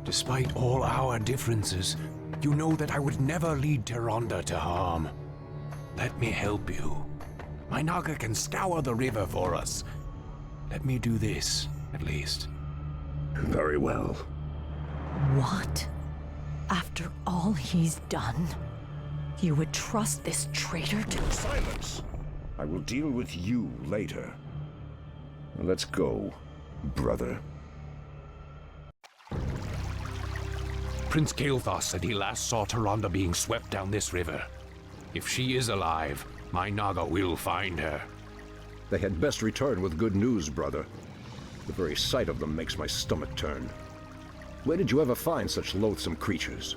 Despite all our differences, you know that I would never lead Tyrande to harm. Let me help you. My Naga can scour the river for us. Let me do this, at least. Very well. What? After all he's done, you would trust this traitor to— Silence! I will deal with you later. Let's go, brother. Prince Kael'thas said he last saw Tyrande being swept down this river. If she is alive, my Naga will find her. They had best return with good news, brother. The very sight of them makes my stomach turn. Where did you ever find such loathsome creatures?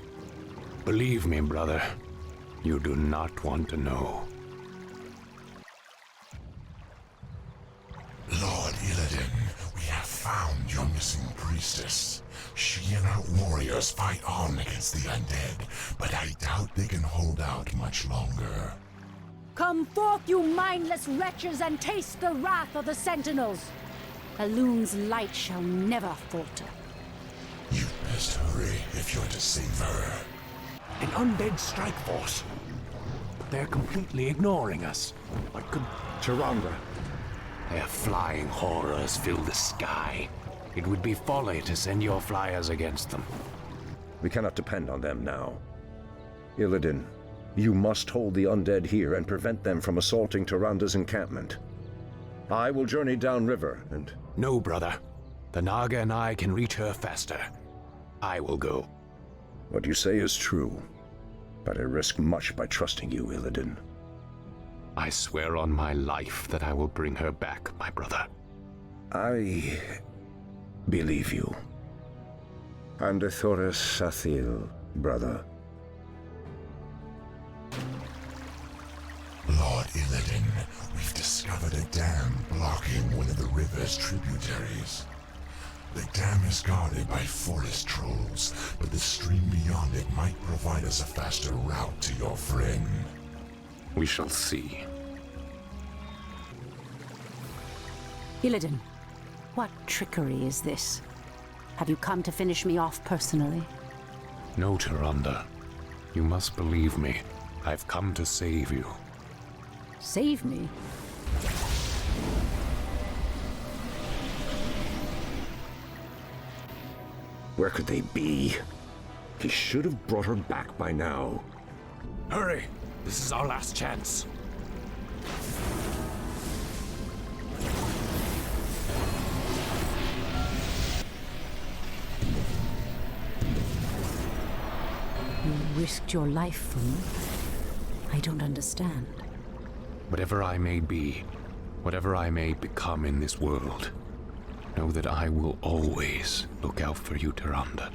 Believe me, brother, you do not want to know. Lord Illidan, we have found your missing priestess. She and her warriors fight on against the undead, but I doubt they can hold out much longer. Come forth, you mindless wretches, and taste the wrath of the Sentinels! Elun's light shall never falter. You best hurry if you're to save her. An undead strike force. They're completely ignoring us. What could— Tyrande. Their flying horrors fill the sky. It would be folly to send your flyers against them. We cannot depend on them now. Illidan, you must hold the undead here and prevent them from assaulting Tyrande's encampment. I will journey downriver and— No, brother. The Naga and I can reach her faster. I will go. What you say is true, but I risk much by trusting you, Illidan. I swear on my life that I will bring her back, my brother. I believe you. And Thoris Sathil, brother. Lord Illidan, we've discovered a dam blocking one of the river's tributaries. The dam is guarded by forest trolls, but the stream beyond it might provide us a faster route to your friend. We shall see. Illidan, what trickery is this? Have you come to finish me off personally? No, Tyrande. You must believe me. I've come to save you. Save me? Where could they be? He should have brought her back by now. Hurry! This is our last chance. You risked your life for me? I don't understand. Whatever I may be, whatever I may become in this world, know that I will always look out for you, Tyrande.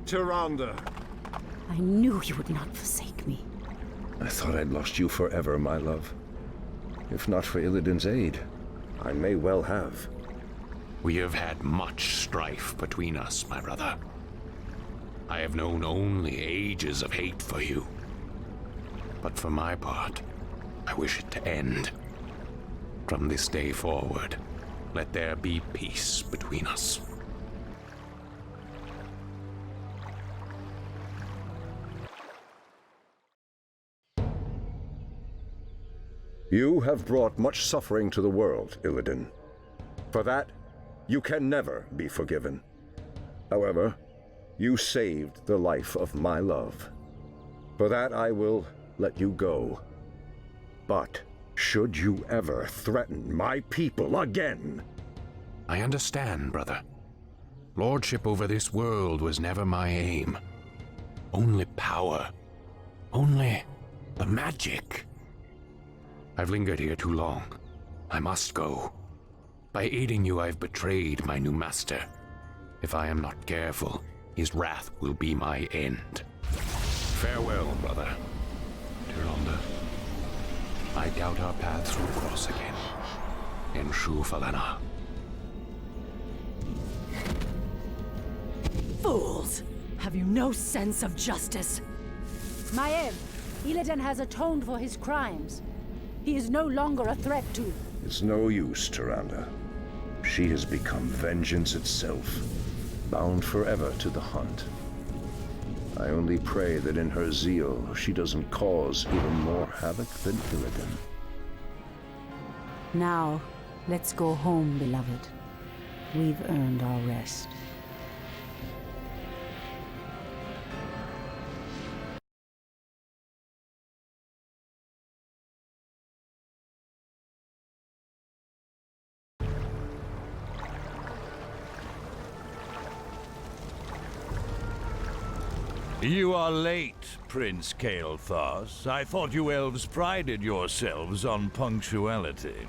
Tyrande! I knew you would not forsake me. I thought I'd lost you forever, my love. If not for Illidan's aid, I may well have. We have had much strife between us, my brother. I have known only ages of hate for you. But for my part, I wish it to end. From this day forward, let there be peace between us. You have brought much suffering to the world, Illidan. For that, you can never be forgiven. However, you saved the life of my love. For that, I will let you go. But should you ever threaten my people again... I understand, brother. Lordship over this world was never my aim. Only power. Only the magic. I've lingered here too long. I must go. By aiding you, I've betrayed my new master. If I am not careful, his wrath will be my end. Farewell, brother. Tyrande. I doubt our paths will cross again. In Shu Falana. Fools! Have you no sense of justice? Maev, Illidan has atoned for his crimes. He is no longer a threat to... It's no use, Tyrande. She has become vengeance itself, bound forever to the hunt. I only pray that in her zeal, she doesn't cause even more havoc than Illidan. Now, let's go home, beloved. We've earned our rest. You are late, Prince Kael'thas. I thought you elves prided yourselves on punctuality.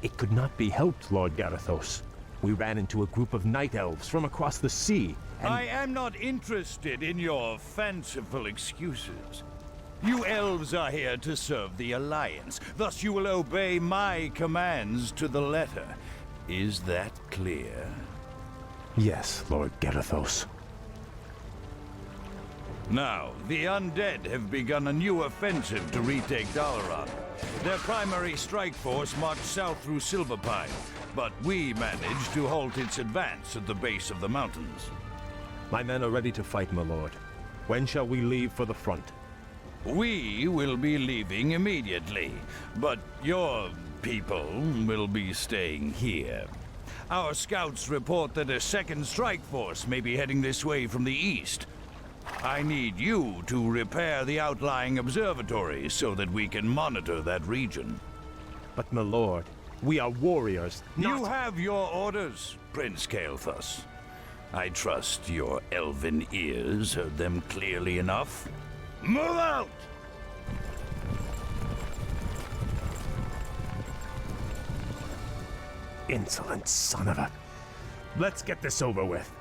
It could not be helped, Lord Garithos. We ran into a group of night elves from across the sea, and... I am not interested in your fanciful excuses. You elves are here to serve the Alliance, thus you will obey my commands to the letter. Is that clear? Yes, Lord Garithos. Now, the undead have begun a new offensive to retake Dalaran. Their primary strike force marched south through Silverpine, but we managed to halt its advance at the base of the mountains. My men are ready to fight, my lord. When shall we leave for the front? We will be leaving immediately, but your people will be staying here. Our scouts report that a second strike force may be heading this way from the east. I need you to repair the outlying observatory so that we can monitor that region. But, my lord, we are warriors, not... You have your orders, Prince Kael'thas. I trust your elven ears heard them clearly enough. Move out! Insolent son of a... Let's get this over with.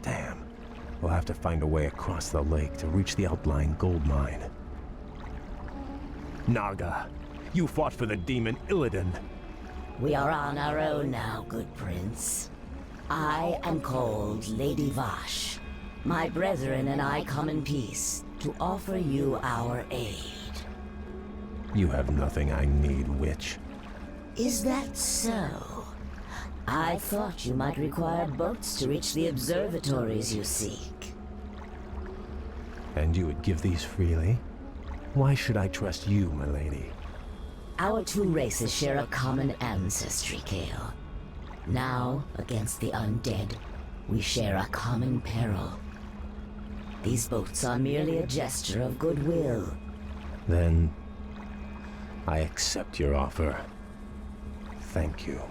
Damn. We'll have to find a way across the lake to reach the outlying gold mine. Naga, you fought for the demon Illidan. We are on our own now, good prince. I am called Lady Vash. My brethren and I come in peace to offer you our aid. You have nothing I need, witch. Is that so? I thought you might require boats to reach the observatories you seek. And you would give these freely? Why should I trust you, my lady? Our two races share a common ancestry, Kale. Now, against the undead, we share a common peril. These boats are merely a gesture of goodwill. Then I accept your offer. Thank you.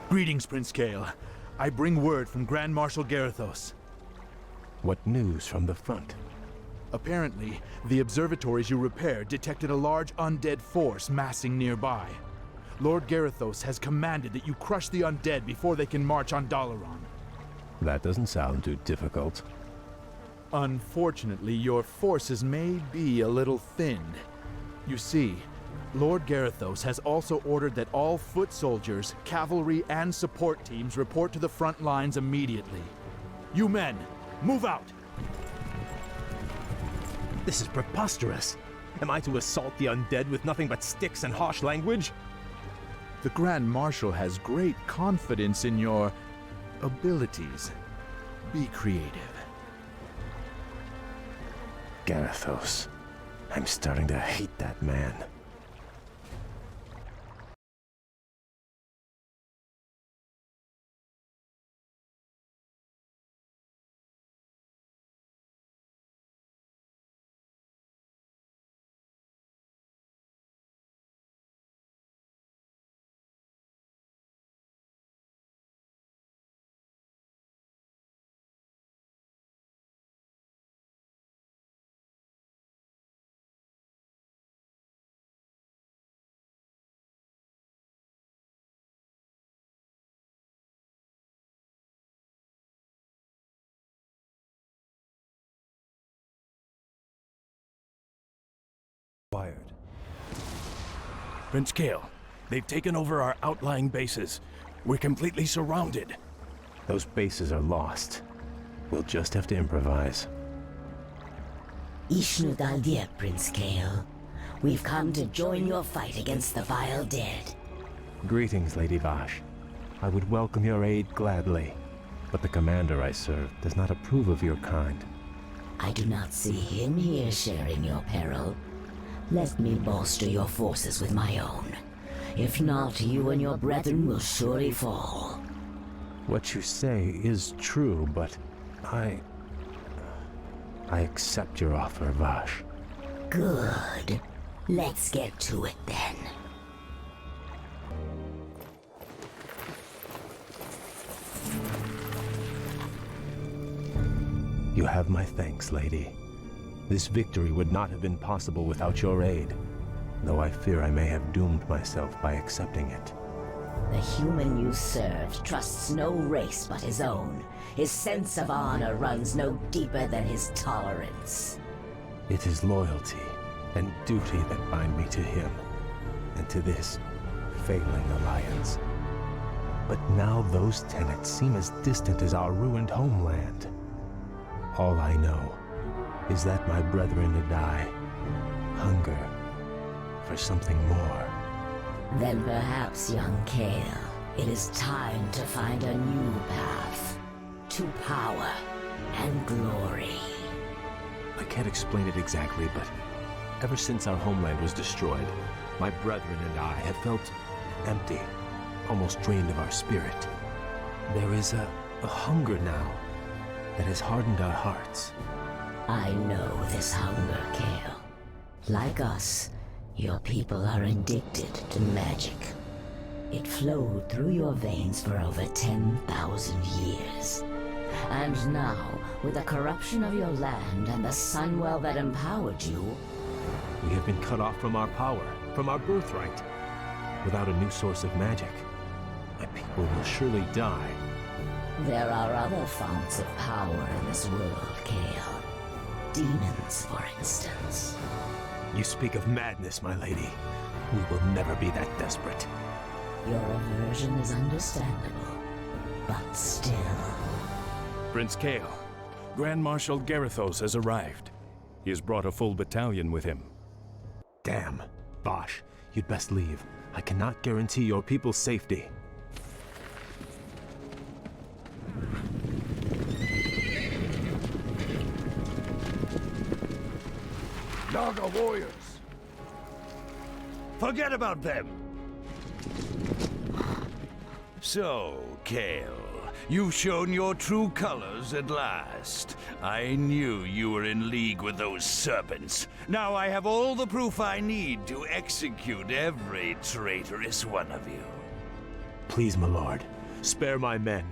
Greetings, Prince Kale. I bring word from Grand Marshal Garithos. What news from the front? Apparently, the observatories you repaired detected a large undead force massing nearby. Lord Garithos has commanded that you crush the undead before they can march on Dalaran. That doesn't sound too difficult. Unfortunately, your forces may be a little thinned. You see, Lord Garithos has also ordered that all foot soldiers, cavalry, and support teams report to the front lines immediately. You men, move out! This is preposterous. Am I to assault the undead with nothing but sticks and harsh language? The Grand Marshal has great confidence in your abilities. Be creative. Garithos. I'm starting to hate that man. Prince Kale, they've taken over our outlying bases. We're completely surrounded. Those bases are lost. We'll just have to improvise. Ishnu Daldir, Prince Kale. We've come to join your fight against the vile dead. Greetings, Lady Vash. I would welcome your aid gladly, but the commander I serve does not approve of your kind. I do not see him here sharing your peril. Let me bolster your forces with my own. If not, you and your brethren will surely fall. What you say is true, but I accept your offer, Vash. Good. Let's get to it then. You have my thanks, lady. This victory would not have been possible without your aid, though I fear I may have doomed myself by accepting it. The human you served trusts no race but his own. His sense of honor runs no deeper than his tolerance. It is loyalty and duty that bind me to him, and to this failing alliance. But now those tenets seem as distant as our ruined homeland. All I know is that my brethren and I hunger for something more. Then perhaps, young Kale, it is time to find a new path to power and glory. I can't explain it exactly, but ever since our homeland was destroyed, my brethren and I have felt empty, almost drained of our spirit. There is a hunger now that has hardened our hearts. I know this hunger, Kale. Like us, your people are addicted to magic. It flowed through your veins for over 10,000 years. And now, with the corruption of your land and the sunwell that empowered you, we have been cut off from our power, from our birthright. Without a new source of magic, my people will surely die. there are other founts of power in this world, Kale. Demons, for instance. You speak of madness, my lady. We will never be that desperate. Your aversion is understandable, but still. Prince Kale, Grand Marshal Garithos has arrived. He has brought a full battalion with him. Damn. Bosch, you'd best leave. I cannot guarantee your people's safety. Naga warriors! Forget about them! So, Kale, you've shown your true colors at last. I knew you were in league with those serpents. Now I have all the proof I need to execute every traitorous one of you. Please, my lord, spare my men.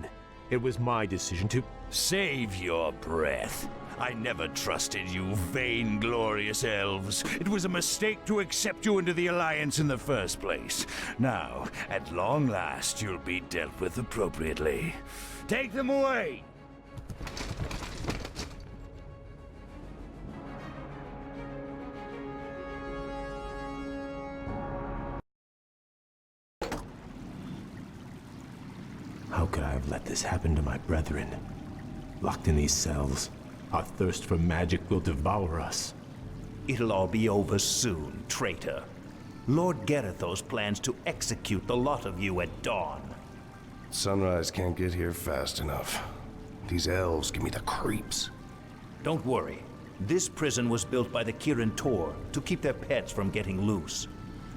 It was my decision to... Save your breath. I never trusted you, vainglorious elves. It was a mistake to accept you into the Alliance in the first place. Now, at long last, you'll be dealt with appropriately. Take them away! How could I have let this happen to my brethren? Locked in these cells, our thirst for magic will devour us. It'll all be over soon, traitor. Lord Garithos plans to execute the lot of you at dawn. Sunrise can't get here fast enough. These elves give me the creeps. Don't worry. This prison was built by the Kirin Tor to keep their pets from getting loose.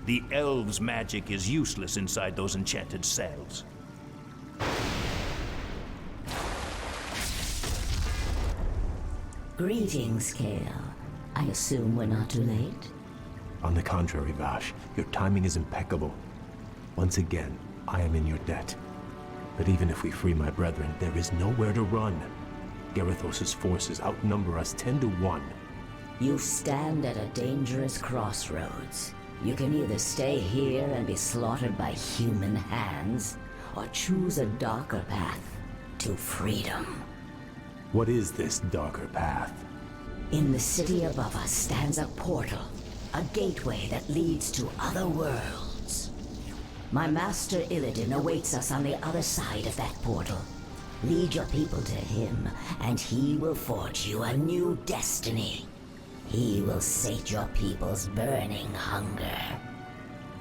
The elves' magic is useless inside those enchanted cells. Greetings, Kale. I assume we're not too late? On the contrary, Vash, your timing is impeccable. Once again, I am in your debt. But even if we free my brethren, there is nowhere to run. Garithos' forces outnumber us 10 to 1. You stand at a dangerous crossroads. You can either stay here and be slaughtered by human hands, or choose a darker path to freedom. What is this darker path? In the city above us stands a portal, a gateway that leads to other worlds. My master Illidan awaits us on the other side of that portal. Lead your people to him, and he will forge you a new destiny. He will sate your people's burning hunger.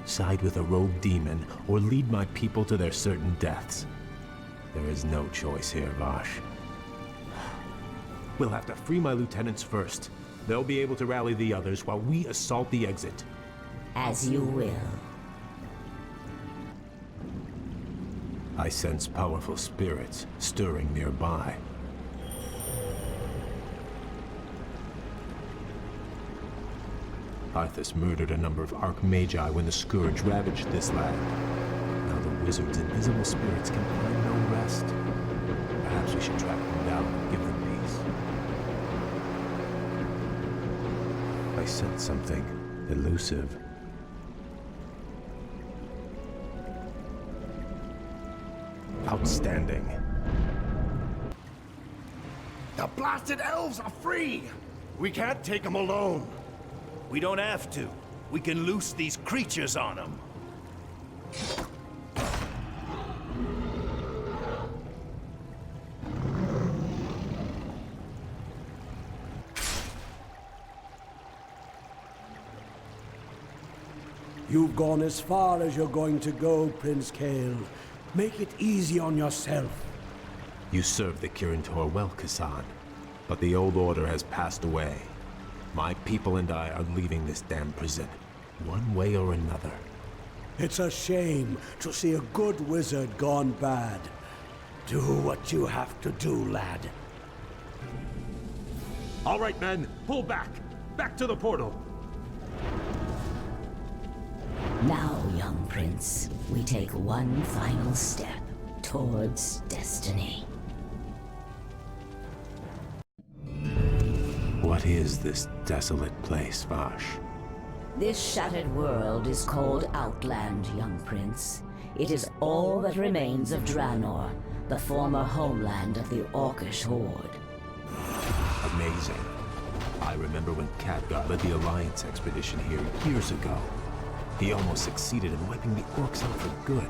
Side with a rogue demon, or lead my people to their certain deaths. There is no choice here, Vash. We'll have to free my lieutenants first. They'll be able to rally the others while we assault the exit. As you will. I sense powerful spirits stirring nearby. Arthas murdered a number of Archmagi when the Scourge ravaged this land. Now the wizard's invisible spirits can find no rest. Perhaps we should track them down and give them peace. I sense something elusive. Outstanding. The blasted elves are free! We can't take them alone. We don't have to. We can loose these creatures on them. You've gone as far as you're going to go, Prince Kale. Make it easy on yourself. You served the Kirin Tor well, Kassan. But the old order has passed away. My people and I are leaving this damn prison, one way or another. It's a shame to see a good wizard gone bad. Do what you have to do, lad. All right, men, pull back. Back to the portal. Now, young prince, we take one final step towards destiny. What is this desolate place, Vash? This shattered world is called Outland, young prince. It is all that remains of Draenor, the former homeland of the Orcish horde. Amazing. I remember when Khadgar led the Alliance expedition here years ago. He almost succeeded in wiping the orcs out for good.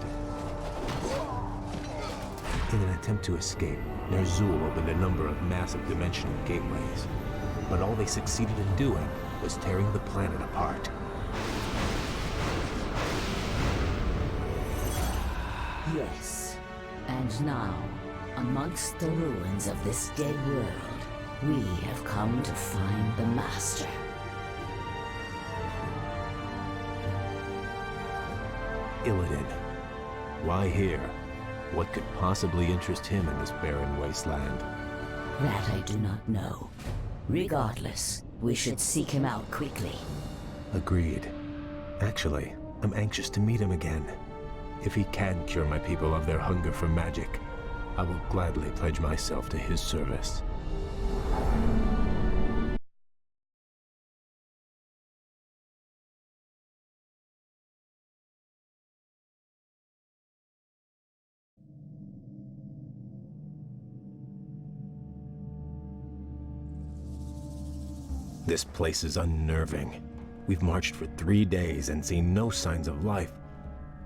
In an attempt to escape, Ner'zhul opened a number of massive dimensional gateways. but all they succeeded in doing was tearing the planet apart. Yes. And now, amongst the ruins of this dead world, we have come to find the Master. Illidan. Why here? What could possibly interest him in this barren wasteland? That I do not know. Regardless, we should seek him out quickly. Agreed. Actually, I'm anxious to meet him again. If he can cure my people of their hunger for magic, I will gladly pledge myself to his service. This place is unnerving. We've marched for 3 days and seen no signs of life.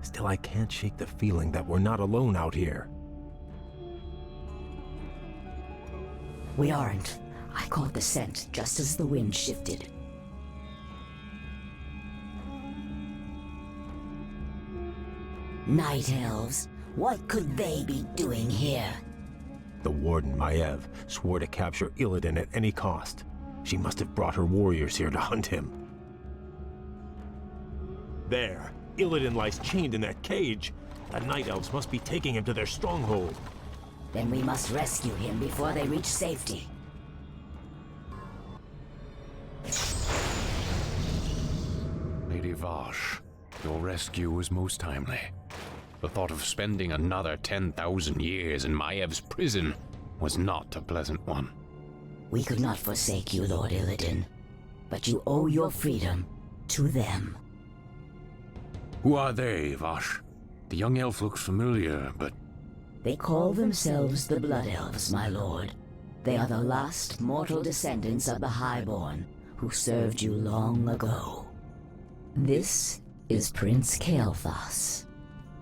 Still, I can't shake the feeling that we're not alone out here. We aren't. I caught the scent just as the wind shifted. Night elves, what could they be doing here? The Warden, Maiev, swore to capture Illidan at any cost. She must have brought her warriors here to hunt him. There! Illidan lies chained in that cage! The Night Elves must be taking him to their stronghold. Then we must rescue him before they reach safety. Lady Vosh, your rescue was most timely. The thought of spending another 10,000 years in Maiev's prison was not a pleasant one. We could not forsake you, Lord Illidan, but you owe your freedom to them. Who are they, Vosh? The young elf looks familiar, but... They call themselves the Blood Elves, my lord. They are the last mortal descendants of the Highborn, who served you long ago. This is Prince Kael'thas.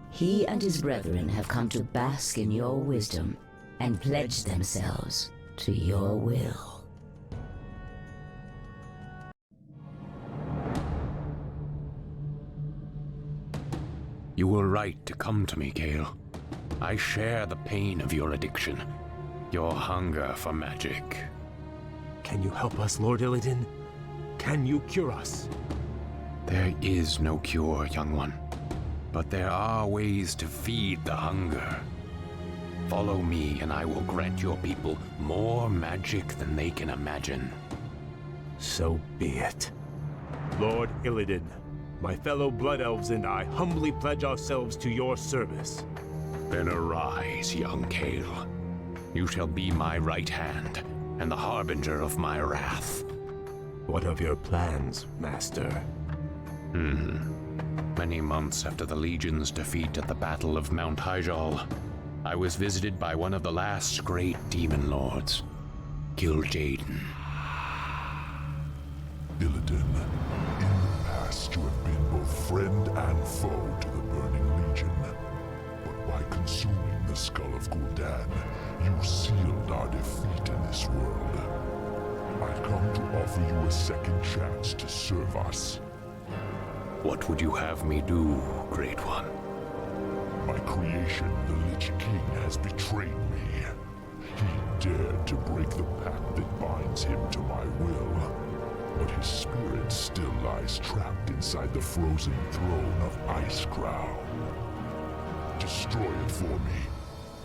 He and his brethren have come to bask in your wisdom and pledge themselves to your will. You were right to come to me, Kael. I share the pain of your addiction, your hunger for magic. Can you help us, Lord Illidan? Can you cure us? There is no cure, young one. But there are ways to feed the hunger. Follow me, and I will grant your people more magic than they can imagine. So be it. Lord Illidan, my fellow Blood Elves and I humbly pledge ourselves to your service. Then arise, young Kael. You shall be my right hand, and the harbinger of my wrath. What of your plans, Master? Many months after the Legion's defeat at the Battle of Mount Hyjal, I was visited by one of the last great demon lords, Kil'jaeden. Illidan, in the past you have been both friend and foe to the Burning Legion. But by consuming the skull of Gul'dan, you sealed our defeat in this world. I come to offer you a second chance to serve us. What would you have me do, Great One? My creation, the Lich King, has betrayed me. He dared to break the pact that binds him to my will. But his spirit still lies trapped inside the frozen throne of Icecrown. Destroy it for me,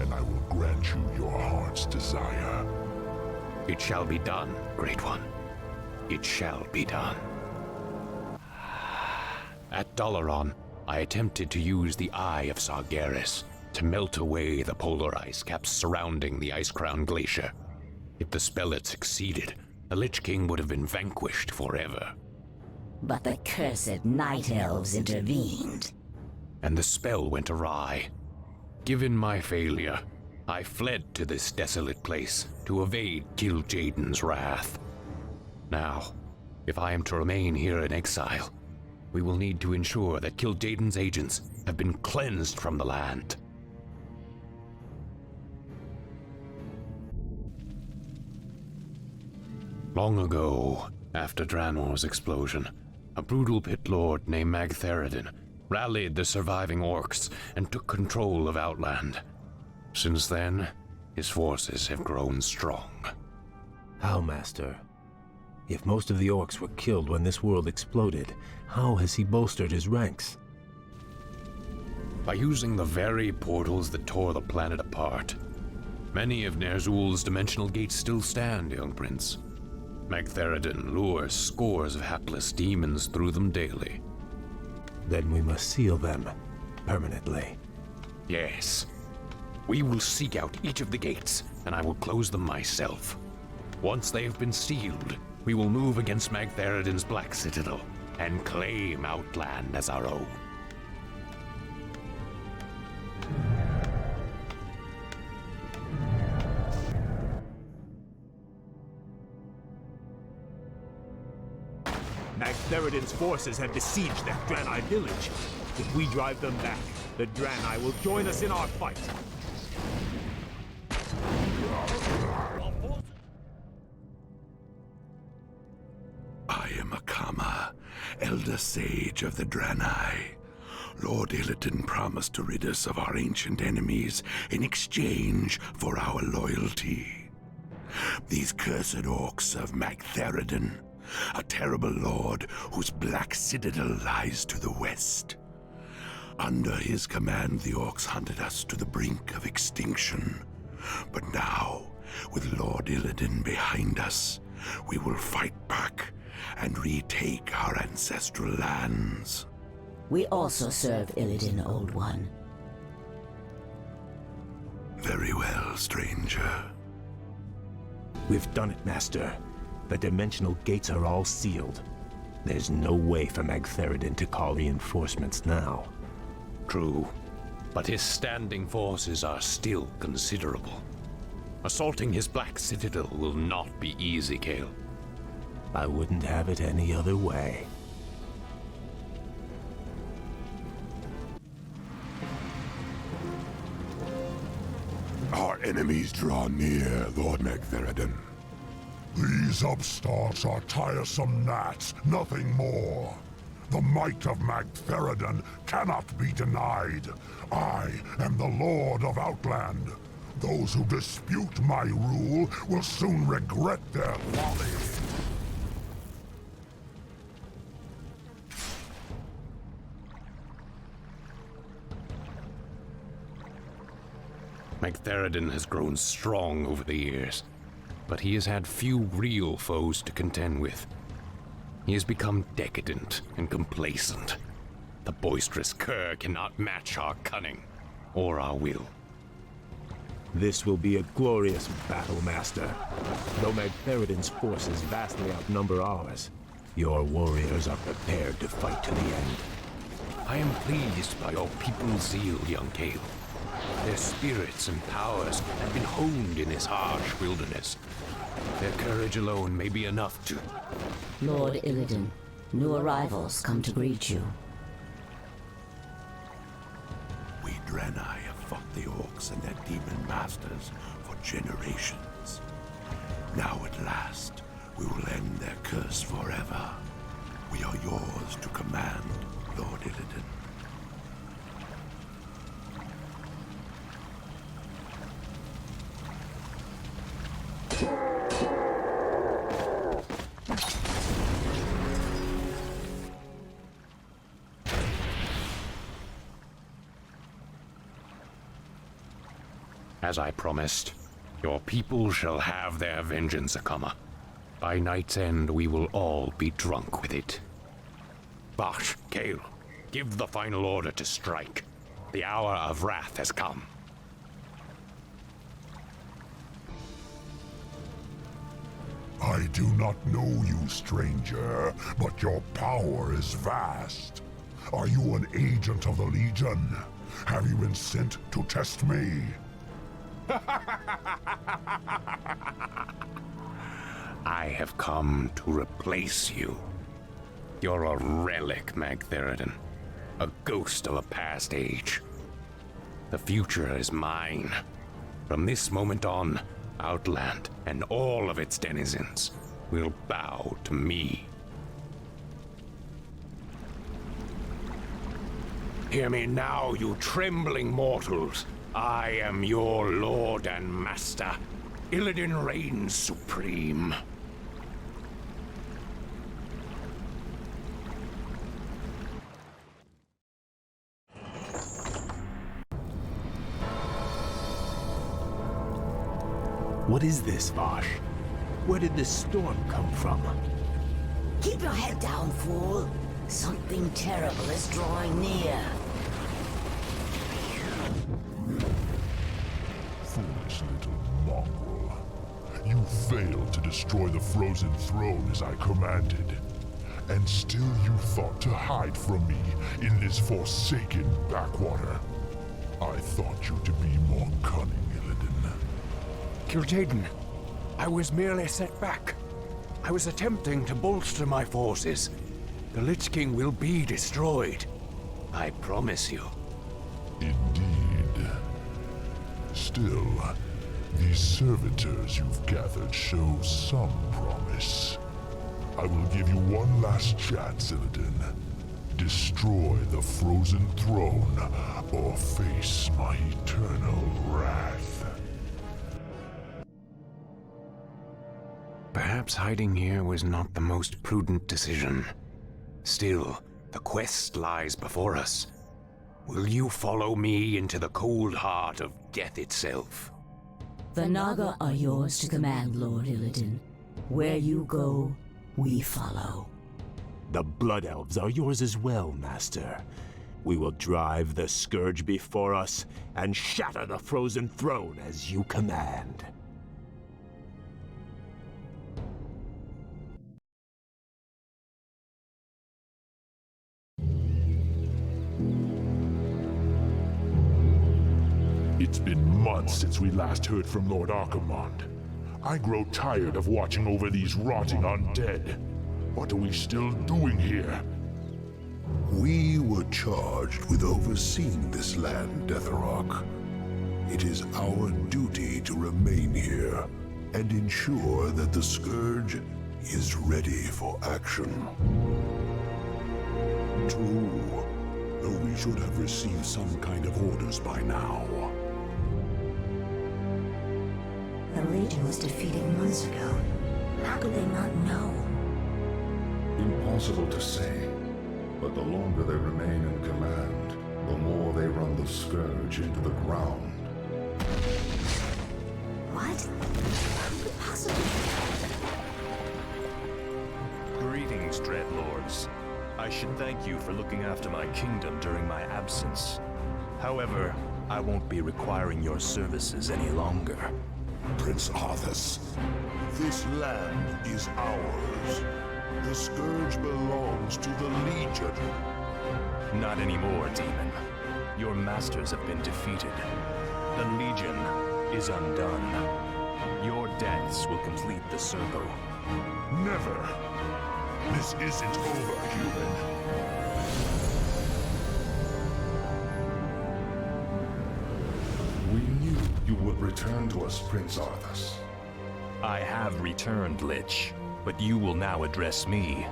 and I will grant you your heart's desire. It shall be done, Great One. It shall be done. At Dalaran, I attempted to use the Eye of Sargeras to melt away the polar ice caps surrounding the Icecrown Glacier. If the spell had succeeded, the Lich King would have been vanquished forever. But the cursed Night Elves intervened. And the spell went awry. Given my failure, I fled to this desolate place to evade Kil'jaeden's wrath. Now, if I am to remain here in exile, we will need to ensure that Kil'jaeden's agents have been cleansed from the land. Long ago, after Draenor's explosion, a brutal pit lord named Magtheridon rallied the surviving orcs and took control of Outland. Since then, his forces have grown strong. How, Master? If most of the orcs were killed when this world exploded, how has he bolstered his ranks? By using the very portals that tore the planet apart. Many of Ner'zhul's dimensional gates still stand, young prince. Magtheridon lures scores of hapless demons through them daily. Then we must seal them permanently. Yes. We will seek out each of the gates, and I will close them myself. Once they have been sealed, we will move against Magtheridon's Black Citadel and claim Outland as our own. Magtheridon's forces have besieged that Draenei village. If we drive them back, the Draenei will join us in our fight. I am Akama, Elder Sage of the Draenei. Lord Illidan promised to rid us of our ancient enemies in exchange for our loyalty. These cursed orcs of Magtheridon, a terrible lord whose black citadel lies to the west. Under his command, the orcs hunted us to the brink of extinction. But now, with Lord Illidan behind us, we will fight back and retake our ancestral lands. We also serve Illidan, Old One. Very well, stranger. We've done it, Master. The dimensional gates are all sealed. There's no way for Magtheridon to call reinforcements now. True, but his standing forces are still considerable. Assaulting his Black Citadel will not be easy, Kael. I wouldn't have it any other way. Our enemies draw near, Lord Magtheridon. These upstarts are tiresome gnats, nothing more. The might of Magtheridon cannot be denied. I am the Lord of Outland. Those who dispute my rule will soon regret their folly. Magtheridon has grown strong over the years, but he has had few real foes to contend with. He has become decadent and complacent. The boisterous cur cannot match our cunning or our will. This will be a glorious battle, Master. Though Magtheridon's forces vastly outnumber ours, your warriors are prepared to fight to the end. I am pleased by your people's zeal, young Kael. Their spirits and powers have been honed in this harsh wilderness. Their courage alone may be enough to... Lord Illidan, new arrivals come to greet you. We Draenei have fought the orcs and their demon masters for generations. Now at last, we will end their curse forever. We are yours to command, Lord Illidan. As I promised, your people shall have their vengeance, Akama. By night's end, we will all be drunk with it. Bash, Kael, give the final order to strike. The hour of wrath has come. I do not know you, stranger, but your power is vast. Are you an agent of the Legion? Have you been sent to test me? I have come to replace you. You're a relic, Magtheridon. A ghost of a past age. The future is mine. From this moment on, Outland and all of its denizens will bow to me. Hear me now, you trembling mortals. I am your lord and master. Illidan reigns supreme. What is this, Vosh? Where did this storm come from? Keep your head down, fool. Something terrible is drawing near. Foolish little mongrel. You failed to destroy the frozen throne as I commanded. And still you thought to hide from me in this forsaken backwater. I thought you to be more cunning, Illidan. Kil'jaeden, I was merely set back. I was attempting to bolster my forces. The Lich King will be destroyed. I promise you. Indeed. Still, these servitors you've gathered show some promise. I will give you one last chance, Illidan. Destroy the frozen throne, or face my eternal wrath. Perhaps hiding here was not the most prudent decision. Still, the quest lies before us. Will you follow me into the cold heart of death itself? The Naga are yours to command, Lord Illidan. Where you go, we follow. The Blood Elves are yours as well, Master. We will drive the Scourge before us and shatter the frozen throne as you command. It's been months since we last heard from Lord Archimonde. I grow tired of watching over these rotting undead. What are we still doing here? We were charged with overseeing this land, Deatherok. It is our duty to remain here and ensure that the Scourge is ready for action. True, though we should have received some kind of orders by now. The Legion was defeated months ago. How could they not know? Impossible to say, but the longer they remain in command, the more they run the Scourge into the ground. What? How could possibly? Greetings, Dreadlords. I should thank you for looking after my kingdom during my absence. However, I won't be requiring your services any longer. Prince Arthas, this land is ours. The Scourge belongs to the Legion. Not anymore, Demon. Your masters have been defeated. The Legion is undone. Your deaths will complete the circle. Never! This isn't over, human. We knew you would return to us, Prince Arthas. I have returned, Lich, but you will now address me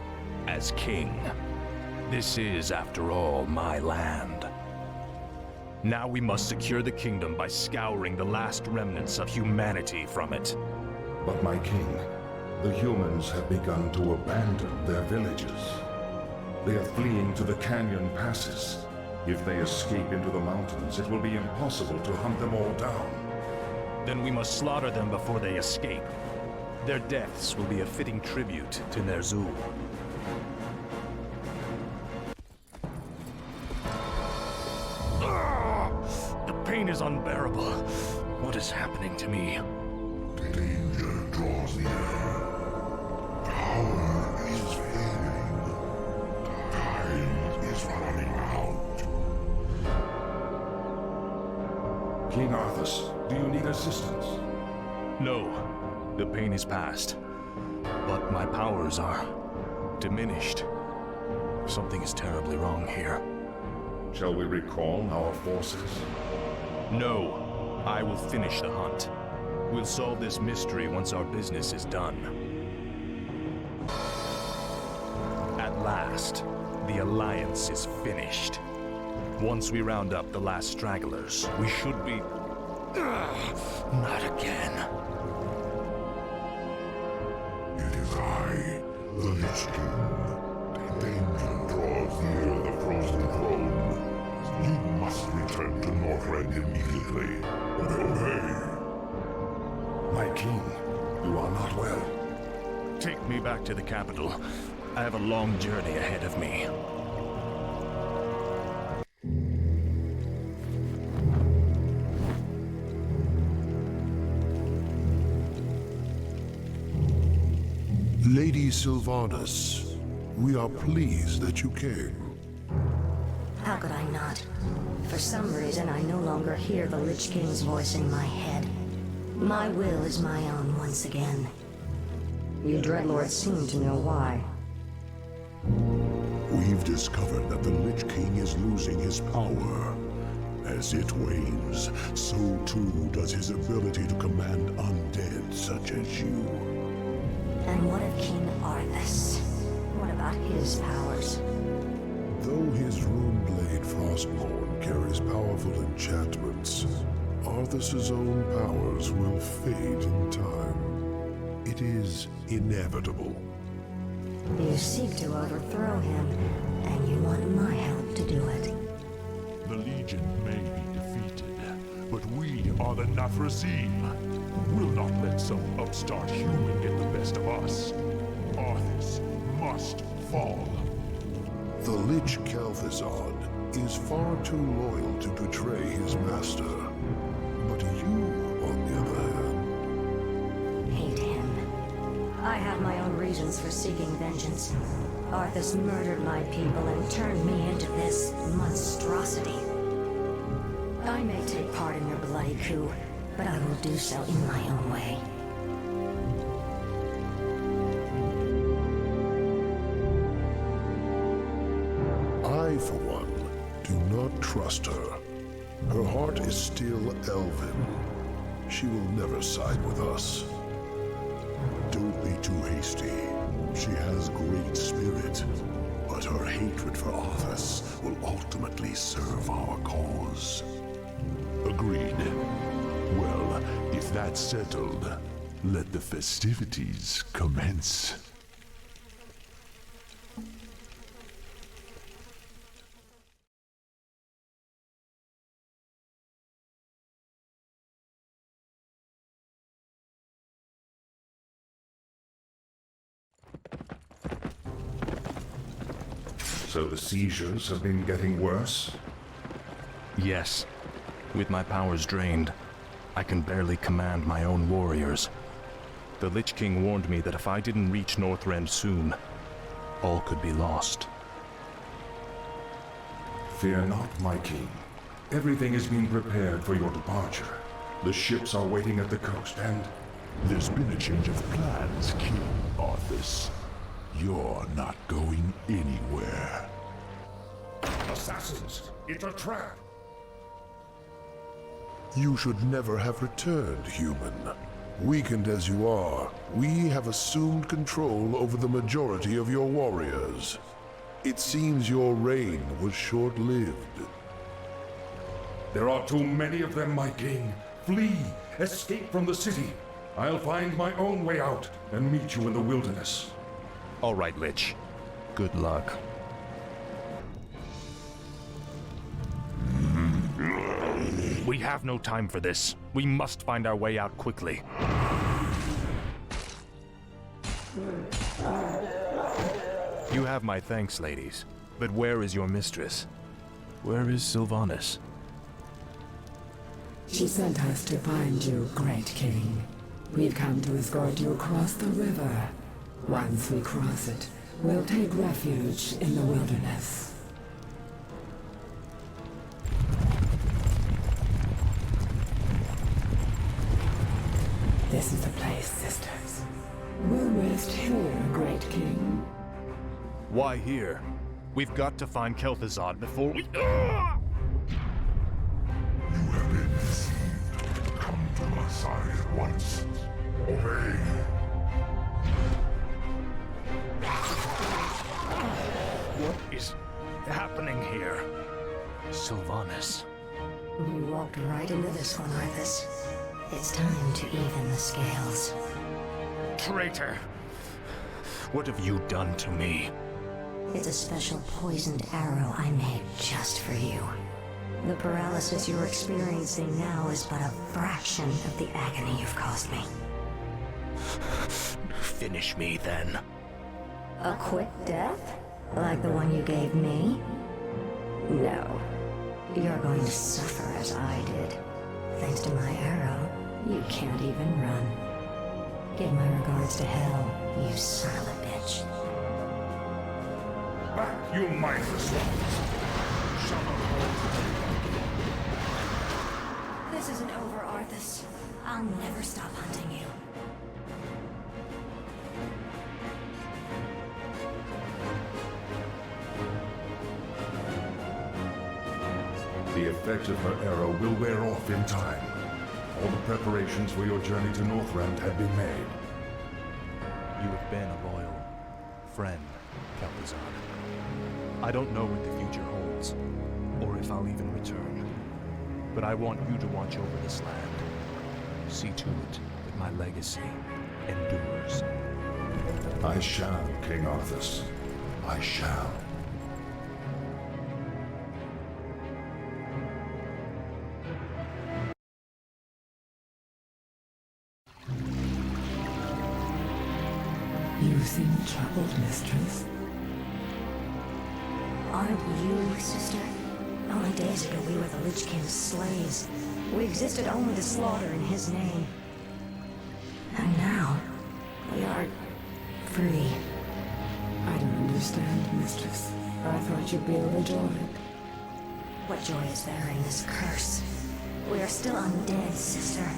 as king. This is, after all, my land. Now we must secure the kingdom by scouring the last remnants of humanity from it. But my king, the humans have begun to abandon their villages. They are fleeing to the canyon passes. If they escape into the mountains, it will be impossible to hunt them all down. Then we must slaughter them before they escape. Their deaths will be a fitting tribute to Ner'zhul. The pain is unbearable. What is happening to me? Danger draws near. Power is failing. Time is running out. King Arthas, do you need assistance? No, the pain is past. But my powers are diminished. Something is terribly wrong here. Shall we recall our forces? No, I will finish the hunt. We'll solve this mystery once our business is done. last, the Alliance is finished. Once we round up the last stragglers, we should be... not again. It is I, the Lich King. Danger draws near the frozen throne. You must return to Northrend immediately. Obey. My king, you are not well. Take me back to the capital. I have a long journey ahead of me. Lady Sylvanas, we are pleased that you came. How could I not? For some reason, I no longer hear the Lich King's voice in my head. My will is my own once again. You Dreadlords seem to know why. We've discovered that the Lich King is losing his power. As it wanes, so too does his ability to command undead such as you. And what of King Arthas? What about his powers? Though his rune-blade Frostmourne carries powerful enchantments, Arthas's own powers will fade in time. It is inevitable. You seek to overthrow him, and you want my help to do it. The Legion may be defeated, but we are the Nathrasim. We'll not let some upstart human get the best of us. Arthas must fall. The Lich Kel'Thuzad is far too loyal to betray his master. But you, on the other hand... Hate him. I have my own reasons for seeking vengeance. Arthas murdered my people and turned me into this monstrosity. I may take part in your bloody coup, but I will do so in my own way. I, for one, do not trust her. Her heart is still elven. She will never side with us. Don't be too hasty. She has great spirit, but her hatred for Arthas will ultimately serve our cause. Agreed. Well, if that's settled, let the festivities commence. So the seizures have been getting worse? Yes. With my powers drained, I can barely command my own warriors. The Lich King warned me that if I didn't reach Northrend soon, all could be lost. Fear not, my king. Everything is being prepared for your departure. The ships are waiting at the coast, and... There's been a change of plans, King Arthas. You're not going anywhere. Assassins! It's a trap! You should never have returned, human. Weakened as you are, we have assumed control over the majority of your warriors. It seems your reign was short-lived. There are too many of them, my king. Flee! Escape from the city! I'll find my own way out and meet you in the wilderness. All right, Lich. Good luck. We have no time for this. We must find our way out quickly. You have my thanks, ladies. But where is your mistress? Where is Sylvanas? She sent us to find you, great king. We've come to escort you across the river. Once we cross it, we'll take refuge in the wilderness. This is the place, sisters. We'll rest here, great king. Why here? We've got to find Kel'Thuzad before we... You have been deceived. Come to my side at once. Obey. What is happening here? Sylvanas. You walked right into this one, Arthas. It's time to even the scales. Traitor! What have you done to me? It's a special poisoned arrow I made just for you. The paralysis you're experiencing now is but a fraction of the agony you've caused me. Finish me, then. A quick death? Like the one you gave me? No. You're going to suffer as I did. Thanks to my arrow, you can't even run. Give my regards to Hell, you son of a bitch. Back, you mindless ones! Shall not hold. This isn't over, Arthas. I'll never stop hunting you. The effect of her arrow will wear off in time. All the preparations for your journey to Northrend have been made. You have been a loyal friend, Calpazon. I don't know what the future holds, or if I'll even return. But I want you to watch over this land. See to it that my legacy endures. I shall, King Arthas. I shall. You seem troubled, mistress. Aren't you, sister? Only days ago we were the Lich King's slaves. We existed only to slaughter in his name. And now, we are free. I don't understand, mistress. I thought you'd be overjoyed. What joy is there in this curse? We are still undead, sister.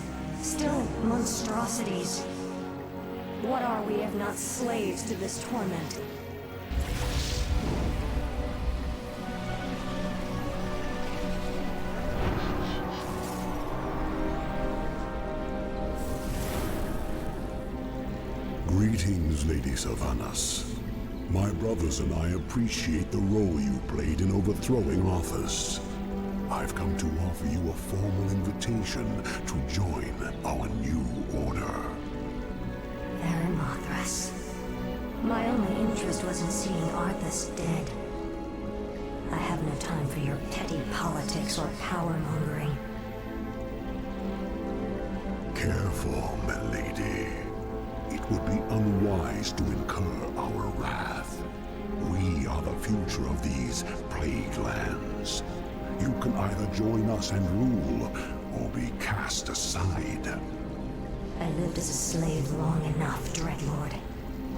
Still monstrosities. What are we if not slaves to this torment? Greetings, Lady Sylvanas. My brothers and I appreciate the role you played in overthrowing Arthas. I've come to offer you a formal invitation to join our new order. Mothras. My only interest was in seeing Arthas dead. I have no time for your petty politics or power-mongering. Careful, my lady. It would be unwise to incur our wrath. We are the future of these plague lands. You can either join us and rule, or be cast aside. I lived as a slave long enough, Dreadlord.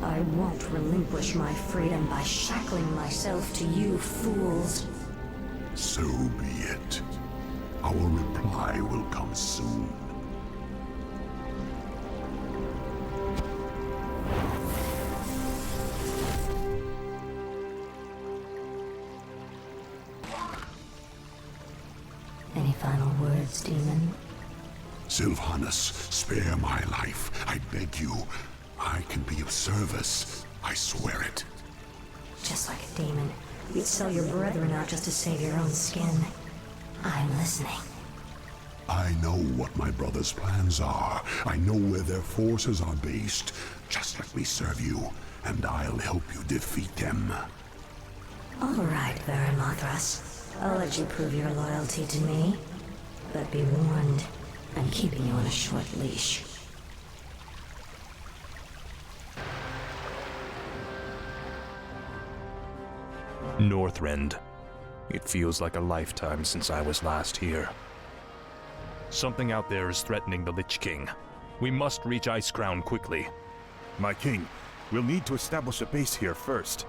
I won't relinquish my freedom by shackling myself to you fools. So be it. Our reply will come soon. Any final words, demon? Sylvanas, spare my life. I beg you. I can be of service. I swear it. Just like a demon, you'd sell your brethren out just to save your own skin. I'm listening. I know what my brothers' plans are. I know where their forces are based. Just let me serve you, and I'll help you defeat them. All right, Baron Mothras. I'll let you prove your loyalty to me. But be warned. I'm keeping you on a short leash. Northrend. It feels like a lifetime since I was last here. Something out there is threatening the Lich King. We must reach Icecrown quickly. My king, we'll need to establish a base here first.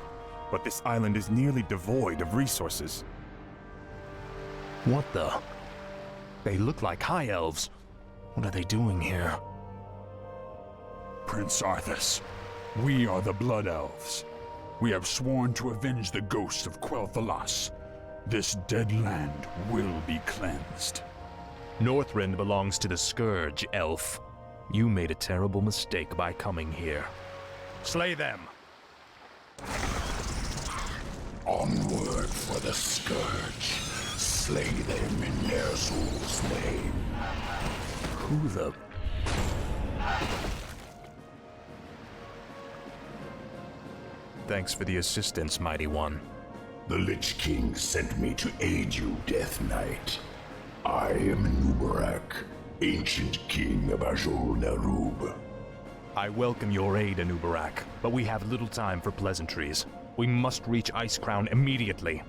But this island is nearly devoid of resources. What the? They look like High Elves. What are they doing here? Prince Arthas, we are the Blood Elves. We have sworn to avenge the ghost of Quel'Thalas. This dead land will be cleansed. Northrend belongs to the Scourge, elf. You made a terrible mistake by coming here. Slay them! Onward for the Scourge. Slay them in Ner'zhul's name. Who the... Thanks for the assistance, Mighty One. The Lich King sent me to aid you, Death Knight. I am Anubarak, ancient king of Azul-Nerub. I welcome your aid, Anubarak, but we have little time for pleasantries. We must reach Icecrown immediately.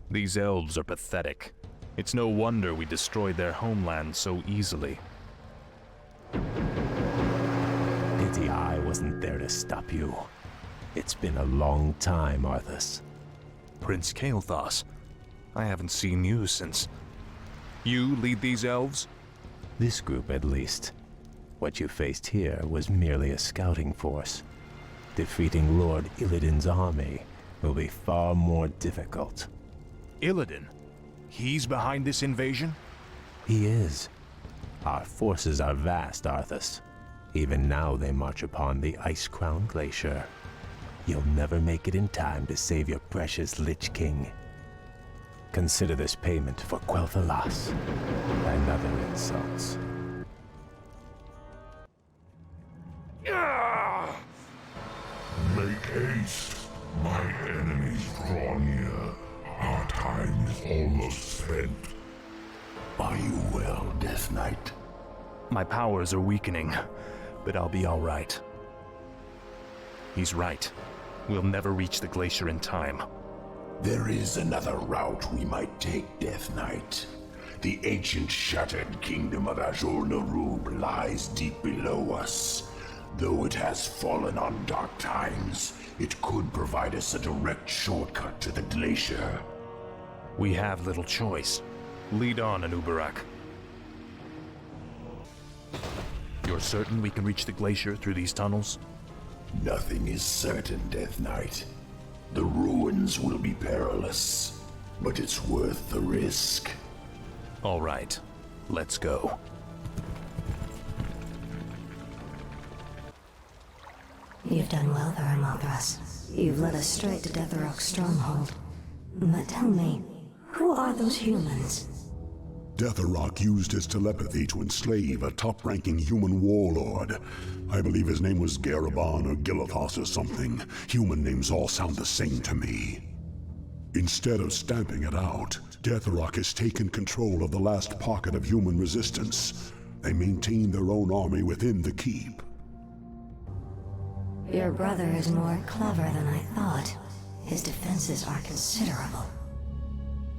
These elves are pathetic. It's no wonder we destroyed their homeland so easily. Pity I wasn't there to stop you. It's been a long time, Arthas. Prince Kael'thas, I haven't seen you since... You lead these elves? This group, at least. What you faced here was merely a scouting force. Defeating Lord Illidan's army will be far more difficult. Illidan? He's behind this invasion? He is. Our forces are vast, Arthas. Even now they march upon the Icecrown Glacier. You'll never make it in time to save your precious Lich King. Consider this payment for Quel'Thalas and other insults. Make haste. My enemies draw near. Our time is almost spent. Are you well, Death Knight? My powers are weakening, but I'll be all right. He's right. We'll never reach the glacier in time. There is another route we might take, Death Knight. The ancient shattered kingdom of Azul-Nerub lies deep below us. Though it has fallen on dark times, it could provide us a direct shortcut to the glacier. We have little choice. Lead on, Anubarak. You're certain we can reach the glacier through these tunnels? Nothing is certain, Death Knight. The ruins will be perilous, but it's worth the risk. All right, let's go. You've done well there, Mothras. You've led us straight to Deathrok's stronghold. But tell me, who are those humans? Deathrok used his telepathy to enslave a top-ranking human warlord. I believe his name was Garabon or Gilithos or something. Human names all sound the same to me. Instead of stamping it out, Deathrok has taken control of the last pocket of human resistance. They maintain their own army within the keep. Your brother is more clever than I thought. His defenses are considerable.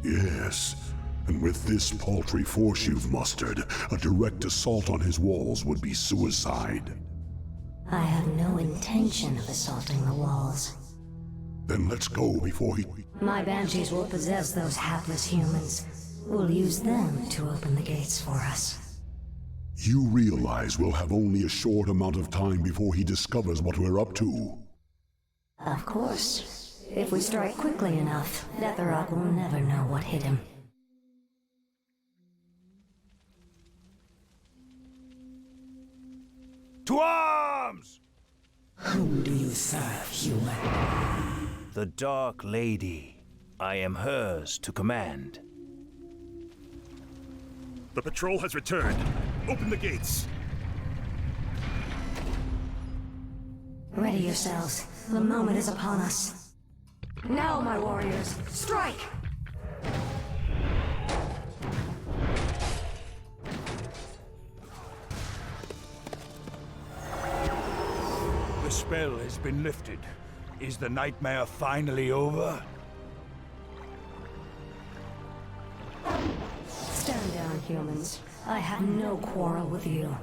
Yes, and with this paltry force you've mustered, a direct assault on his walls would be suicide. I have no intention of assaulting the walls. Then let's go before he... My banshees will possess those hapless humans. We'll use them to open the gates for us. You realize we'll have only a short amount of time before he discovers what we're up to. Of course. If we strike quickly enough, Deathrok will never know what hit him. To arms! Whom do you serve, human? The Dark Lady. I am hers to command. The patrol has returned. Open the gates. Ready yourselves. The moment is upon us. Now, my warriors, strike! The spell has been lifted. Is the nightmare finally over? Stand down, humans. I have no quarrel with you.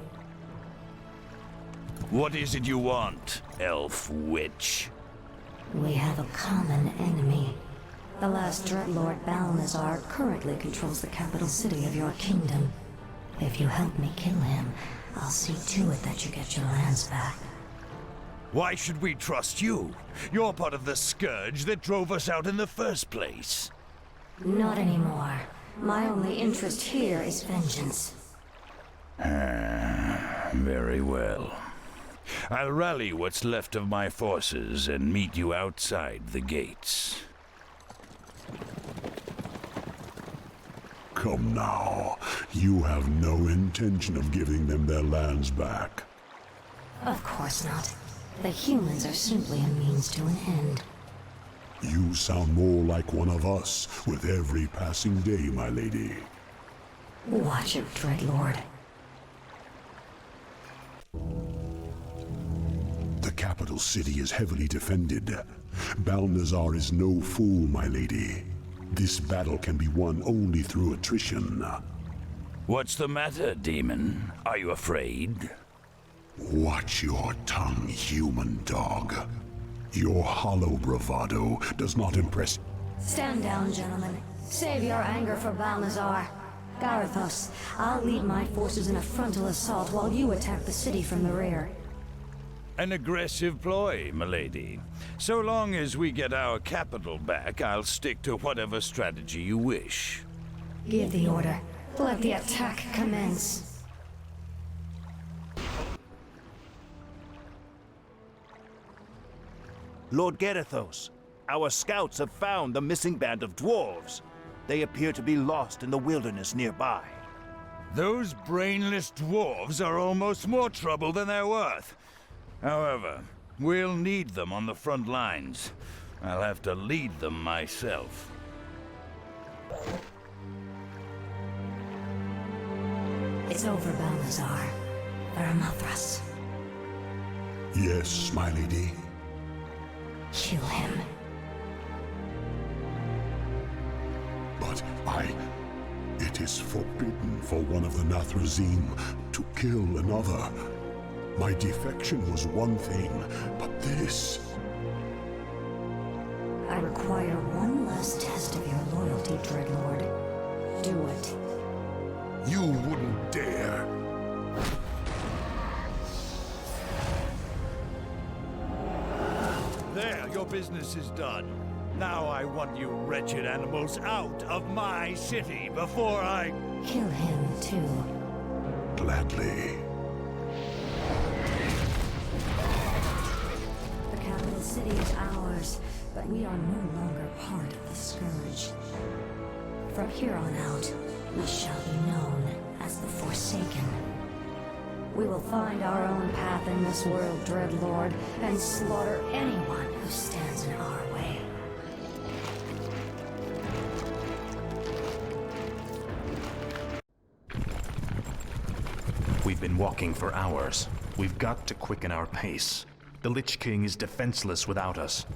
What is it you want, elf witch? We have a common enemy. The last Dreadlord Balnazar currently controls the capital city of your kingdom. If you help me kill him, I'll see to it that you get your lands back. Why should we trust you? You're part of the scourge that drove us out in the first place. Not anymore. My only interest here is vengeance. Very well. I'll rally what's left of my forces and meet you outside the gates. Come now. You have no intention of giving them their lands back. Of course not. The humans are simply a means to an end. You sound more like one of us with every passing day, my lady. Watch it, Dreadlord. The capital city is heavily defended. Balnazar is no fool, my lady. This battle can be won only through attrition. What's the matter, demon? Are you afraid? Watch your tongue, human dog. Your hollow bravado does not impress. Stand down, gentlemen. Save your anger for Balnazar. Garithos, I'll lead my forces in a frontal assault while you attack the city from the rear. An aggressive ploy, milady. So long as we get our capital back, I'll stick to whatever strategy you wish. Give the order. Let the attack commence. Lord Garithos, our scouts have found the missing band of dwarves. They appear to be lost in the wilderness nearby. Those brainless dwarves are almost more trouble than they're worth. However, we'll need them on the front lines. I'll have to lead them myself. It's over, Balnazar. Varamothras. Yes, my lady. Kill him. But it is forbidden for one of the Nathrazim to kill another. My defection was one thing, but this... I require one last test of your loyalty, Dreadlord. Do it. You wouldn't dare. There, your business is done. Now I want you wretched animals out of my city before I... Kill him, too. Gladly. The capital city is ours, but we are no longer part of the Scourge. From here on out, we shall be known as the Forsaken. We will find our own path in this world, Dreadlord, and slaughter anyone who stands in our way. We've been walking for hours. We've got to quicken our pace. The Lich King is defenseless without us.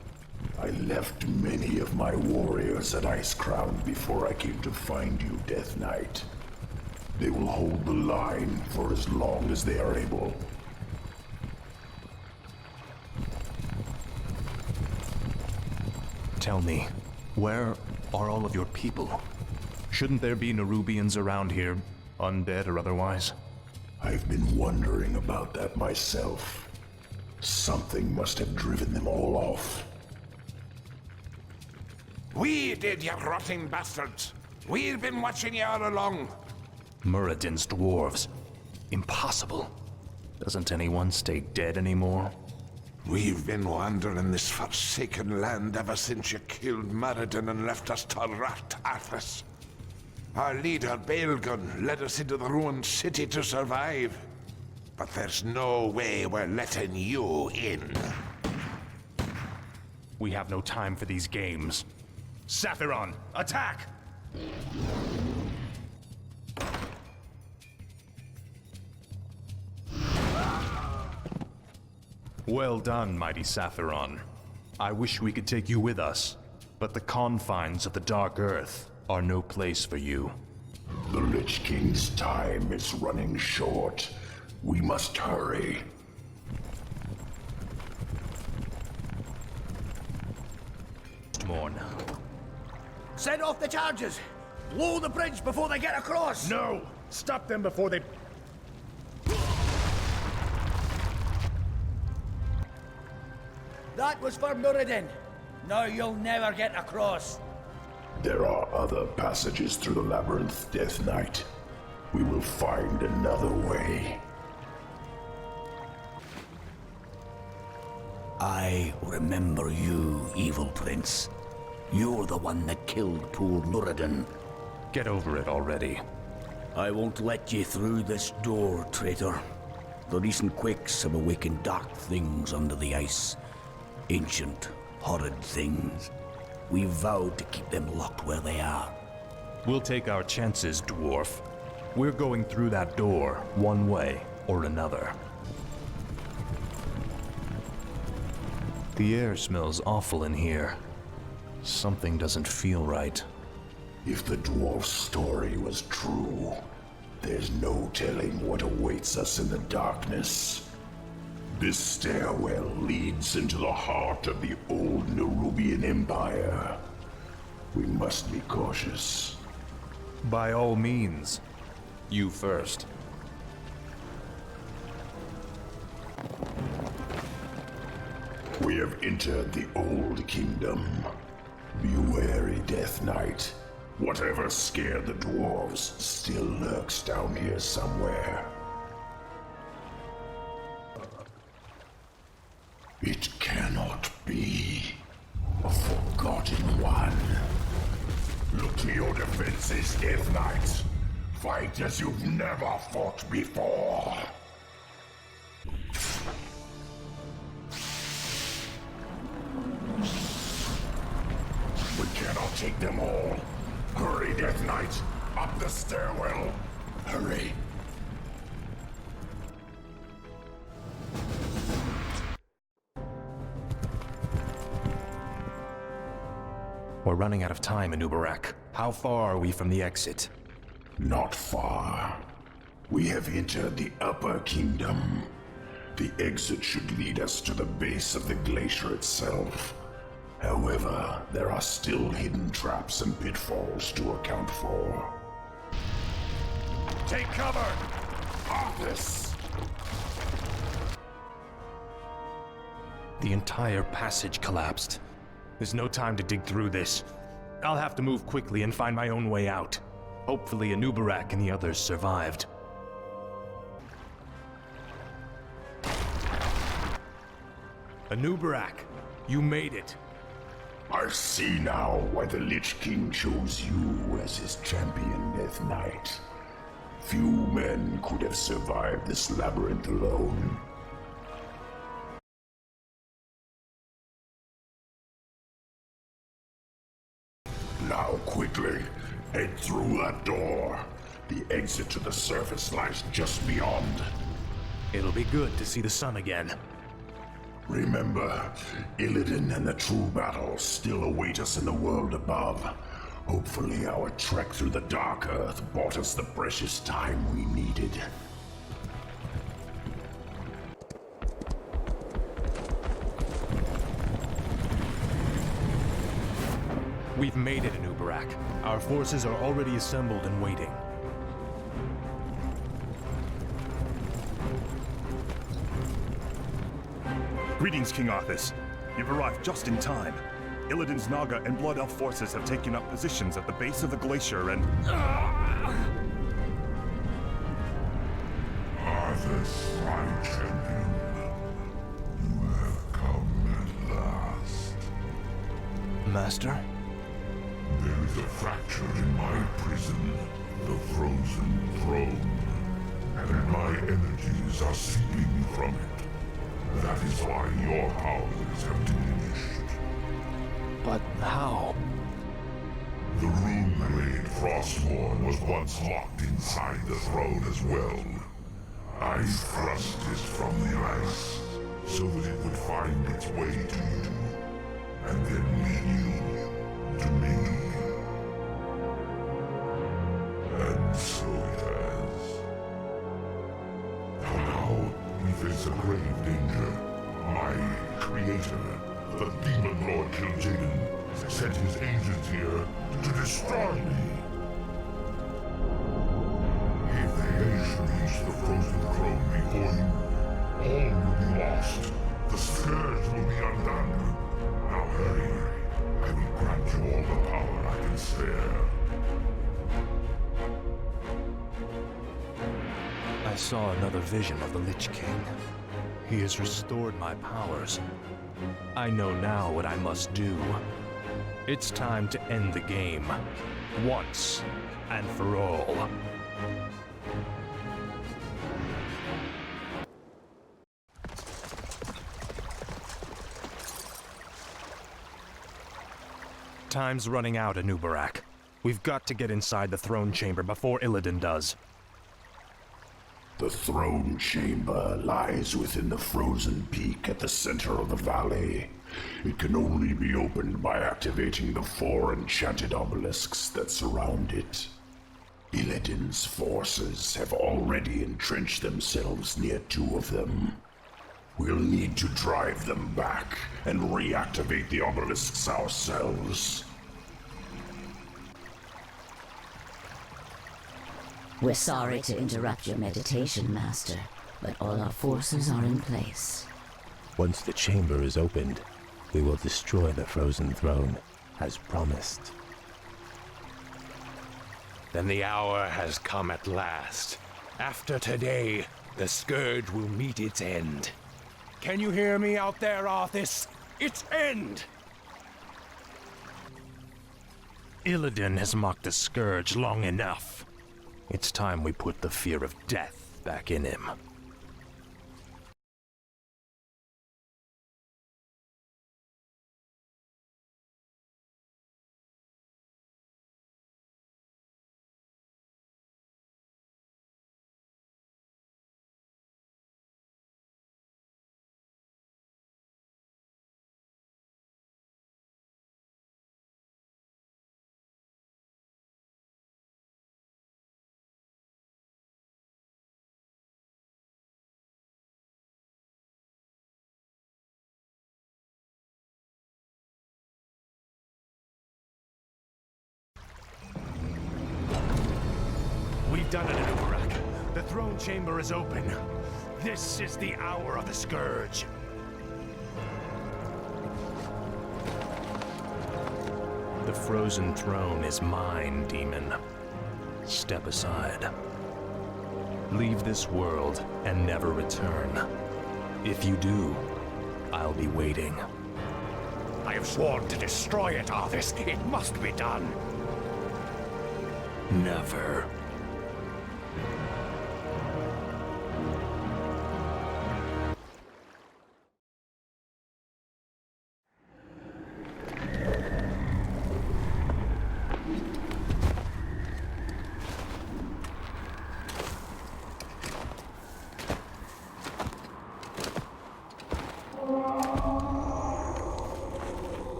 I left many of my warriors at Icecrown before I came to find you, Death Knight. They will hold the line for as long as they are able. Tell me, where are all of your people? Shouldn't there be Nerubians around here, undead or otherwise? I've been wondering about that myself. Something must have driven them all off. We did, you rotting bastards! We've been watching you all along! Muradin's dwarves. Impossible. Doesn't anyone stay dead anymore? We've been wandering this forsaken land ever since you killed Muradin and left us to rot Arthas. Our leader, Baelgun, led us into the ruined city to survive. But there's no way we're letting you in. We have no time for these games. Saphiron, attack! Well done, mighty Saphiron. I wish we could take you with us, but the confines of the Dark Earth are no place for you. The Lich King's time is running short. We must hurry. More now. Set off the charges! Blow the bridge before they get across! No! Stop them before they... That was for Muradin. Now you'll never get across. There are other passages through the labyrinth, Death Knight. We will find another way. I remember you, evil prince. You're the one that killed poor Muradin. Get over it already. I won't let you through this door, traitor. The recent quakes have awakened dark things under the ice. Ancient, horrid things. We've vowed to keep them locked where they are. We'll take our chances, dwarf. We're going through that door, one way or another. The air smells awful in here. Something doesn't feel right. If the dwarf's story was true, there's no telling what awaits us in the darkness. This stairwell leads into the heart of the old Nerubian Empire. We must be cautious. By all means. You first. We have entered the old kingdom. Be wary, Death Knight. Whatever scared the dwarves still lurks down here somewhere. It cannot be. A forgotten one. Look to your defenses, Death Knight. Fight as you've never fought before. We cannot take them all. Hurry, Death Knight! Up the stairwell! Hurry! We're running out of time, Anubarak. How far are we from the exit? Not far. We have entered the Upper Kingdom. The exit should lead us to the base of the glacier itself. However, there are still hidden traps and pitfalls to account for. Take cover! Arthas! The entire passage collapsed. There's no time to dig through this. I'll have to move quickly and find my own way out. Hopefully Anubarak and the others survived. Anubarak, you made it. I see now why the Lich King chose you as his champion, Death Knight. Few men could have survived this labyrinth alone. Now quickly, head through that door. The exit to the surface lies just beyond. It'll be good to see the sun again. Remember, Illidan and the true battle still await us in the world above. Hopefully our trek through the Dark Earth bought us the precious time we needed. We've made it, Anubarak. Our forces are already assembled and waiting. Greetings, King Arthas. You've arrived just in time. Illidan's Naga and Blood Elf forces have taken up positions at the base of the glacier and... Arthas, my champion. You have come at last. Master? There is a fracture in my prison, the Frozen Throne, and my energies are seeping from it. That is why your powers have diminished. But how? The rune blade Frostmourne was once locked inside the throne as well. I thrust it from the ice, so that it would find its way to you, and then lead you to me. And so it has. Now we face a grave danger. My creator, the Demon Lord Kil'jaeden, sent his agents here to destroy me. If they should reach the Frozen Throne before him, all will be lost. The Scourge will be undone. Now hurry. I will grant you all the power I can spare. I saw another vision of the Lich King. He has restored my powers. I know now what I must do. It's time to end the game, once and for all. Time's running out, Anubarak. We've got to get inside the throne chamber before Illidan does. The throne chamber lies within the frozen peak at the center of the valley. It can only be opened by activating the 4 enchanted obelisks that surround it. Illidan's forces have already entrenched themselves near 2 of them. We'll need to drive them back and reactivate the obelisks ourselves. We're sorry to interrupt your meditation, Master, but all our forces are in place. Once the chamber is opened, we will destroy the frozen throne, as promised. Then the hour has come at last. After today, the Scourge will meet its end. Can you hear me out there, Arthas? Its end! Illidan has mocked the Scourge long enough. It's time we put the fear of death back in him. We've done it, Anubarak. The throne chamber is open. This is the hour of the Scourge. The frozen throne is mine, demon. Step aside. Leave this world and never return. If you do, I'll be waiting. I have sworn to destroy it, Arthas. It must be done. Never.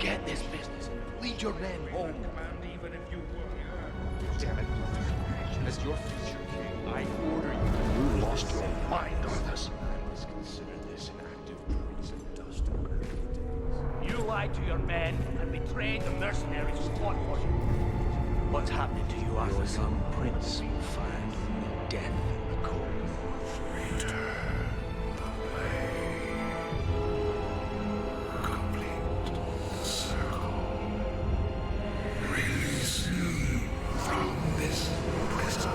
Forget this business. Lead your men home. Even if you were. Damn it. As your future king, I order you. You lost your mind on this. I must consider this an act of treason, Dustin. You lied to your men and betrayed the mercenaries who fought for you. What's happening to you, Arthur? Your young prince will find only death in the cold north. Return the way. Complete the circle. Release me from this prison.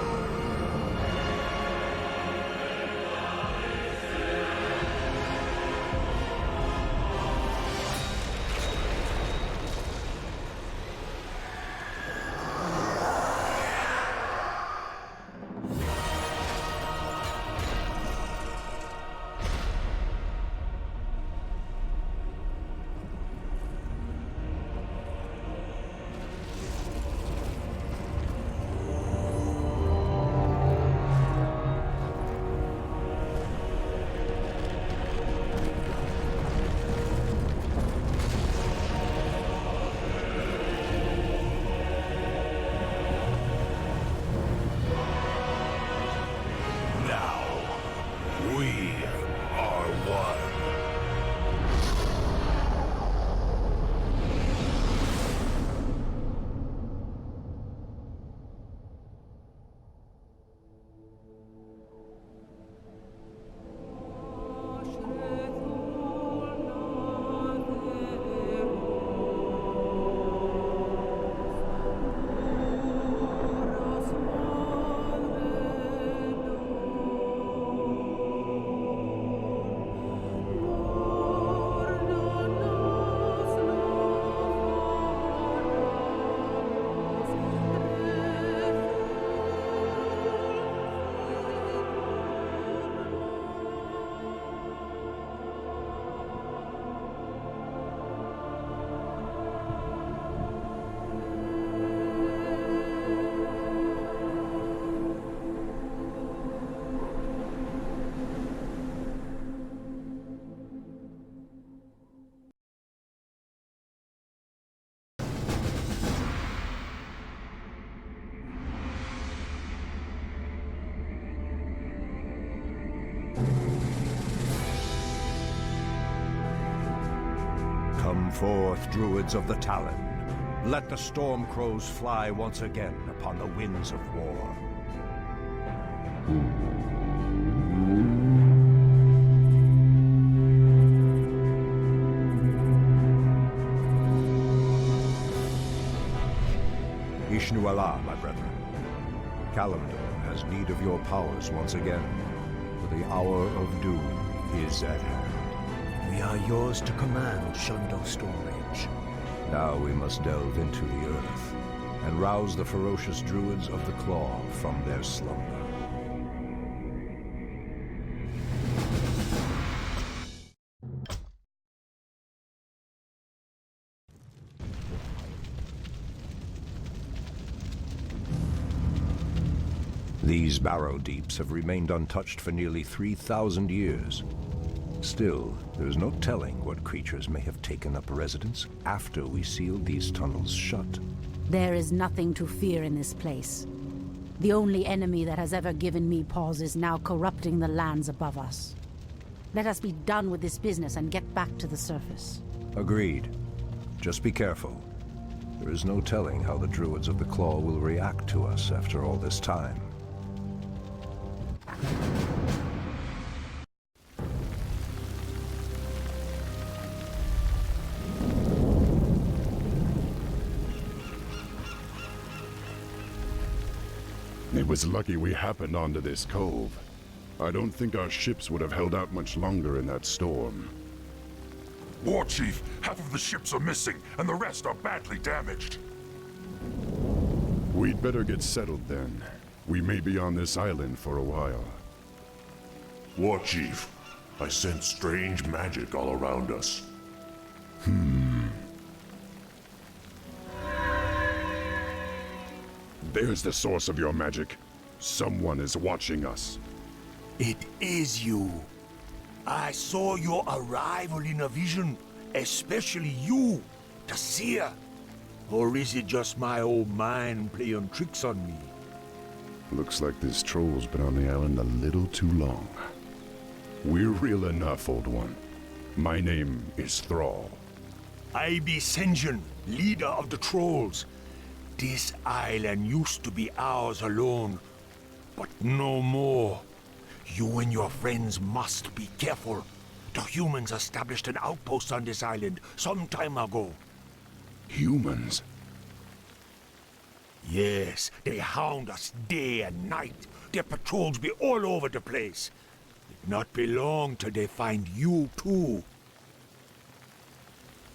Come forth, druids of the Talon. Let the storm crows fly once again upon the winds of war. Ishnu Allah, my brethren. Kalimdor has need of your powers once again, for the hour of doom is at hand. We are yours to command, Shundo Stormage. Now we must delve into the earth and rouse the ferocious druids of the Claw from their slumber. These barrow deeps have remained untouched for nearly 3,000 years. Still, there's no telling what creatures may have taken up residence after we sealed these tunnels shut. There is nothing to fear in this place. The only enemy that has ever given me pause is now corrupting the lands above us. Let us be done with this business and get back to the surface. Agreed. Just be careful. There is no telling how the druids of the Claw will react to us after all this time. It was lucky we happened onto this cove. I don't think our ships would have held out much longer in that storm. War Chief, half of the ships are missing, and the rest are badly damaged. We'd better get settled then. We may be on this island for a while. War Chief, I sense strange magic all around us. There's the source of your magic. Someone is watching us. It is you. I saw your arrival in a vision, especially you, to see her? Or is it just my old mind playing tricks on me? Looks like this troll's been on the island a little too long. We're real enough, old one. My name is Thrall. I be Sinjin, leader of the trolls. This island used to be ours alone, but no more. You and your friends must be careful. The humans established an outpost on this island some time ago. Humans? Yes, they hound us day and night. Their patrols be all over the place. It not be long till they find you too.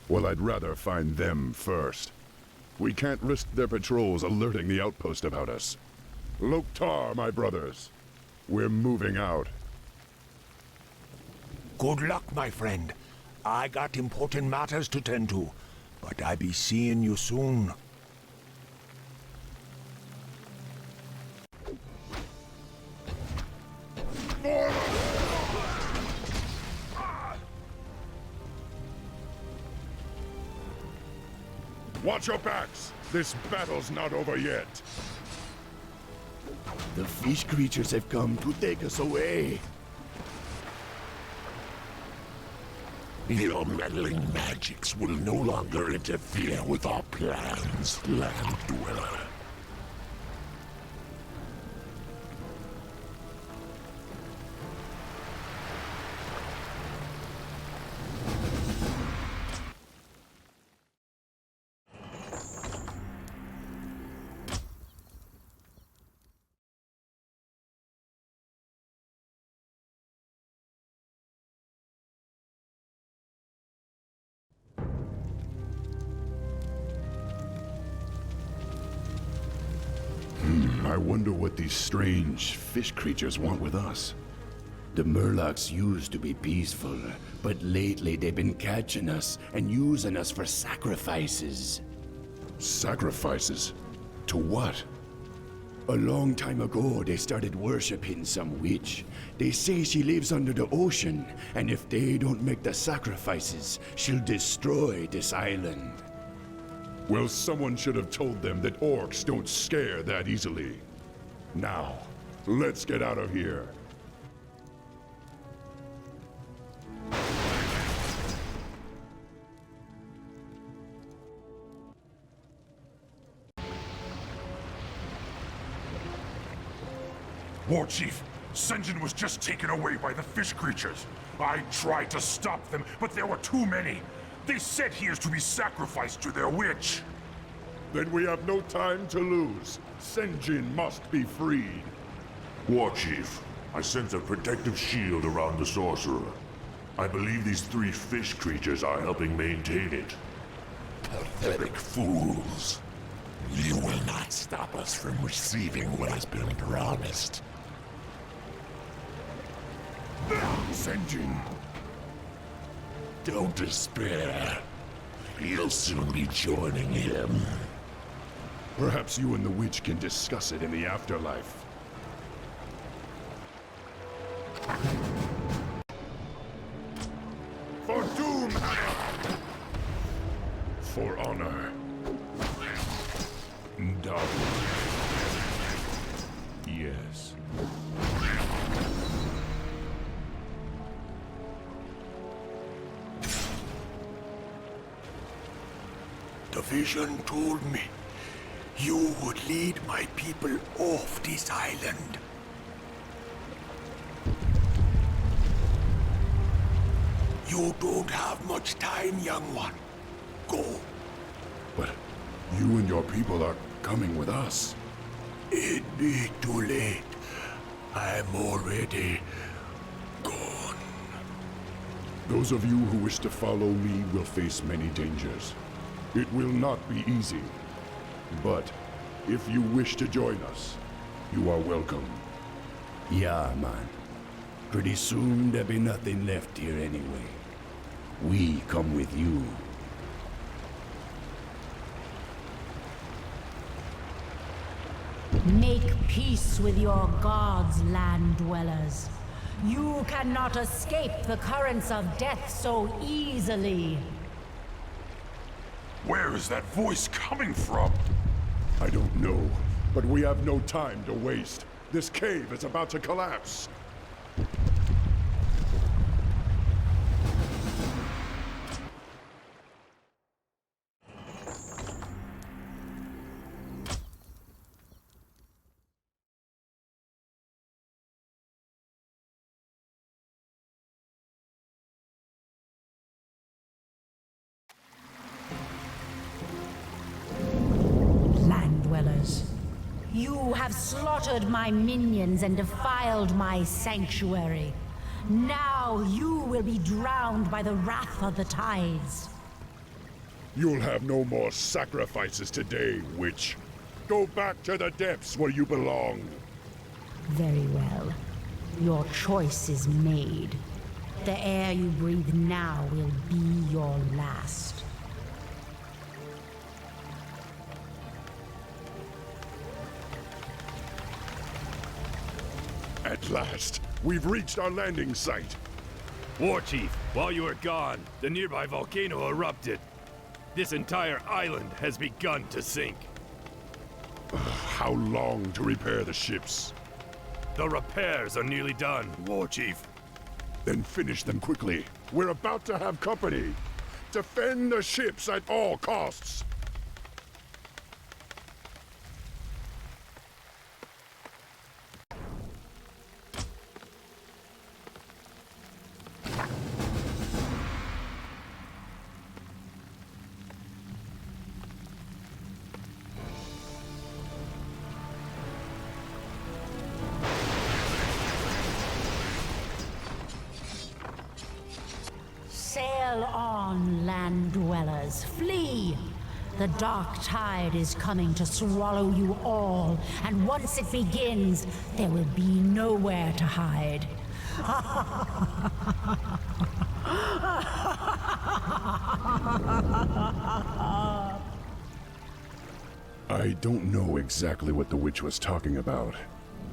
Well, I'd rather find them first. We can't risk their patrols alerting the outpost about us. Loktar, my brothers. We're moving out. Good luck, my friend. I got important matters to tend to, but I be seeing you soon. Watch your backs! This battle's not over yet! The fish creatures have come to take us away. Your meddling magics will no longer interfere with our plans, Land Dweller. I wonder what these strange fish creatures want with us. The Murlocs used to be peaceful, but lately they've been catching us and using us for sacrifices. Sacrifices? To what? A long time ago, they started worshipping some witch. They say she lives under the ocean, and if they don't make the sacrifices, she'll destroy this island. Well, someone should have told them that orcs don't scare that easily. Now, let's get out of here. War Chief, Sinjin was just taken away by the fish creatures. I tried to stop them, but there were too many. They said he is to be sacrificed to their witch. Then we have no time to lose. Sinjin must be freed. War Chief, I sense a protective shield around the sorcerer. I believe these three fish creatures are helping maintain it. Pathetic fools. You will not stop us from receiving what has been promised. Sinjin. Don't despair. You'll soon be joining him. Perhaps you and the witch can discuss it in the afterlife. For doom! For honor. Dog. Yes. The vision told me you would lead my people off this island. You don't have much time, young one. Go. But you and your people are coming with us. It'd be too late. I'm already gone. Those of you who wish to follow me will face many dangers. It will not be easy. But if you wish to join us, you are welcome. Yeah, man. Pretty soon there'll be nothing left here anyway. We come with you. Make peace with your gods, land dwellers. You cannot escape the currents of death so easily. Where is that voice coming from? I don't know, but we have no time to waste. This cave is about to collapse. You have slaughtered my minions and defiled my sanctuary. Now you will be drowned by the wrath of the tides. You'll have no more sacrifices today, witch. Go back to the depths where you belong. Very well. Your choice is made. The air you breathe now will be your last. At last, we've reached our landing site. Warchief, while you were gone, the nearby volcano erupted. This entire island has begun to sink. How long to repair the ships? The repairs are nearly done, Warchief. Then finish them quickly. We're about to have company. Defend the ships at all costs. Sail on, land dwellers, flee! The dark tide is coming to swallow you all, and once it begins, there will be nowhere to hide. I don't know exactly what the witch was talking about,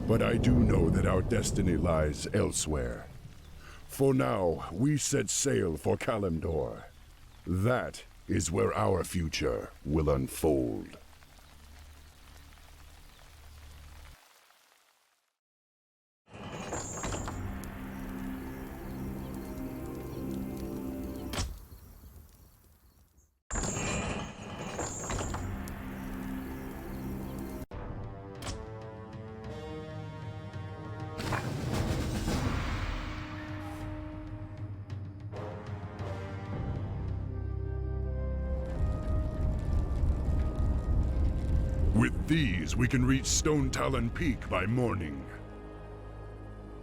but I do know that our destiny lies elsewhere. For now, we set sail for Kalimdor. That is where our future will unfold. With these, we can reach Stone Talon Peak by morning.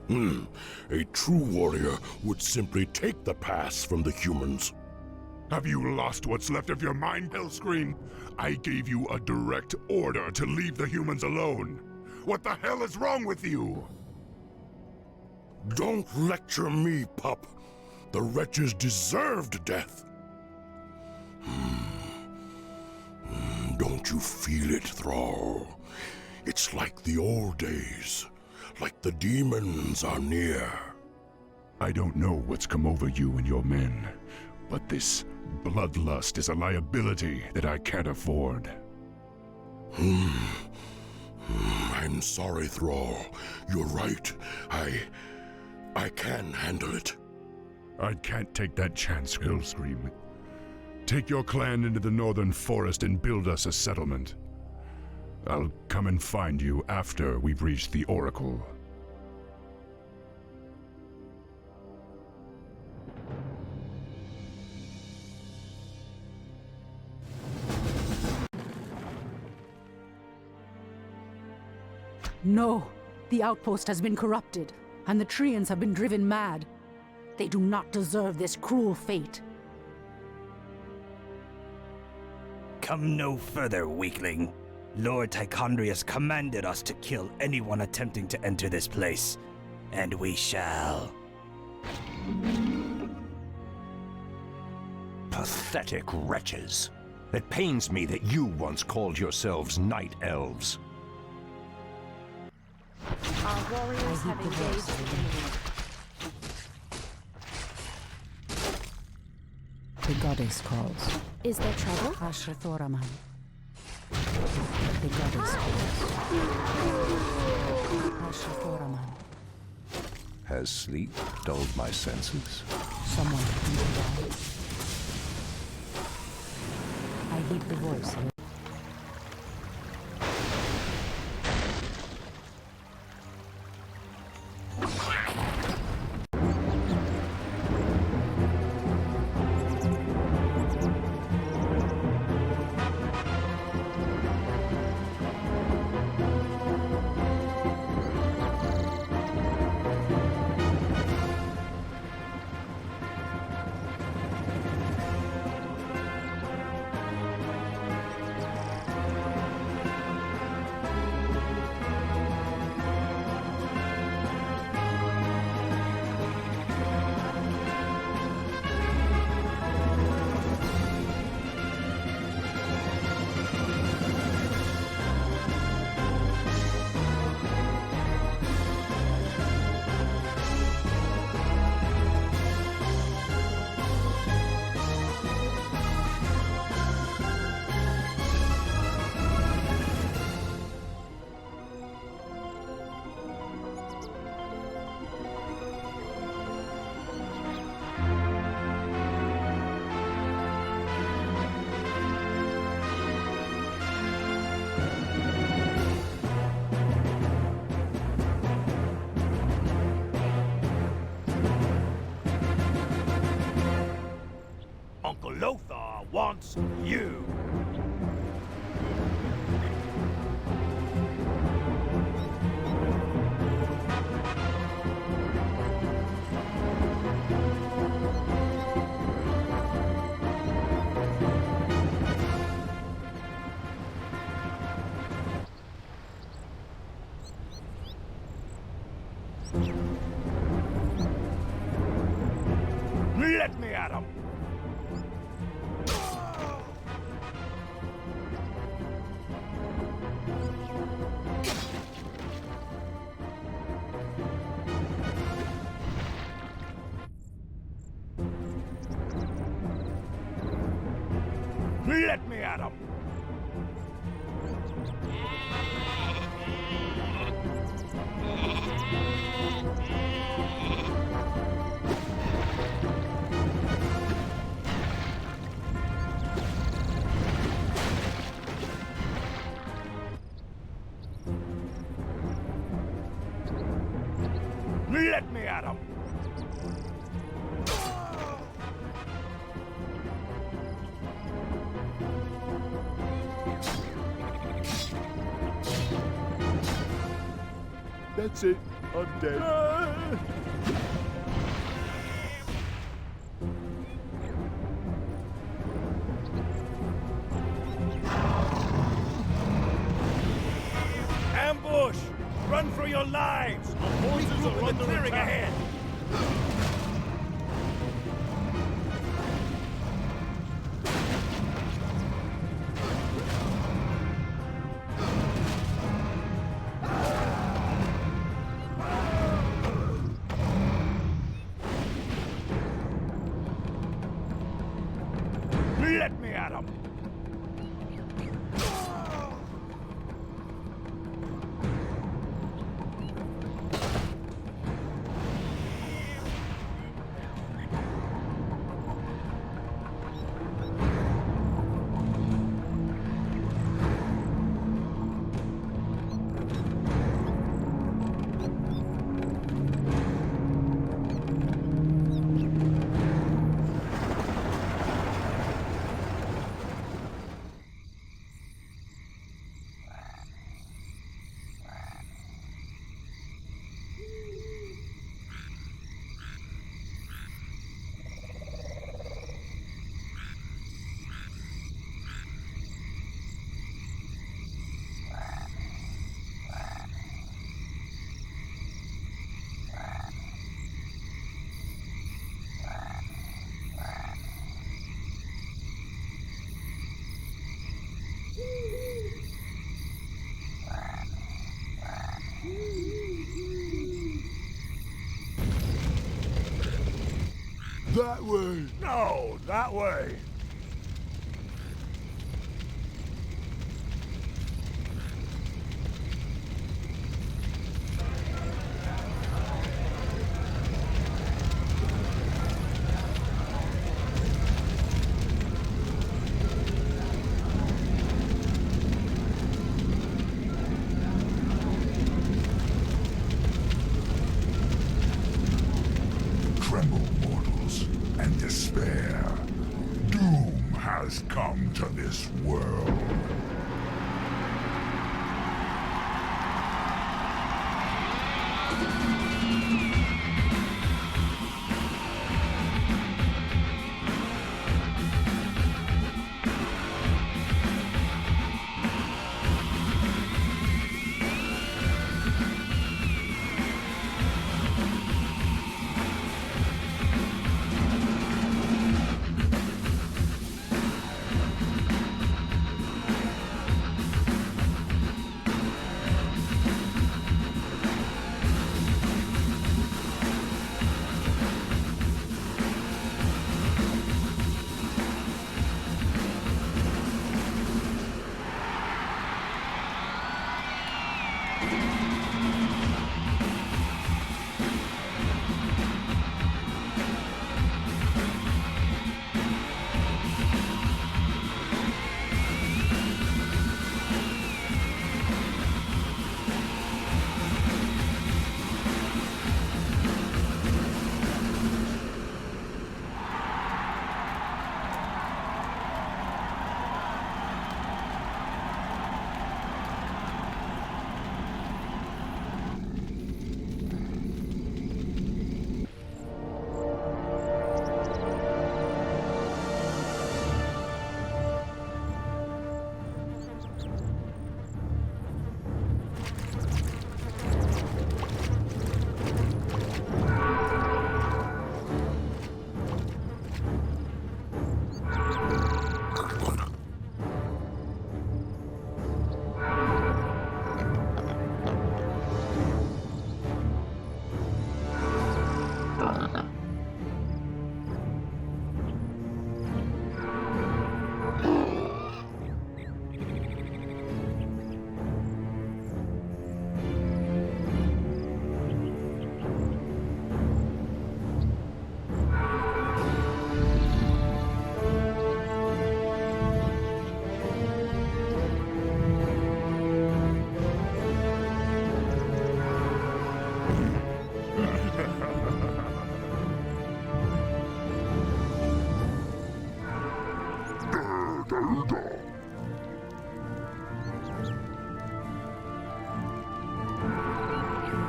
A true warrior would simply take the pass from the humans. Have you lost what's left of your mind, Hellscream? I gave you a direct order to leave the humans alone. What the hell is wrong with you? Don't lecture me, pup. The wretches deserved death. Don't you feel it, Thrall? It's like the old days, like the demons are near. I don't know what's come over you and your men, but this bloodlust is a liability that I can't afford. I'm sorry, Thrall. You're right. I can handle it. I can't take that chance, Hellscream. Take your clan into the northern forest and build us a settlement. I'll come and find you after we've reached the Oracle. No, the outpost has been corrupted, and the Treants have been driven mad. They do not deserve this cruel fate. Come no further, weakling. Lord Tichondrius commanded us to kill anyone attempting to enter this place, and we shall. Pathetic wretches. It pains me that you once called yourselves Night Elves. Our warriors have engaged the enemy. The goddess calls. Is there trouble? Ashrathoraman. The goddess Ashrathoraman. Has sleep dulled my senses? Someone can die. I heed the voice. Uncle Lothar wants you. Let me at him! Let me at him! Let me at him! That's it. I'm dead. Ambush! Run for your lives! Our forces are under clearing ahead! Let me at him! That way! No, that way! wilderness world.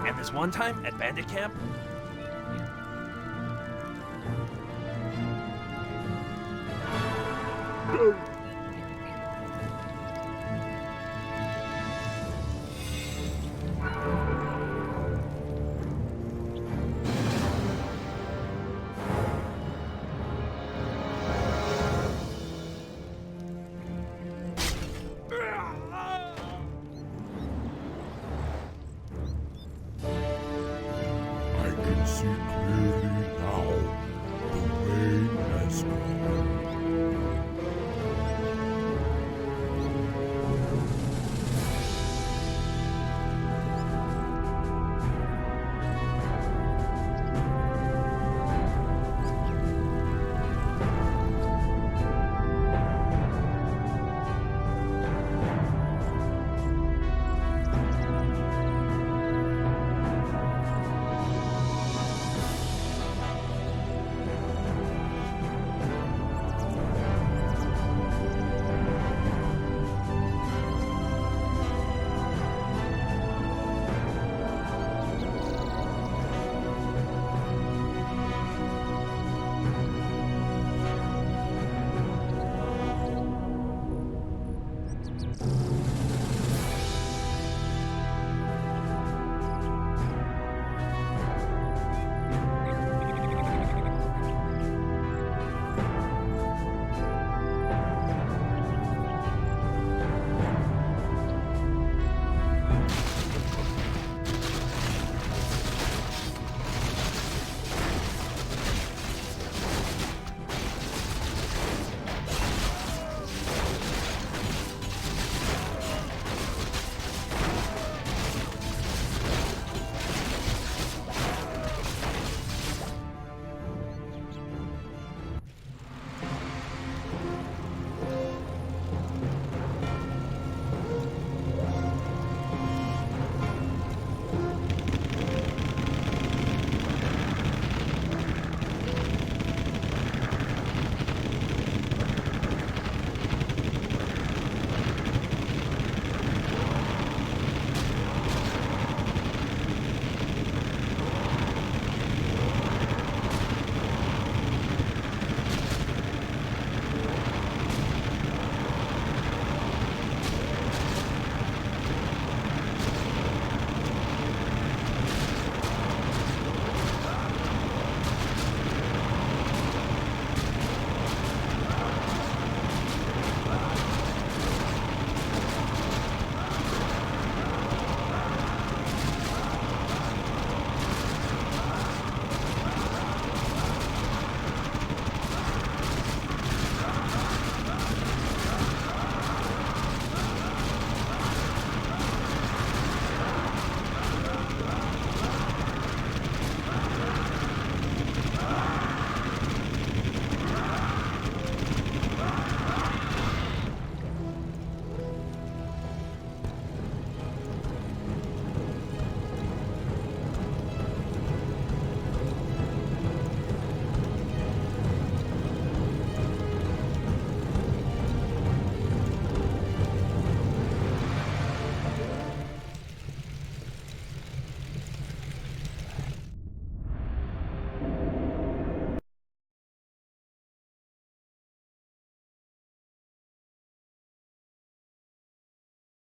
And this one time at Bandit Camp, No.